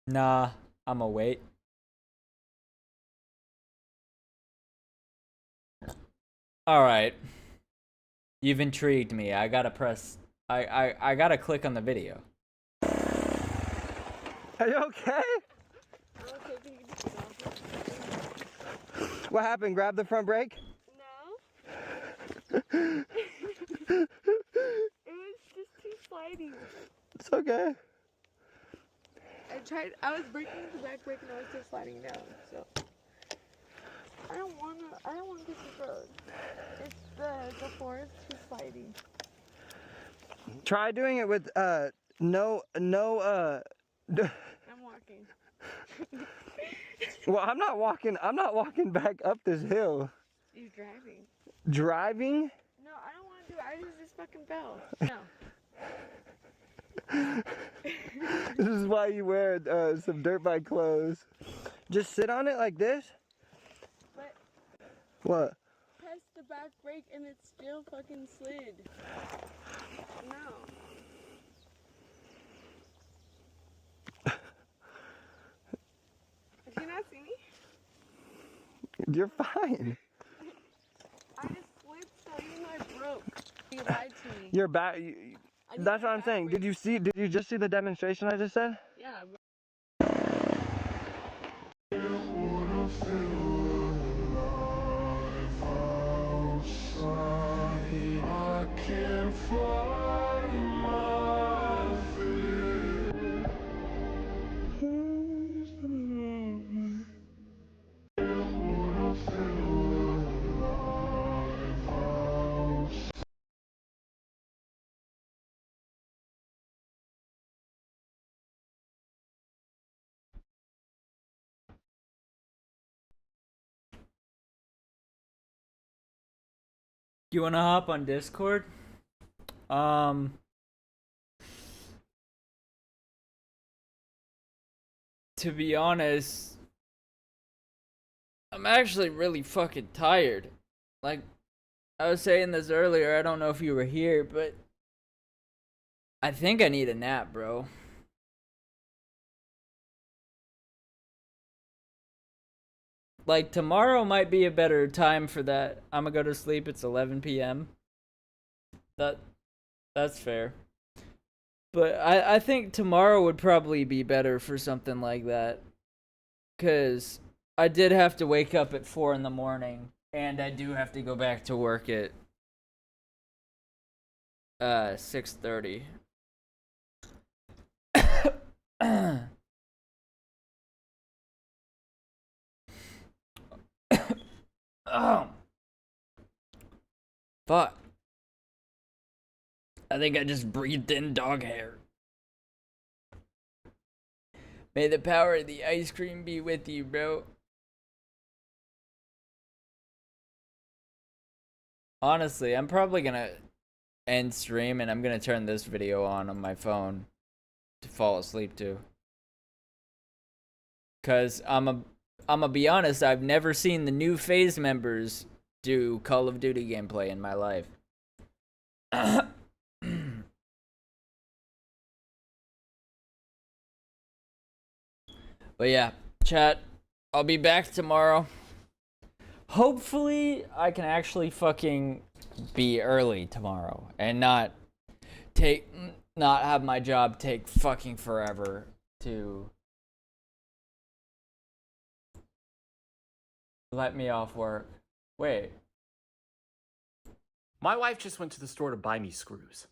Nah, I'ma wait. Alright. You've intrigued me. I gotta press... I gotta click on the video. Are you okay? What happened? Grab the front brake? No. It was just too sliding. It's okay. I was breaking the back brake and I was just sliding down, so. I don't wanna get the road. It's the floor is too sliding. Try doing it with, no, I'm walking. Well, I'm not walking back up this hill. You're driving. Driving? No, I don't wanna do it. I just fucking fell. No. This is why you wear some dirt bike clothes. Just sit on it like this? But what? Press the back brake and it still fucking slid. No. Did you not see me? You're fine. I just slipped so you know I broke. You lied to me. You're back. That's what I'm saying. Did you just see the demonstration I just said? Yeah. You wanna hop on Discord? To be honest, I'm actually really fucking tired. Like, I was saying this earlier, I don't know if you were here, but I think I need a nap, bro. Like, tomorrow might be a better time for that. I'm gonna go to sleep, it's 11 p.m. That's fair. But I think tomorrow would probably be better for something like that. Because I did have to wake up at 4 in the morning. And I do have to go back to work at 6:30. Oh. Fuck. I think I just breathed in dog hair. May the power of the ice cream be with you, bro. Honestly, I'm probably gonna end stream and I'm gonna turn this video on my phone to fall asleep to. Cause I'm a be honest, I've never seen the new phase members do Call of Duty gameplay in my life. But yeah, chat, I'll be back tomorrow. Hopefully, I can actually fucking be early tomorrow and not have my job take fucking forever to let me off work. Wait. My wife just went to the store to buy me screws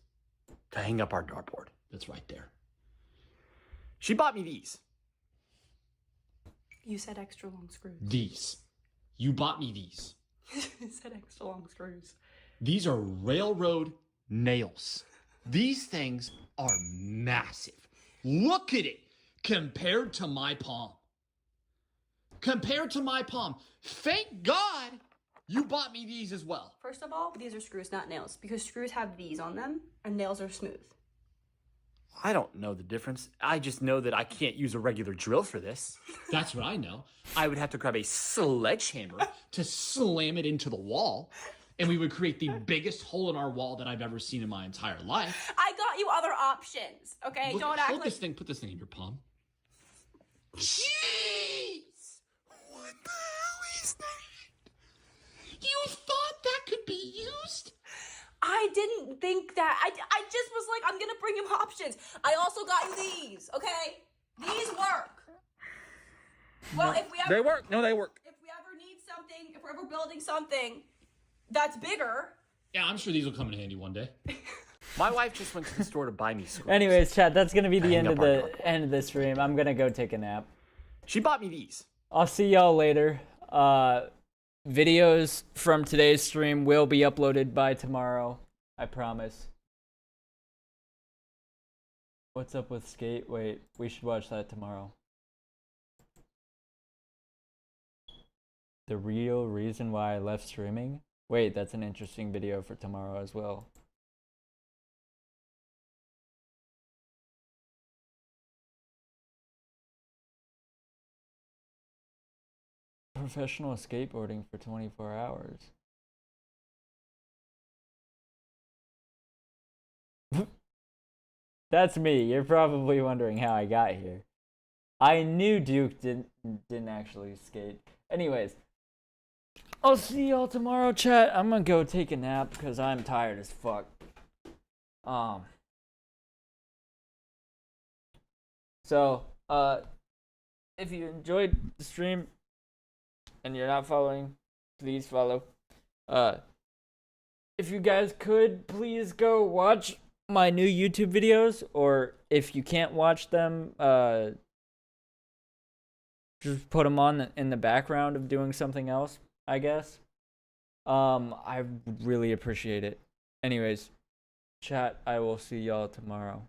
to hang up our dartboard. That's right there. She bought me these. You said extra long screws. These. You bought me these. You said extra long screws. These are railroad nails. These things are massive. Look at it compared to my palm. Compared to my palm. Thank God you bought me these as well. First of all, these are screws, not nails, because screws have these on them and nails are smooth. I don't know the difference. I just know that I can't use a regular drill for this. That's what I know. I would have to grab a sledgehammer to slam it into the wall, and we would create the biggest hole in our wall that I've ever seen in my entire life. I got you other options, okay? Look, Don't act hold like... this thing, put this thing in your palm. Jeez! What the hell is that? You thought that could be used? I didn't think that. I just was like, I'm gonna bring him options. I also got you these, okay? These work. Well, if we ever... They work. No, they work. If we ever need something, if we're ever building something that's bigger... Yeah, I'm sure these will come in handy one day. My wife just went to the store to buy me screws. Anyways, chat, that's gonna be the Hang end up of our the end of the stream. I'm gonna go take a nap. She bought me these. I'll see y'all later. Videos from today's stream will be uploaded by tomorrow. I promise. What's up with Skate? Wait, we should watch that tomorrow. The real reason why I left streaming? Wait, that's an interesting video for tomorrow as well. Professional skateboarding for 24 hours. That's me. You're probably wondering how I got here. I knew Duke didn't actually skate. Anyways, I'll see y'all tomorrow, chat. I'm gonna go take a nap because I'm tired as fuck. So, if you enjoyed the stream, and you're not following, please follow. If you guys could, please go watch my new YouTube videos, or if you can't watch them, just put them on in the background of doing something else, I guess. I really appreciate it. Anyways, chat, I will see y'all tomorrow.